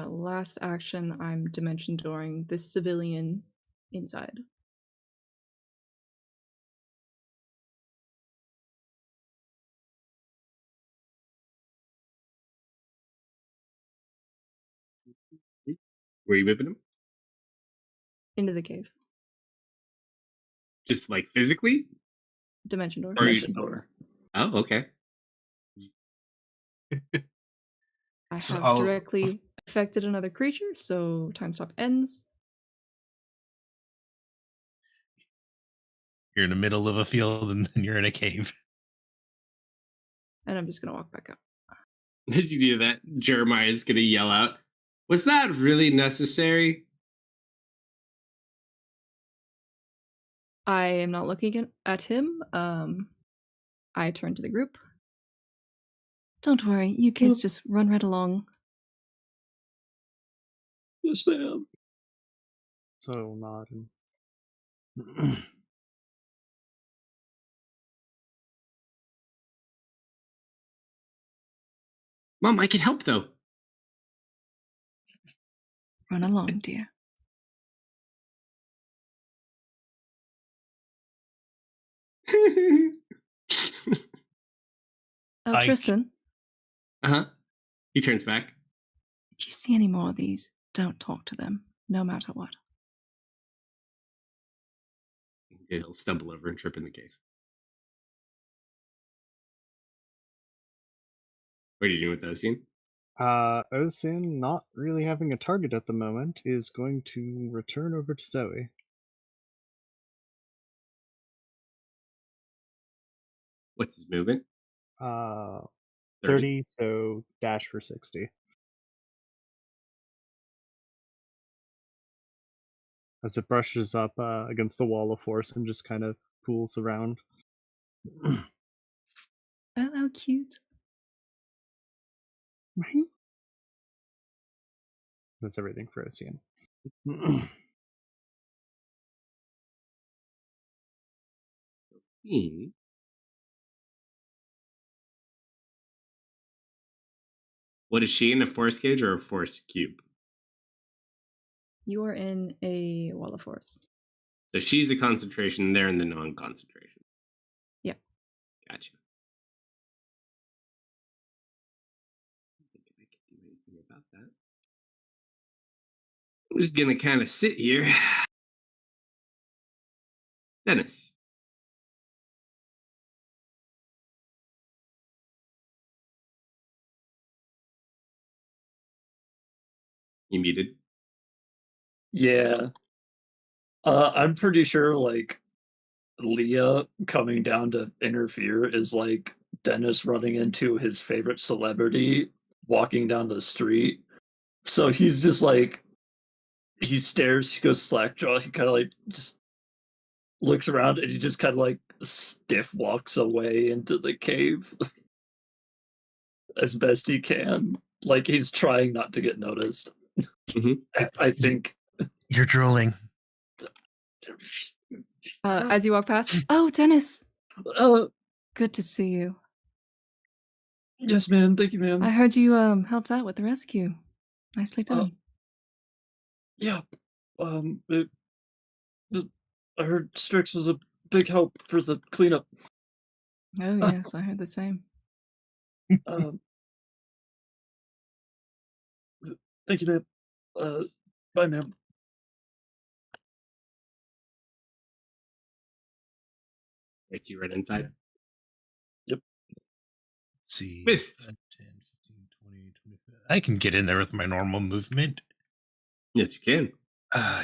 Last action, I'm dimension dooring this civilian inside. Were you moving him? Into the cave. Just like physically? Dimension door. Or you- Dimension door. Oh, okay. I So have I'll- directly affected another creature, so time stop ends. You're in the middle of a field and then you're in a cave. And I'm just gonna walk back up. As you do that, Jeremiah's gonna yell out, "Was that really necessary?" I am not looking at him. I turn to the group. Don't worry, you kids just run right along. Yes, ma'am. So nodding. Mom, I can help though. Run along, dear. Oh, I- Tristan, Uh-huh. He turns back. If you see any more of these, don't talk to them, no matter what. He'll stumble over and trip in the cave. What are you doing with those, Ian? Osin, not really having a target at the moment, is going to return over to Zoe. What's his movement? 30, so dash for 60. As it brushes up against the wall of force and just kind of pools around. Oh, how cute. Right? That's everything for Ocean. What is she in, a force gauge or a force cube? You are in a wall of force. So she's a concentration, they're in the non-concentration. Yeah. Gotcha. I don't think I can do anything about that. I'm just gonna kind of sit here. Dennis. You muted? Yeah. I'm pretty sure like Leah coming down to interfere is like Dennis running into his favorite celebrity walking down the street. So he's just like he stares, he goes slackjaw, he kind of like just looks around and he just kind of like stiff walks away into the cave as best he can. Like he's trying not to get noticed. I think You're drooling. As you walk past, oh, Dennis, uh good to see you. yes, ma'am. Thank you, ma'am. I heard you helped out with the rescue. Nicely done. Yeah. I heard Strix was a big help for the cleanup. Oh yes, I heard the same. Um, thank you, ma'am. Bye, ma'am. It's you right inside. Yep. Let's see. Missed. 10, 15, 20, 25. I can get in there with my normal movement. Yes, you can.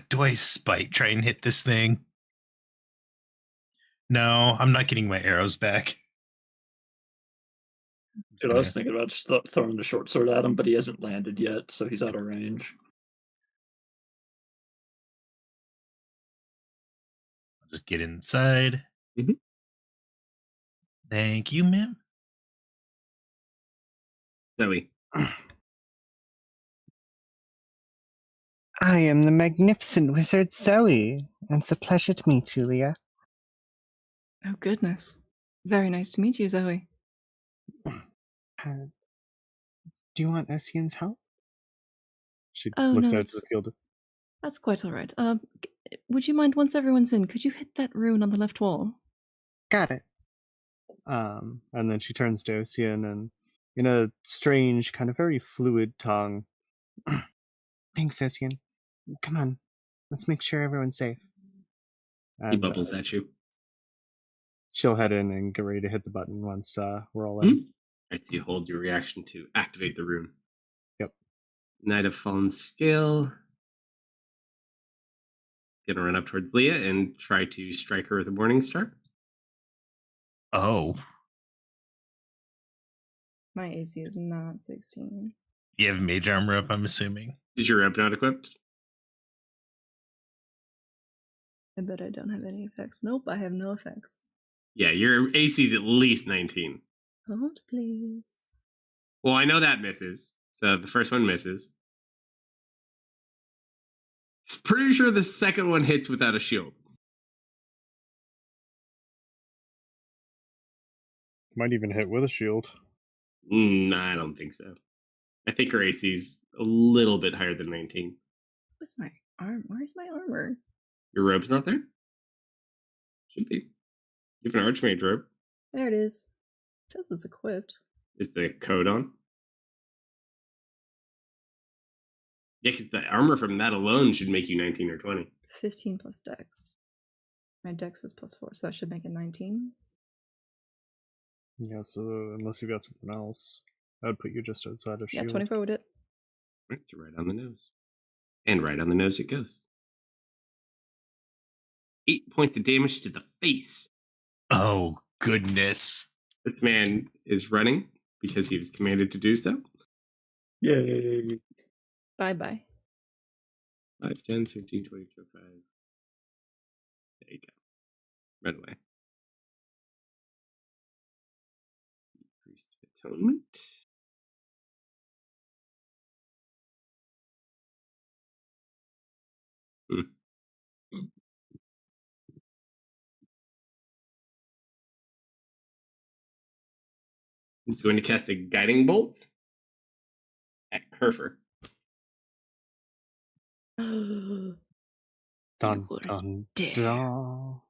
Do I spite try and hit this thing? No, I'm not getting my arrows back. Dude, I was thinking about just throwing the short sword at him, but he hasn't landed yet, so he's out of range. I'll just get inside. Mhm. Thank you, ma'am. Zoe. I am the magnificent wizard Zoe, and it's a pleasure to meet you, Leah. Oh goodness, very nice to meet you, Zoe. Do you want Ocean's help? She Oh, looks no, out to the field. That's quite all right. Would you mind, once everyone's in, could you hit that rune on the left wall? Got it. And then she turns to Ocean and, in a strange, kind of very fluid tongue, Thanks, Ocean. Come on, let's make sure everyone's safe. He and bubbles at you. she'll head in and get ready to hit the button once we're all in. Right, so you hold your reaction to activate the rune. Yep. Knight of Fallen Scale. Gonna run up towards Leah and try to strike her with a Morning Star. Oh, My AC is not 16. you have mage armor up, I'm assuming. Is your rope not equipped? I bet I don't have any effects. Nope, I have no effects. Yeah, your AC is at least 19. Hold, please. Well, I know that misses. So the first one misses. Pretty sure the second one hits without a shield. Might even hit with a shield. I don't think so. I think her AC is a little bit higher than 19. Where's my arm? Where's my armor? Your rope's not there? Should be. You have an Archmage rope. There it is. It says it's equipped. Is the code on? Yeah, because the armor from that alone should make you 19 or 20. 15 plus dex. My dex is plus 4, so that should make it 19. Yeah, so unless you've got something else, that would put you just outside of Yeah, shield. 24 would it. Right, so right on the nose. And right on the nose it goes. 8 points of damage to the face. Oh, goodness. This man is running because he was commanded to do so. Yay. Bye-bye. 5, 10, 15, 20, 25. There you go. Right away. Priest of Atonement. He's going to cast a Guiding Bolt at Kerfer. You Dun, wouldn't dun, dare. dun.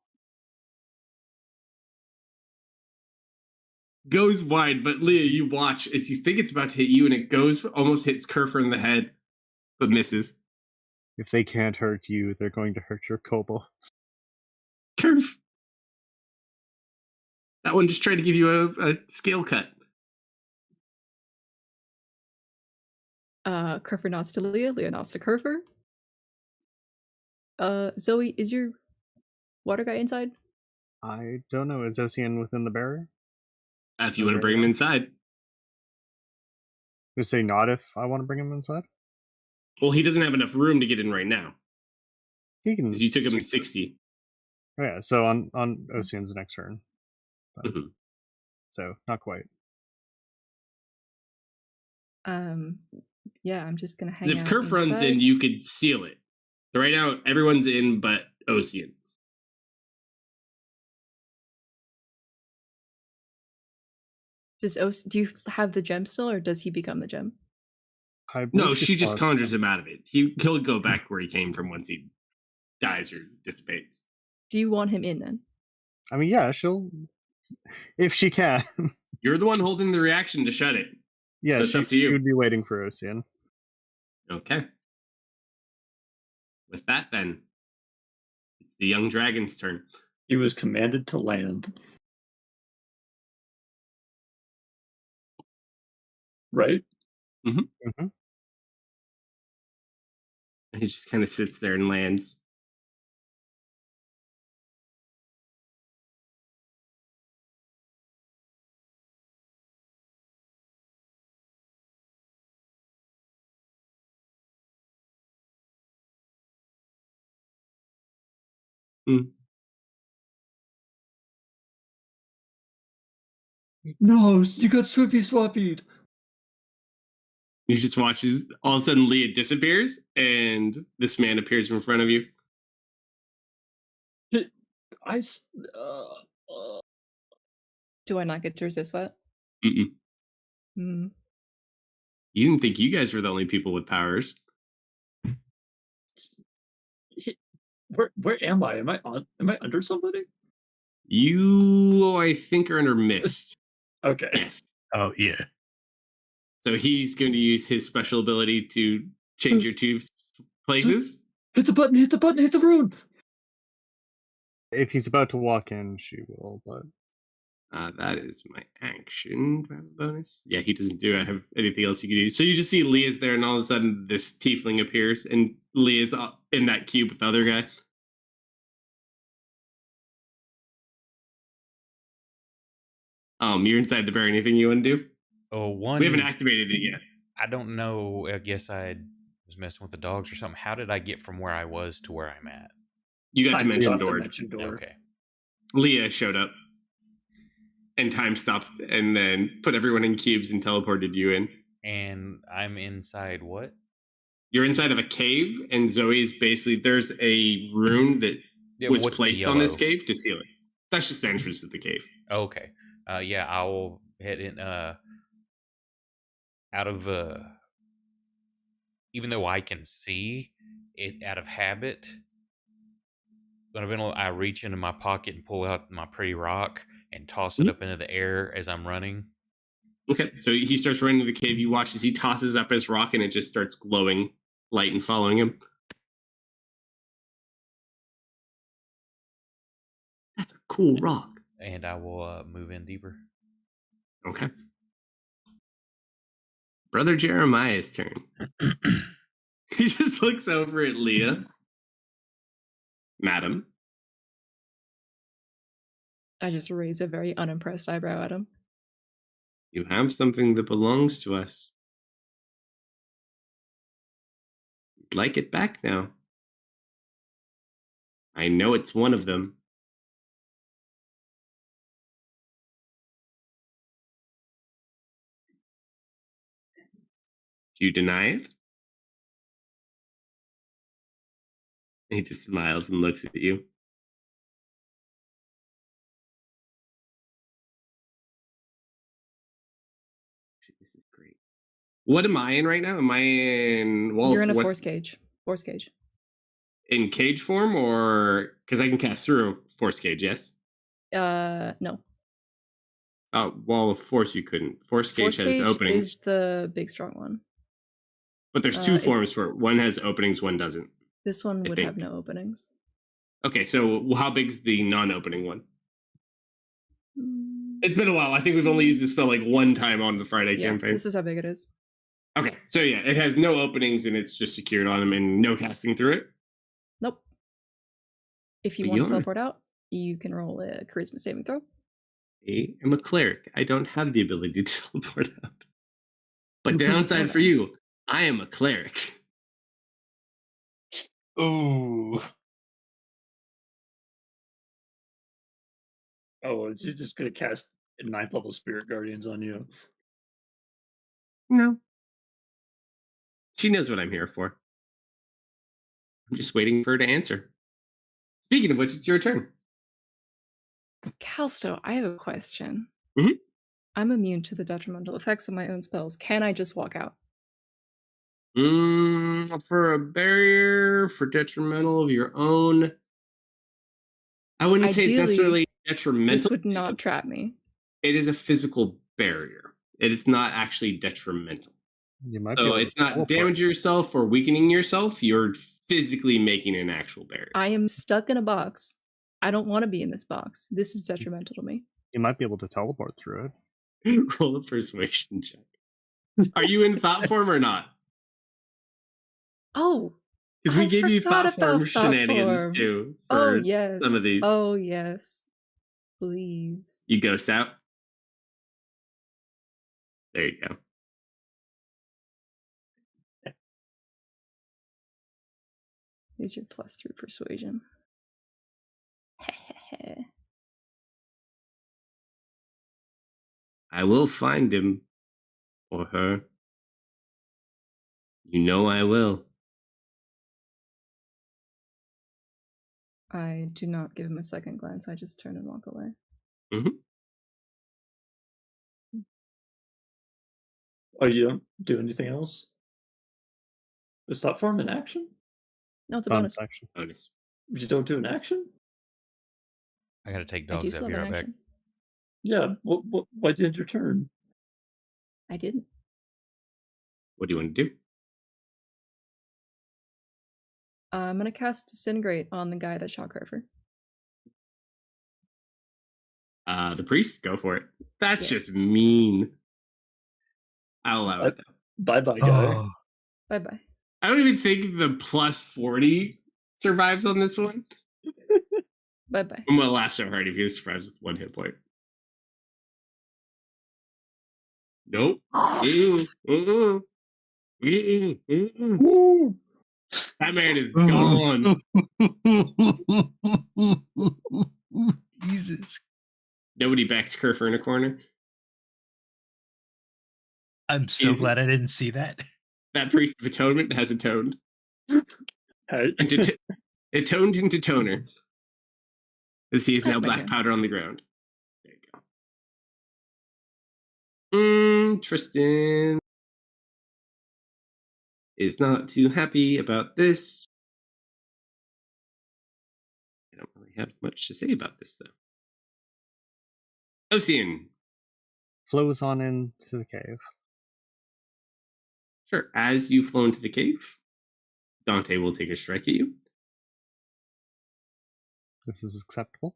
Goes wide, but Leah, you watch as you think it's about to hit you, and it goes almost hits Kerfer in the head, but misses. If they can't hurt you, they're going to hurt your kobolds. Kerf. That one just tried to give you a scale cut. Kerfer nods to Leah. Leah nods to Kerfer. Zoe, is your water guy inside? I don't know. Is Ocean within the barrier? If you want to bring him inside. You say not if I want to bring him inside? Well, he doesn't have enough room to get in right now. He can. Because you took him 60. Oh, yeah, so on Ocean's next turn. Mm-hmm. So, not quite. Yeah, I'm just gonna hang If out Kerf runs inside. in, you could seal it. So right now, everyone's in but Ocean. Do you have the gem still, or does he become the gem? No, she just conjures him out of it. He'll go back where he came from once he dies or dissipates. Do you want him in then? I mean, yeah, she'll... If she can. You're the one holding the reaction to shut it. Yeah, so it's up to she you. would be waiting for Ocean. Okay. With that, then, it's the young dragon's turn. He was commanded to land. Right? Mm-hmm. Mm-hmm. And he just kind of sits there and lands. No, you got Swippy Swappied. You just watches, all of a sudden Leah disappears, and this man appears in front of you. Do I not get to resist that? Mm-mm. Hmm. You didn't think you guys were the only people with powers. Where am I? Am I under somebody? You, I think, are under mist. Okay. Yes. Oh, yeah. So he's going to use his special ability to change your two places. Hit the button, hit the rune! If he's about to walk in, she will, but... That is my action. Do I have a bonus? Yeah, he doesn't do. I have anything else you can do. So you just see Leah's there, and all of a sudden this tiefling appears, and Leah's in that cube with the other guy. You're inside the bear. Anything you want to do? Oh, one. We haven't activated it yet. I don't know. I guess I was messing with the dogs or something. How did I get from where I was to where I'm at? You got dimension door. Okay. Leah showed up, and time stopped, and then put everyone in cubes and teleported you in. And I'm inside what? You're inside of a cave, and Zoe's basically, there's a rune that was placed on this cave to seal it. That's just the entrance to the cave. Okay. Yeah, I will head in out of even though I can see it out of habit, but I reach into my pocket and pull out my pretty rock and toss it up into the air as I'm running. Okay, so he starts running to the cave. You watch as he tosses up his rock, and it just starts glowing light and following him. That's a cool rock. And I will move in deeper. Okay. Brother Jeremiah's turn. He just looks over at Leah. Madam. I just raise a very unimpressed eyebrow at him. You have something that belongs to us. You'd like it back now. I know it's one of them. Do you deny it? He just smiles and looks at you. This is great. What am I in right now? Am I in You're in a force cage. Force cage. In cage form, or because I can cast through force cage? Yes. No. Oh well, force you couldn't. Force cage has openings. Is the big strong one. But there's two forms for it. One has openings, one doesn't. This one would have no openings. Okay, so how big is the non-opening one? It's been a while. I think we've only used this spell like one time on the Friday campaign. This is how big it is. Okay, so yeah, it has no openings and it's just secured on them and no casting through it? Nope. If you want to teleport out, you can roll a charisma saving throw. I am a cleric. I don't have the ability to teleport out. But downside for you, I am a cleric. Ooh. Oh, she's just gonna cast 9th level Spirit Guardians on you. No. She knows what I'm here for. I'm just waiting for her to answer. Speaking of which, it's your turn. Kalsto, I have a question. Mhm. I'm immune to the detrimental effects of my own spells. Can I just walk out? For a barrier, for detrimental of your own. I wouldn't say it's necessarily detrimental. This would not trap me. It is a physical barrier. It is not actually detrimental. You might so it's not damaging yourself or weakening yourself. You're physically making an actual barrier. I am stuck in a box. I don't want to be in this box. This is detrimental to me. You might be able to teleport through it. Roll a persuasion check. Are you in thought form or not? Oh, because we gave you thought form shenanigans too. Oh yes. Some of these. Oh yes. Please. You ghost out. There you go. Here's your +3 persuasion. I will find him or her. You know I will. I do not give him a second glance. I just turn and walk away. Mm-hmm. Oh, you don't do anything else? Is thought form an action? No, it's a bonus action. Bonus. You don't do an action? I gotta take dogs out here. I'll back. Yeah. Why didn't you turn? I didn't. What do you want to do? I'm gonna cast Disintegrate on the guy that shot Carver. The priest, go for it. That's just mean. I'll allow it. Bye-bye, guy. Bye-bye. I don't even think the +40 survives on this one. Bye-bye. I'm gonna laugh so hard if he survives with 1 hit point. Nope. That man is gone. Jesus. Nobody backs Kerfer in a corner. I'm so glad I didn't see that. That priest of atonement has atoned. It toned into toner. As he is now black powder on the ground. There you go. Tristan is not too happy about this. I don't really have much to say about this, though. Ocean flows on into the cave. Sure. As you flow into the cave, Dante will take a strike at you. This is acceptable.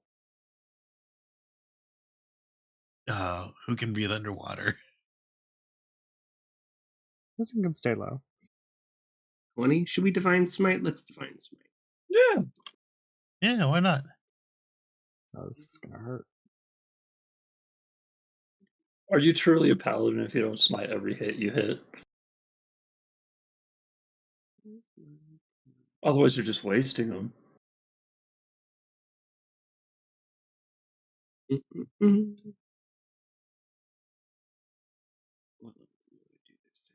Who can breathe underwater? This one can stay low. 20. Should we divine smite? Let's divine smite. Yeah. Yeah, why not? Oh, this is gonna hurt. Are you truly a paladin if you don't smite every hit you hit? Otherwise, you're just wasting them. What level do we want to do this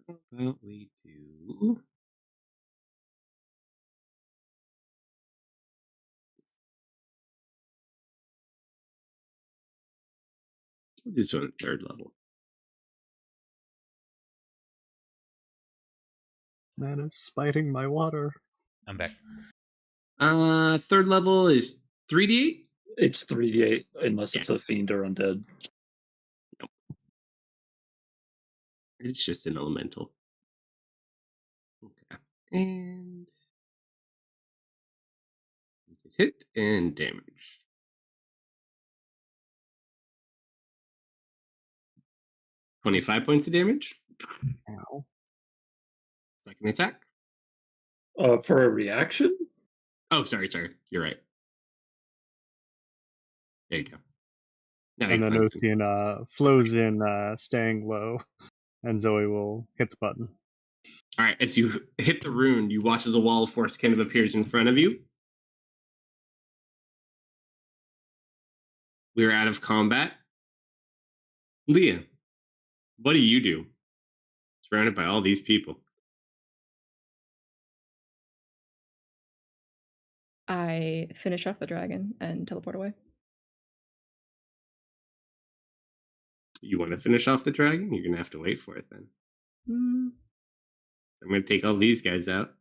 at? How about we do... We'll do this one at 3rd level. Man is spiting my water. I'm back. 3rd level is 3d8? It's 3d8 unless Yeah. it's a fiend or undead. Nope. It's just an elemental. Okay. And hit and damage. 25 points of damage. Ow. Second attack. For a reaction? Oh, sorry. You're right. There you go. Now And he then climbs in. Ocean flows in, staying low, and Zoe will hit the button. All right, as you hit the rune, you watch as a wall of force kind of appears in front of you. We're out of combat. Leah, what do you do? Surrounded by all these people. I finish off the dragon and teleport away. You want to finish off the dragon? You're going to have to wait for it then. Mm, I'm going to take all these guys out.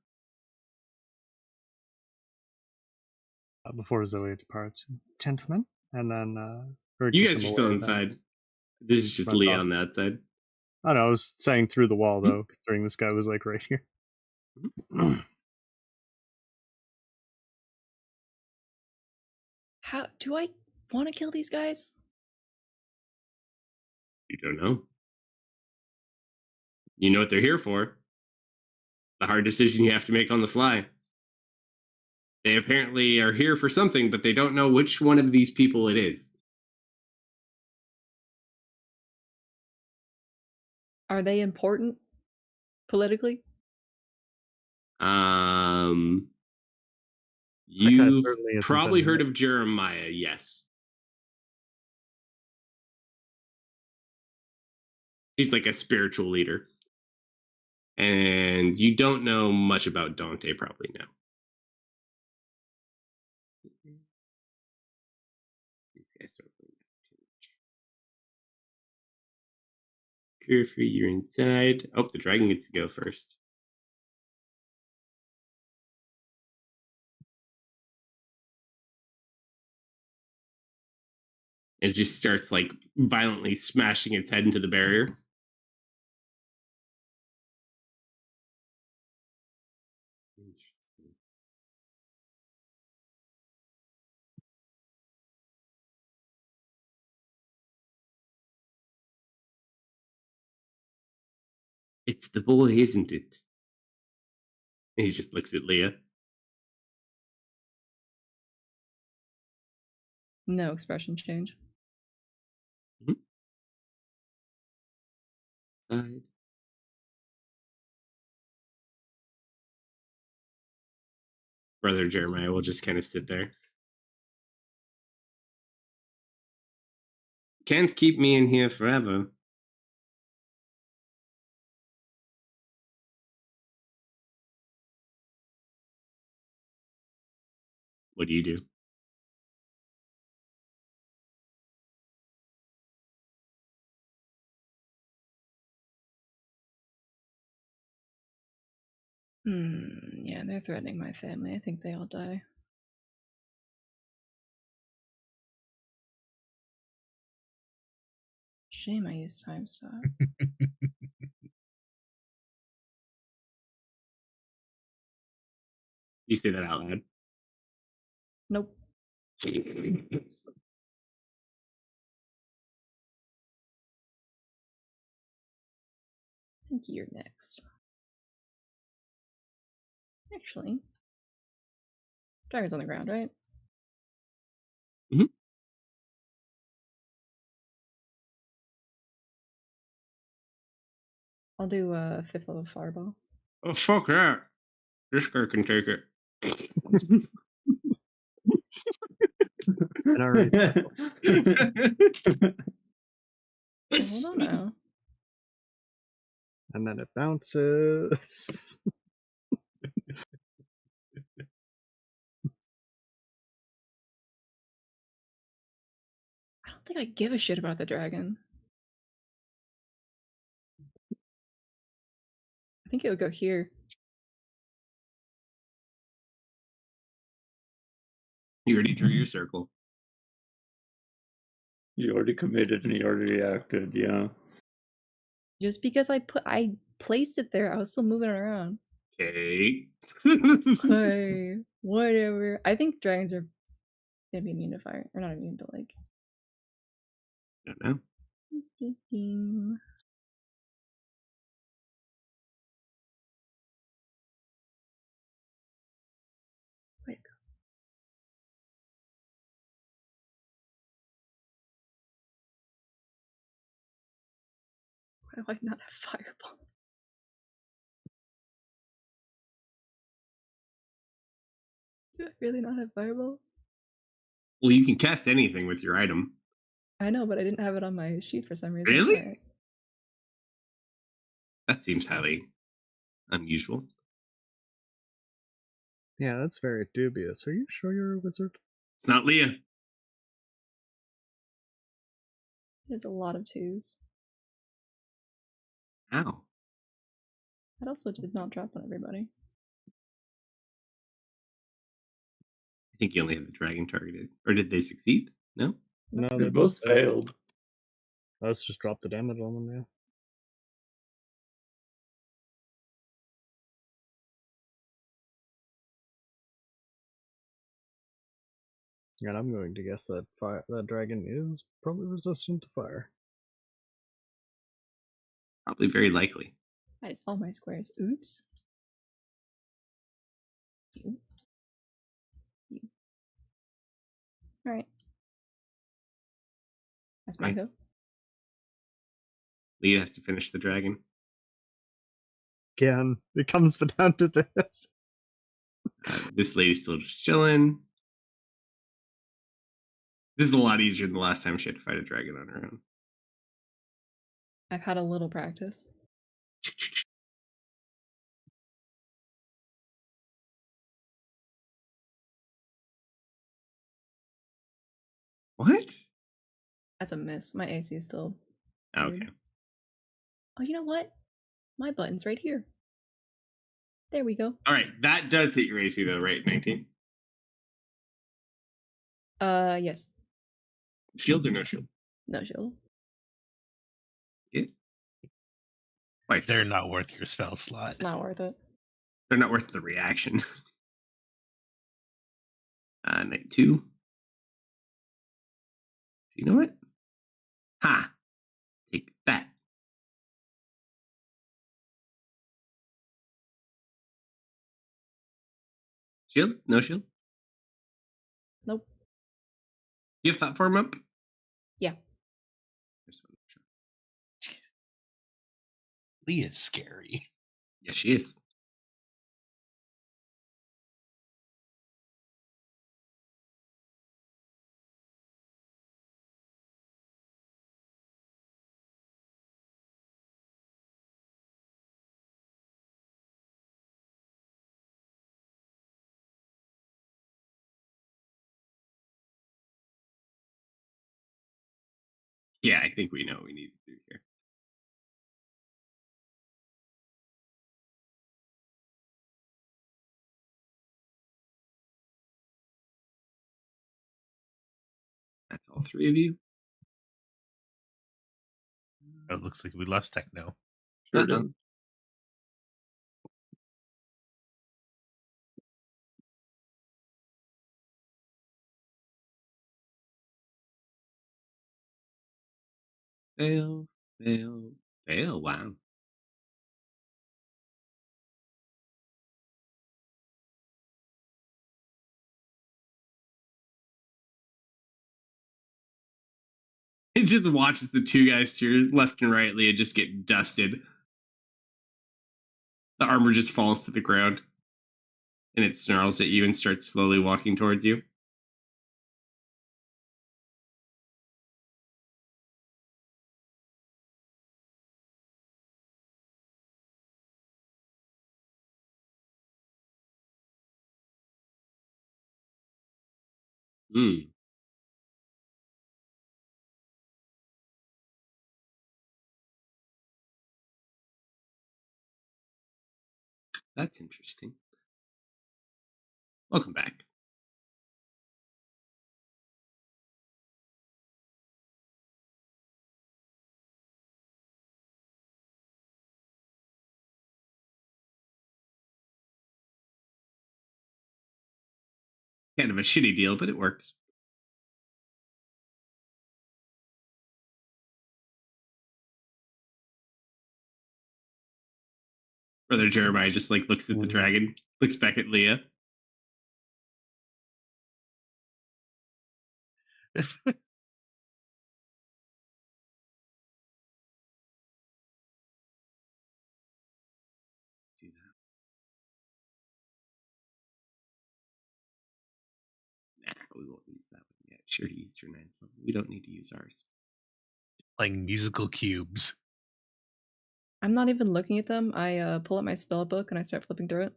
Before Zoe departs, gentlemen, and then or You gets guys him are still away, then inside. This is just runs Leah off. on that side. I know, I was saying through the wall though, considering this guy was like right here. how do I want to kill these guys? You don't know. You know what they're here for. The hard decision you have to make on the fly. They apparently are here for something, but they don't know which one of these people it is. Are they important politically? You've certainly isn't probably anymore. heard of Jeremiah, yes. He's like a spiritual leader. And you don't know much about Dante, probably now. These guys don't really know too much. Cure free, you're inside. Oh, the dragon gets to go first. It just starts like violently smashing its head into the barrier. It's the boy, isn't it? And he just looks at Leah. No expression change. Side. Brother Jeremiah will just kind of sit there. Can't keep me in here forever. What do you do? Yeah, they're threatening my family. I think they all die. Shame I used time stop. You say that out loud. Nope. I think you're next. Actually, dragon's on the ground, right? Mhm. I'll do a 5th level fireball. Oh, fuck that. This guy can take it. And already Hold on now. and then it bounces. I don't think I give a shit about the dragon. I think it would go here. You already drew your circle. You already committed and you already acted, yeah. Just because I placed it there, I was still moving it around. Okay. Hey, whatever. I think dragons are gonna be immune to fire, or not immune to like. I don't know. Way to go. Why do I not have fireball? Do I really not have fireball? Well, you can cast anything with your item. I know, but I didn't have it on my sheet for some reason. Really? Alright. That seems highly unusual. Yeah, that's very dubious. Are you sure you're a wizard? It's not Leah. There's a lot of 2s. How? That also did not drop on everybody. I think you only have the dragon targeted. Or did they succeed? No? No, They both failed. Let's just drop the damage on them now. And I'm going to guess that that dragon is probably resistant to fire. Probably very likely. That is all my squares. Oops. You. Alright. That's my Right. go. Leah has to finish the dragon. Again, it comes down to this. This lady's still just chilling. This is a lot easier than the last time she had to fight a dragon on her own. I've had a little practice. What? That's a miss. My AC is still. Okay. weird. Oh, you know what? My button's right here. There we go. All right. That does hit your AC, though, right? 19? Yes. Shield or no shield? No shield. Yeah. Why? They're not worth your spell slot. It's not worth it. They're not worth the reaction. Night 2. You know what? Ha! Take that. Shield? No shield? Nope. You have thought form up? Yeah. Jeez. Leah's scary. Yes, she is. Yeah, I think we know what we need to do here. That's all 3 of you. It looks like we lost Techno. Sure Uh-oh. did. Fail, fail, fail. Wow. It just watches the two guys to your left and right, Leah, just get dusted. The armor just falls to the ground, and it snarls at you and starts slowly walking towards you. Hmm. That's interesting. Welcome back. Kind of a shitty deal, but it works. Brother Jeremiah just like looks at the dragon, looks back at Leah. Nah, we won't use that one yet. Sure, you used your 9th level. We don't need to use ours. Like musical cubes. I'm not even looking at them. I pull up my spell book and I start flipping through it.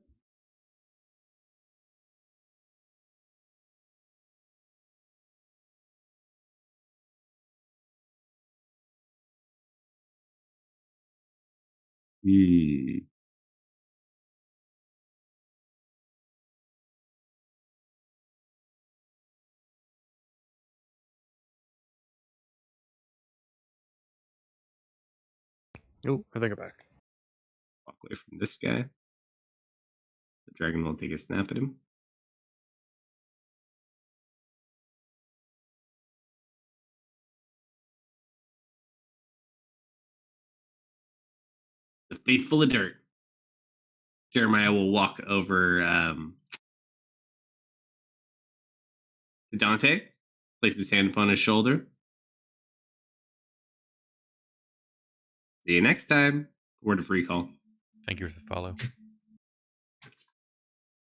Oh, I think I'm back. Walk away from this guy. The dragon will take a snap at him. The faithful of dirt. Jeremiah will walk over to Dante, place his hand upon his shoulder. See you next time. Word of recall. Thank you for the follow.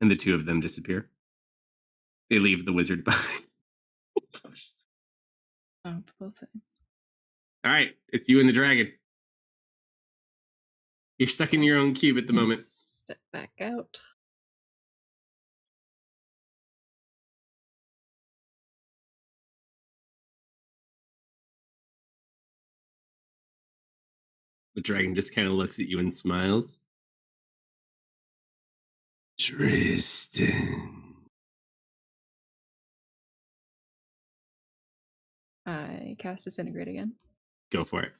And the two of them disappear. They leave the wizard behind. Oh, poor thing. All right, it's you and the dragon. You're stuck in your own cube at the moment. Step back out. The dragon just kind of looks at you and smiles. Tristan. I cast Disintegrate again. Go for it.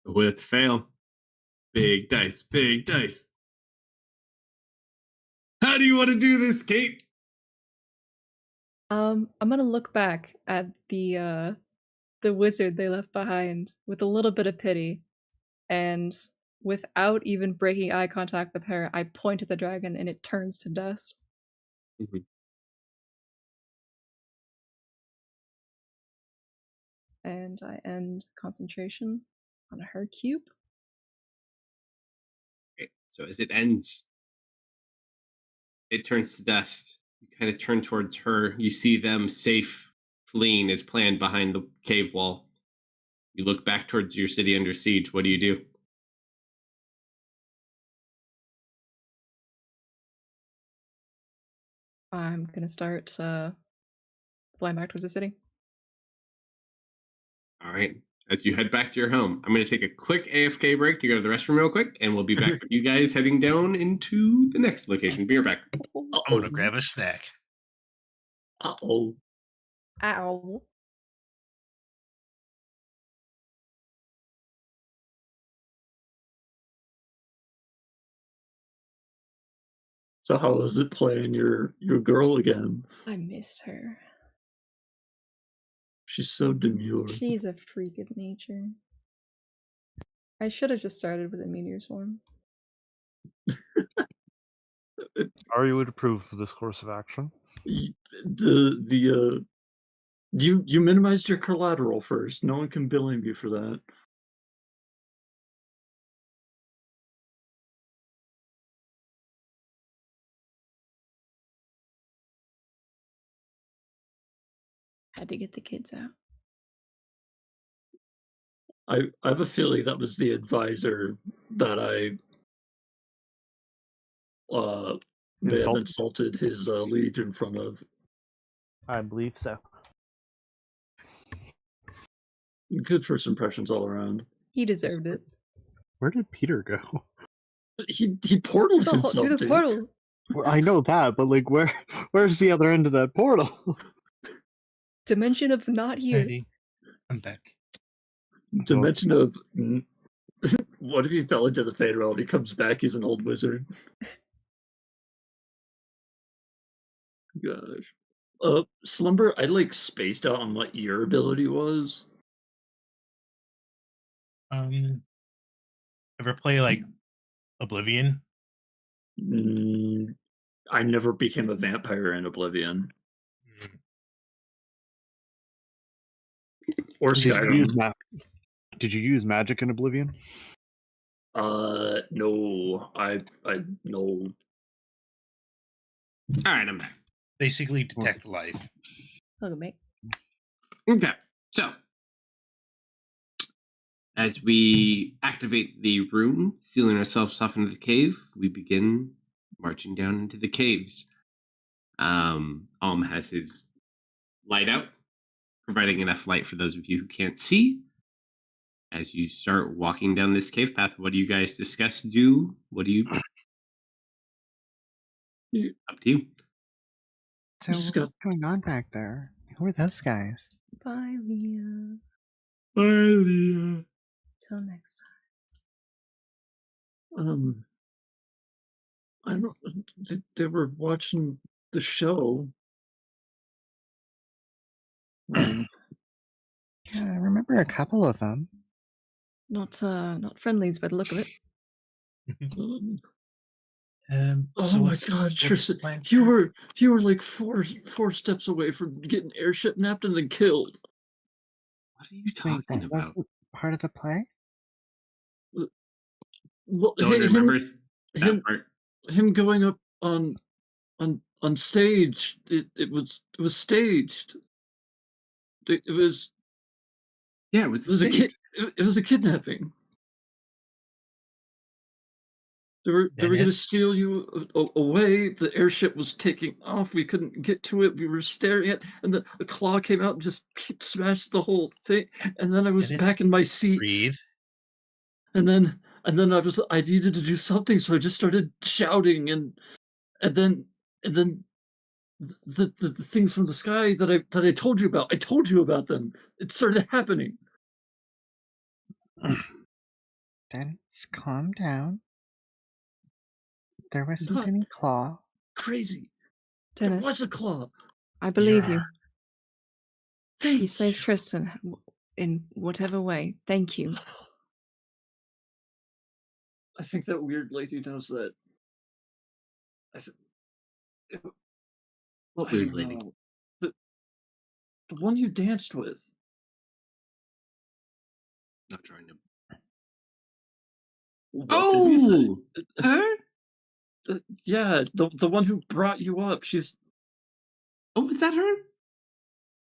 Let's fail. Big dice, big dice. How do you want to do this, Kate? I'm gonna look back at the wizard they left behind with a little bit of pity, and without even breaking eye contact with her, I point at the dragon and it turns to dust. Mhm. And I end concentration on her cube. Okay, so as it ends, it turns to dust. You kind of turn towards her. You see them safe, fleeing as planned behind the cave wall. You look back towards your city under siege. What do you do? I'm gonna start flying back towards the city. All right. As you head back to your home, I'm going to take a quick AFK break to go to the restroom real quick, and we'll be back with you guys heading down into the next location. Be right back. I'm gonna grab a snack. Uh-oh. Ow. So how is it playing your girl again? I missed her. She's so demure. She's a freak of nature. I should have just started with a meteor swarm. Ari would approve of this course of action. You minimized your collateral first. No one can blame you for that. Had to get the kids out. I have a feeling that was the advisor that I may have insulted his liege in front of. I believe so. Good first impressions all around. He deserved it. Where did Peter go? He portaled himself Through the portal. Well, I know that, but like, where's the other end of that portal? Dimension of not here. Alrighty. I'm back. Dimension of what if he fell into the Fade Realm? He comes back, he's an old wizard. Gosh. Slumber, I like spaced out on what your ability was. Ever play like Oblivion? I never became a vampire in Oblivion. Or Skyrim. Did you use magic in Oblivion? No. I no. Alright, I'm back. Basically detect life. Welcome, mate. Okay, so as we activate the room, sealing ourselves off into the cave, we begin marching down into the caves. Has his light out, providing enough light for those of you who can't see. As you start walking down this cave path, what do you guys discuss? What do you? Up to you. So what's going on back there? Who are those guys? Bye, Leah. Bye, Leah. Till next time. I don't. They were watching the show. Yeah, I remember a couple of them. Not friendlies by the look of it. Oh my God, Tristan! You were like four steps away from getting airship napped and then killed. What are you talking about? Wasn't part of the play? Well, no one remembers that part. Him going up on stage. It was staged. It was. Yeah, it was a kidnapping. They were going to steal you away. The airship was taking off. We couldn't get to it. We were staring at, and the claw came out and just smashed the whole thing. And then I was back in my seat. Breathe. And then I needed to do something, so I just started shouting, and then the things from the sky that I told you about. I told you about them. It started happening. Dennis, calm down. There wasn't any claw. Crazy. Dennis. There was a claw. I believe you. Thank you saved Tristan in whatever way. Thank you. I think that weird lady knows that. What weird lady? The one you danced with. Not trying to. Oh, her? Yeah, the one who brought you up. She's. Oh, is that her?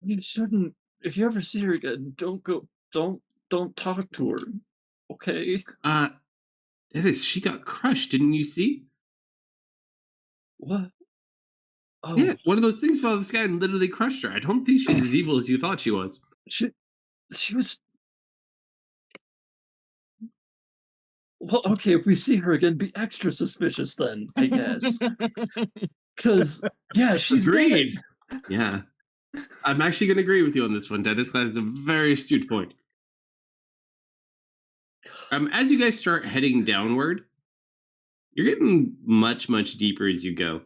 You shouldn't. If you ever see her again, don't talk to her. Okay. She got crushed. Didn't you see? What? Oh. Yeah, one of those things fell out of the sky and literally crushed her. I don't think she's as evil as you thought she was. She was. Well, okay, if we see her again, be extra suspicious then, I guess. Because, yeah, she's Agreed. dead. Yeah. I'm actually going to agree with you on this one, Dennis. That is a very astute point. As you guys start heading downward, you're getting much, much deeper as you go.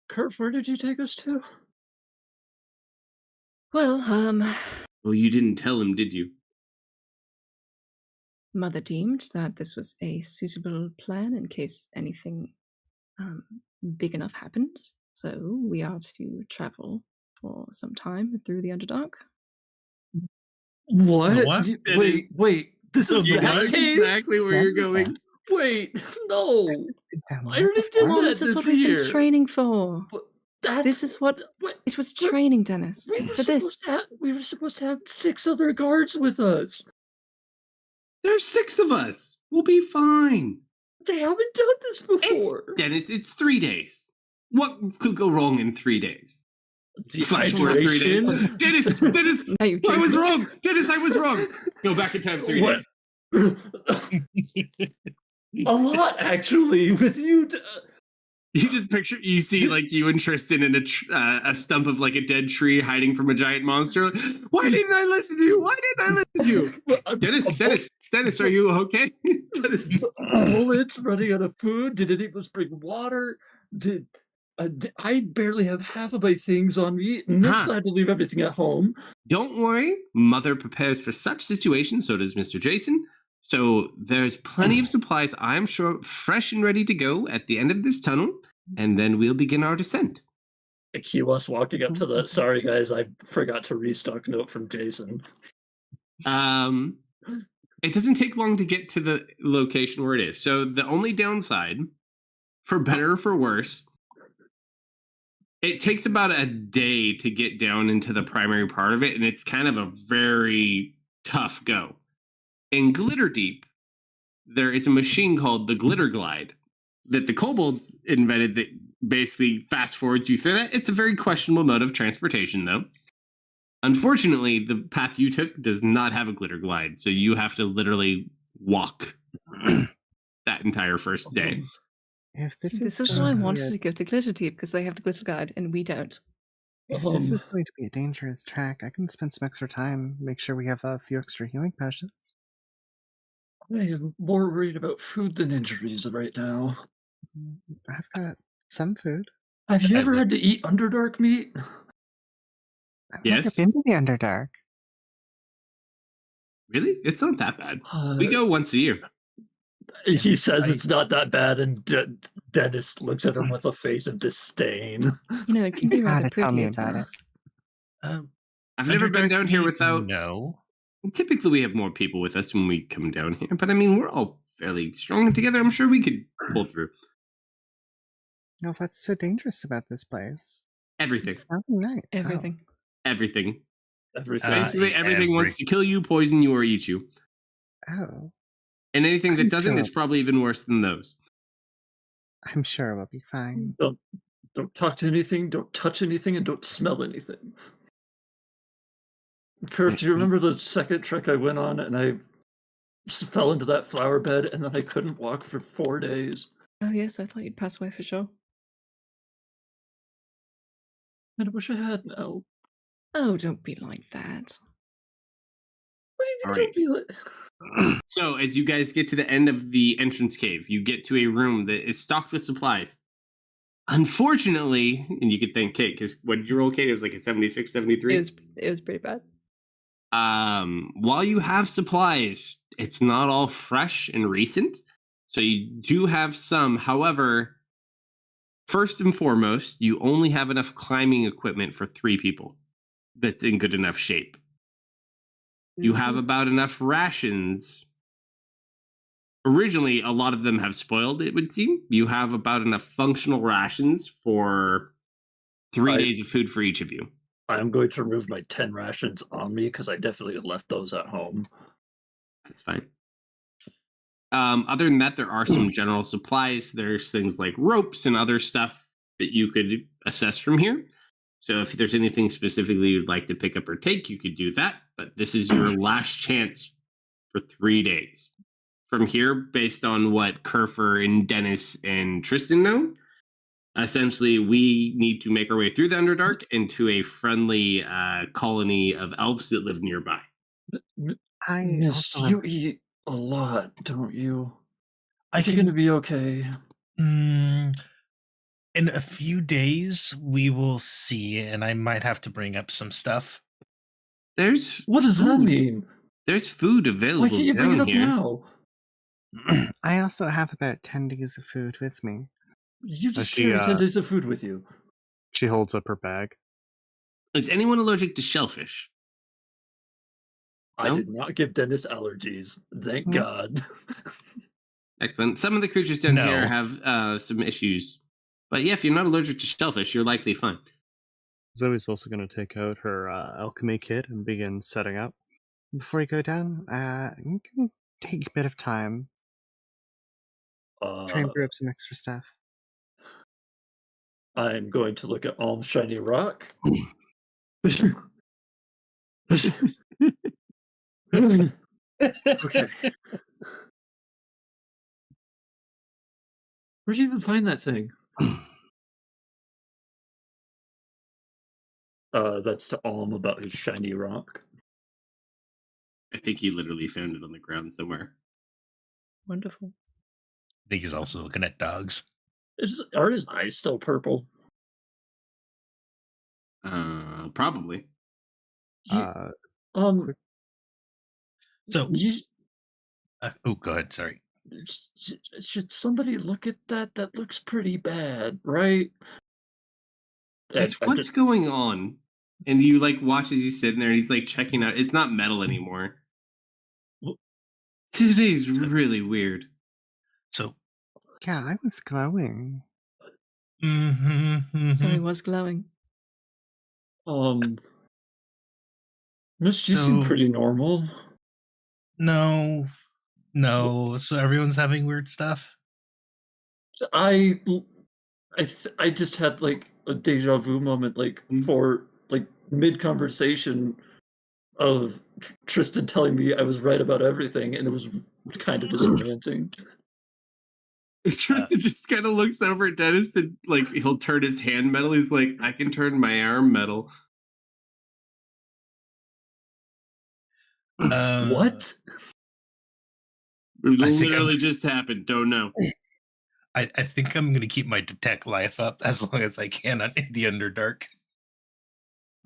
Kurt, where did you take us to? Well, Well, you didn't tell him, did you? Mother deemed that this was a suitable plan in case anything big enough happened. So we are to travel for some time through the Underdark. What? What? Wait. This is You know that cave? exactly where you're going. Wait, no. Down I there already did before? Mom, that this is what year. we've been training for. But that's This is what it was training, Dennis. For this. We were supposed to have 6 other guards with us. There's 6 of us. We'll be fine. They haven't done this before. Dennis, it's 3 days. What could go wrong in 3 days? Flash forward 3 days. Dehydration. Dennis, Now you've I was changed it. wrong. Dennis, I was wrong. Go back in time 3 What? days. A lot, actually, with you. You just picture, you see like you and Tristan in a stump of like a dead tree hiding from a giant monster. Why didn't I listen to you? Why didn't I listen to you? Dennis, are you okay? Dennis. Bullets, running out of food. Did any of us bring water? I barely have half of my things on me. Miss had to leave everything at home. Don't worry. Mother prepares for such situations, so does Mr. Jason. So there's plenty of supplies, I'm sure, fresh and ready to go at the end of this tunnel, and then we'll begin our descent. I cue us walking up to the, sorry guys, I forgot to restock note from Jason. It doesn't take long to get to the location where it is. So the only downside, for better or for worse, it takes about a day to get down into the primary part of it, and it's kind of a very tough go. In Glitterdeep, there is a machine called the Glitter Glide that the kobolds invented that basically fast forwards you through that. It's a very questionable mode of transportation, though. Unfortunately, the path you took does not have a Glitter Glide, so you have to literally walk that entire first day. If this This is is why I going to be wanted a- to go to Glitterdeep, because they have the Glitter Guide and we don't. If this is going to be a dangerous track, I can spend some extra time, make sure we have a few extra healing potions. I am more worried about food than injuries right now. I've got some food. Have you ever had to eat Underdark meat? I've never Yes. been to the Underdark. Really? It's not that bad. We go once a year. He says it's not that bad, and Dennis looks at him with a face of disdain. You know, it can be You rather gotta tell me pretty at about it. times. I've never been Underdark down here meat? without... No. Typically, we have more people with us when we come down here, but I mean, we're all fairly strong together. I'm sure we could pull through. No, what's so dangerous about this place? Everything. It's sounding nice. Everything. Everything. Basically, Everything wants to kill you, poison you, or eat you. Oh, And anything that I'm doesn't sure. is probably even worse than those. I'm sure we'll be fine. Don't talk to anything, don't touch anything, and don't smell anything. Curve, do you remember the second trek I went on and I fell into that flower bed and then I couldn't walk for 4 days? Oh, yes, I thought you'd pass away for sure. And I wish I had now. Oh, don't be like that. What do you All mean, right. don't be like... So, as you guys get to the end of the entrance cave, you get to a room that is stocked with supplies. Unfortunately, and you could thank Kate, because when you roll Kate, it was like a 76, 73. It was pretty bad. While you have supplies, it's not all fresh and recent. So you do have some. However, first and foremost, you only have enough climbing equipment for 3 people that's in good enough shape. You have about enough rations. Originally, a lot of them have spoiled, it would seem. You have about enough functional rations for 3 days of food for each of you. I'm going to remove my 10 rations on me because I definitely left those at home. That's fine. Other than that, there are some general supplies. There's things like ropes and other stuff that you could assess from here. So if there's anything specifically you'd like to pick up or take, you could do that. But this is your last chance for 3 days. From here, based on what Kerfer and Dennis and Tristan know, essentially we need to make our way through the Underdark into a friendly colony of elves that live nearby. Miss, also you eat a lot, don't you? I Are you can. going to be okay? In a few days, we will see, and I might have to bring up some stuff. There's What does that food. mean? There's food Why available can't you bring it down up here. now? I also have about 10 days of food with me. You just she, carry 10 days of food with you. She holds up her bag. Is anyone allergic to shellfish? I No? did not give Dennis allergies. Thank No. God. Excellent. Some of the creatures down No. here have some issues. But yeah, if you're not allergic to shellfish, you're likely fine. Zoe's also going to take out her alchemy kit and begin setting up. Before you go down, you can take a bit of time. Try and brew up some extra stuff. I'm going to look at Alm's shiny rock. Okay. Where'd you even find that thing? That's to Alm about his shiny rock. I think he literally found it on the ground somewhere. Wonderful. I think he's also looking at dogs. Are his eyes still purple? Probably. Yeah, So, you, oh, go ahead. Sorry. should somebody look at that? That looks pretty bad, right? It's what's going on. And you like watch as he's sitting there and he's like checking out. It's not metal anymore. Today's really weird. So, Yeah, I was glowing. So he was glowing. Miss, you seem So- pretty normal. No. So everyone's having weird stuff. I just had like a deja vu moment, like for like mid conversation of Tristan telling me I was right about everything, and it was kind of disorienting. Tristan just kind of looks over at Dennis and like he'll turn his hand metal. He's like, I can turn my arm metal. What? It I think literally just happened. Don't know. I think I'm going to keep my detect life up as long as I can in the Underdark.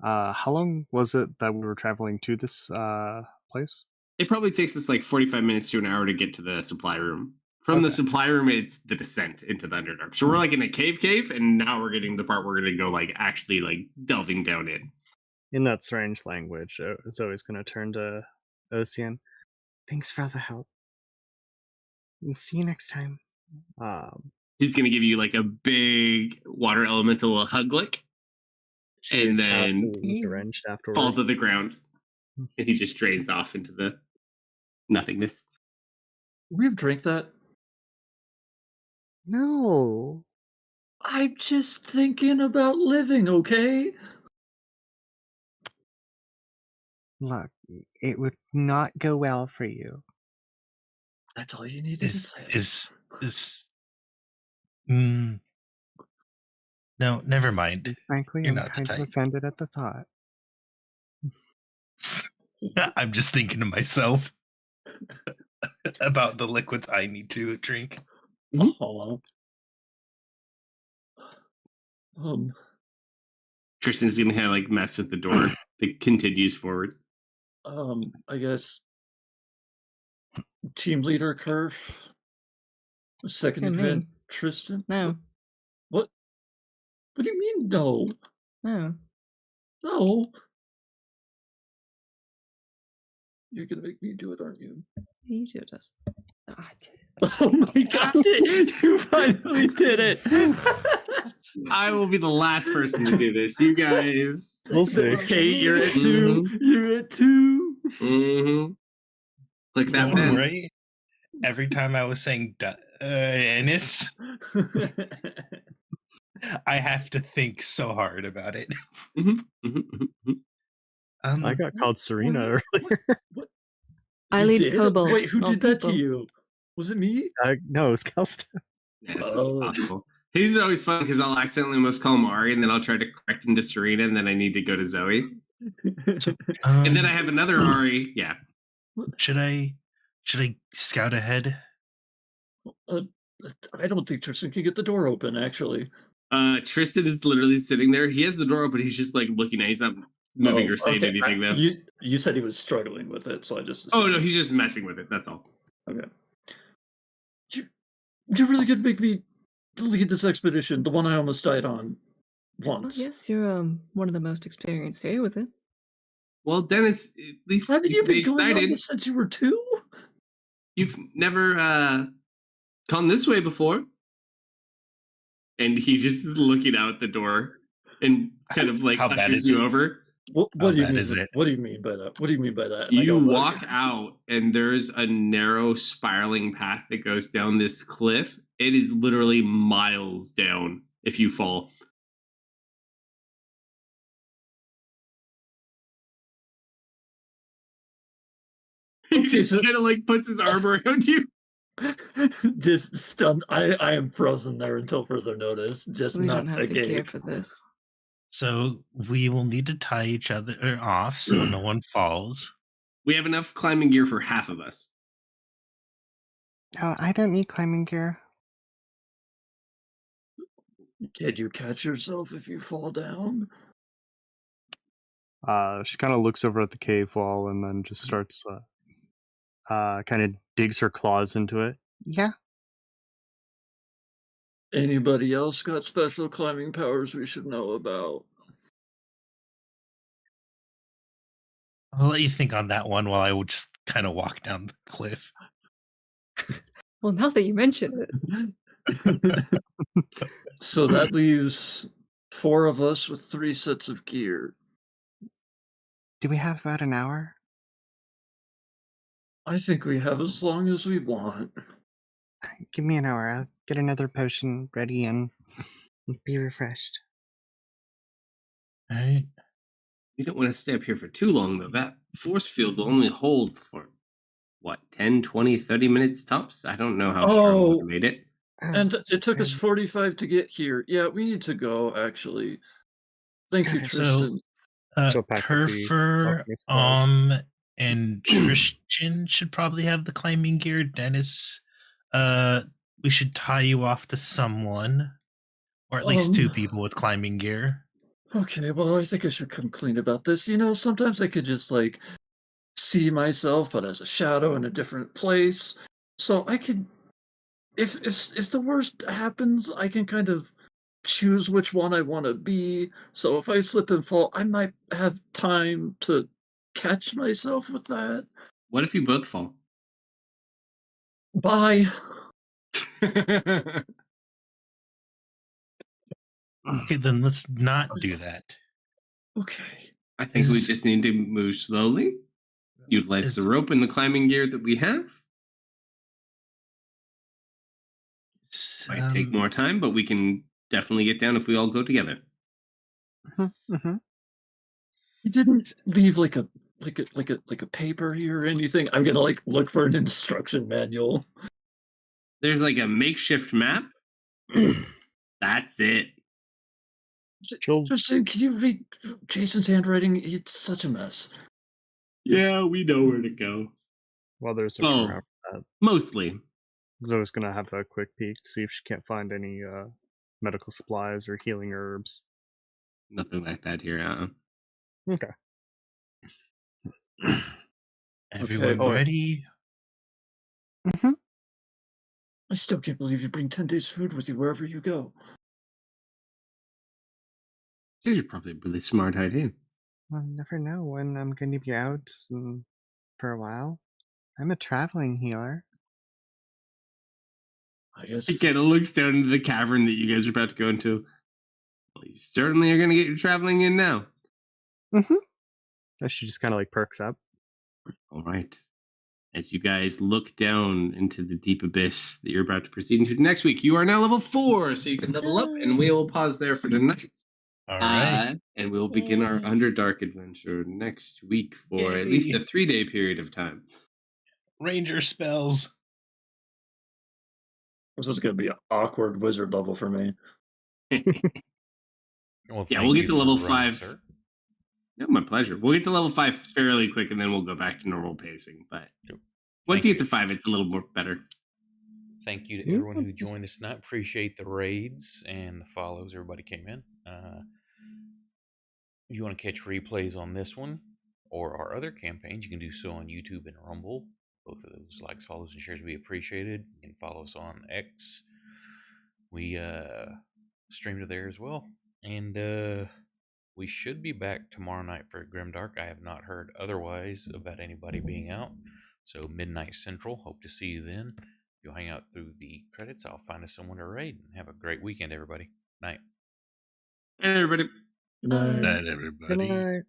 How long was it that we were traveling to this place? It probably takes us like 45 minutes to an hour to get to the supply room. From the supply room, it's the descent into the Underdark. So we're like in a cave, and now we're getting the part we're going to go like actually like delving down in. In that strange language, Zoe's going to turn to Ocean. Thanks for all the help. And see you next time. He's going to give you like a big water elemental hug lick. She And is then absolutely drenched afterward. fall to the ground. And he just drains off into the nothingness. We've drank that. No. I'm just thinking about living, okay? Look, it would not go well for you. That's all you needed to say. No, never mind. And frankly, You're I'm not the kind of type. offended at the thought. I'm just thinking to myself about the liquids I need to drink. Oh. Tristan's gonna have like mess with the door. It continues forward. I guess team leader Kerf. Second Who, me? event, Tristan. No. What? What do you mean no? No. No. You're gonna make me do it, aren't you? You do this. Oh, I did. Oh my god, you finally did it! I will be the last person to do this. You guys. We'll see. Kate, you're at 2. You're at 2. Mm-hmm. Click that No, pen. right? Every time I was saying Ennis, I have to think so hard about it. I got called Serena earlier. I You lead did? kobolds. Wait, who not did that to people. you? Was it me? No, it was Kalsto. Yeah, it's not possible. He's always fun because I'll accidentally almost call him Ari, and then I'll try to correct him to Serena, and then I need to go to Zoe. And then I have another Ari. Yeah. Should I scout ahead? I don't think Tristan can get the door open, actually. Tristan is literally sitting there. He has the door open. He's just like looking at it. He's not moving or saying anything, though. You said he was struggling with it, so I just Oh, assumed. no, he's just messing with it. That's all. Okay. You're really gonna make me lead this expedition, the one I almost died on Well, once. yes, you're one of the most experienced here with it. Well, Dennis, at least Haven't you you can be been going on excited. this since you were 2? You've never come this way before. And he just is looking out the door and kind of like How bad ushers is you it? over. What How do you bad mean? is it? What do you mean by that? What do you mean by that? And I You go, walk out, and there's a narrow spiraling path that goes down this cliff. It is literally miles down if you fall. He Okay, just so- kind of like puts his arm around you. Just stunned. I am frozen there until further notice. Just We not don't have a the gear gate. for this. So we will need to tie each other off so no one falls. We have enough climbing gear for half of us. Oh, I don't need climbing gear. Can you catch yourself if you fall down? She kind of looks over at the cave wall and then just starts, kind of digs her claws into it. Yeah. Anybody else got special climbing powers we should know about? I'll let you think on that one while I would just kind of walk down the cliff. Well, now that you mention it, So that leaves 4 of us with 3 sets of gear. Do we have about an hour? I think we have as long as we want. Give me an hour. I'll get another potion ready and be refreshed. All right. We don't want to stay up here for too long, though. That force field will only hold for, what, 10, 20, 30 minutes tops? I don't know how strong we made it. And it took us sorry. 45 to get here. Yeah, we need to go, actually. Thank you, Okay. Tristan. She'll pack up the Kerfer, alchemy supplies. and Tristan should probably have the climbing gear. Dennis, we should tie you off to someone, or at least 2 people with climbing gear. Okay, well, I think I should come clean about this. You know, sometimes I could just, like, see myself, but as a shadow in a different place. So I could... If the worst happens, I can kind of choose which one I want to be. So if I slip and fall, I might have time to catch myself with that. What if you both fall? Bye. Okay, then let's not do that. Okay. I think we Is- just need to move slowly, utilize Is- the rope and the climbing gear that we have. Might take more time, but we can definitely get down if we all go together. Mm-hmm. You didn't leave like a paper here or anything. I'm gonna like look for an instruction manual. There's like a makeshift map. That's it. Tristan, can you read Jason's handwriting? It's such a mess. Yeah, we know where to go. While there's a Well, around that, mostly. Zoe's gonna have a quick peek to see if she can't find any medical supplies or healing herbs. Nothing like that here. Okay. Everyone Okay. ready? Mm-hmm. I still can't believe you bring 10 days food with you wherever you go. You're probably a really smart idea. I'll never know when I'm going to be out for a while. I'm a traveling healer. I guess. He kind of looks down into the cavern that you guys are about to go into. Well, you certainly are going to get your traveling in now. Mm-hmm. She just kind of like perks up. All right. As you guys look down into the deep abyss that you're about to proceed into next week, you are now level 4, so you can level up, and we will pause there for tonight. All right. And we'll begin our Underdark adventure next week for at least a 3-day period of time. Ranger spells. This is going to be an awkward wizard level for me. Well, Yeah, thank we'll get you to for level running, 5. sir. No, my pleasure. We'll get to level 5 fairly quick, and then we'll go back to normal pacing. But Yep. once Thank you get you. to 5, it's a little more better. Thank you to everyone who joined us tonight. Appreciate the raids and the follows. Everybody came in. If you want to catch replays on this one or our other campaigns, you can do so on YouTube and Rumble. Both of those likes, follows, and shares would be appreciated. You can follow us on X. We stream to there as well. And we should be back tomorrow night for Grimdark. I have not heard otherwise about anybody being out. So midnight Central. Hope to see you then. If you'll hang out through the credits, I'll find us someone to raid. And have a great weekend, everybody. Night. Hey, everybody. Good night. Night, Good everybody. night.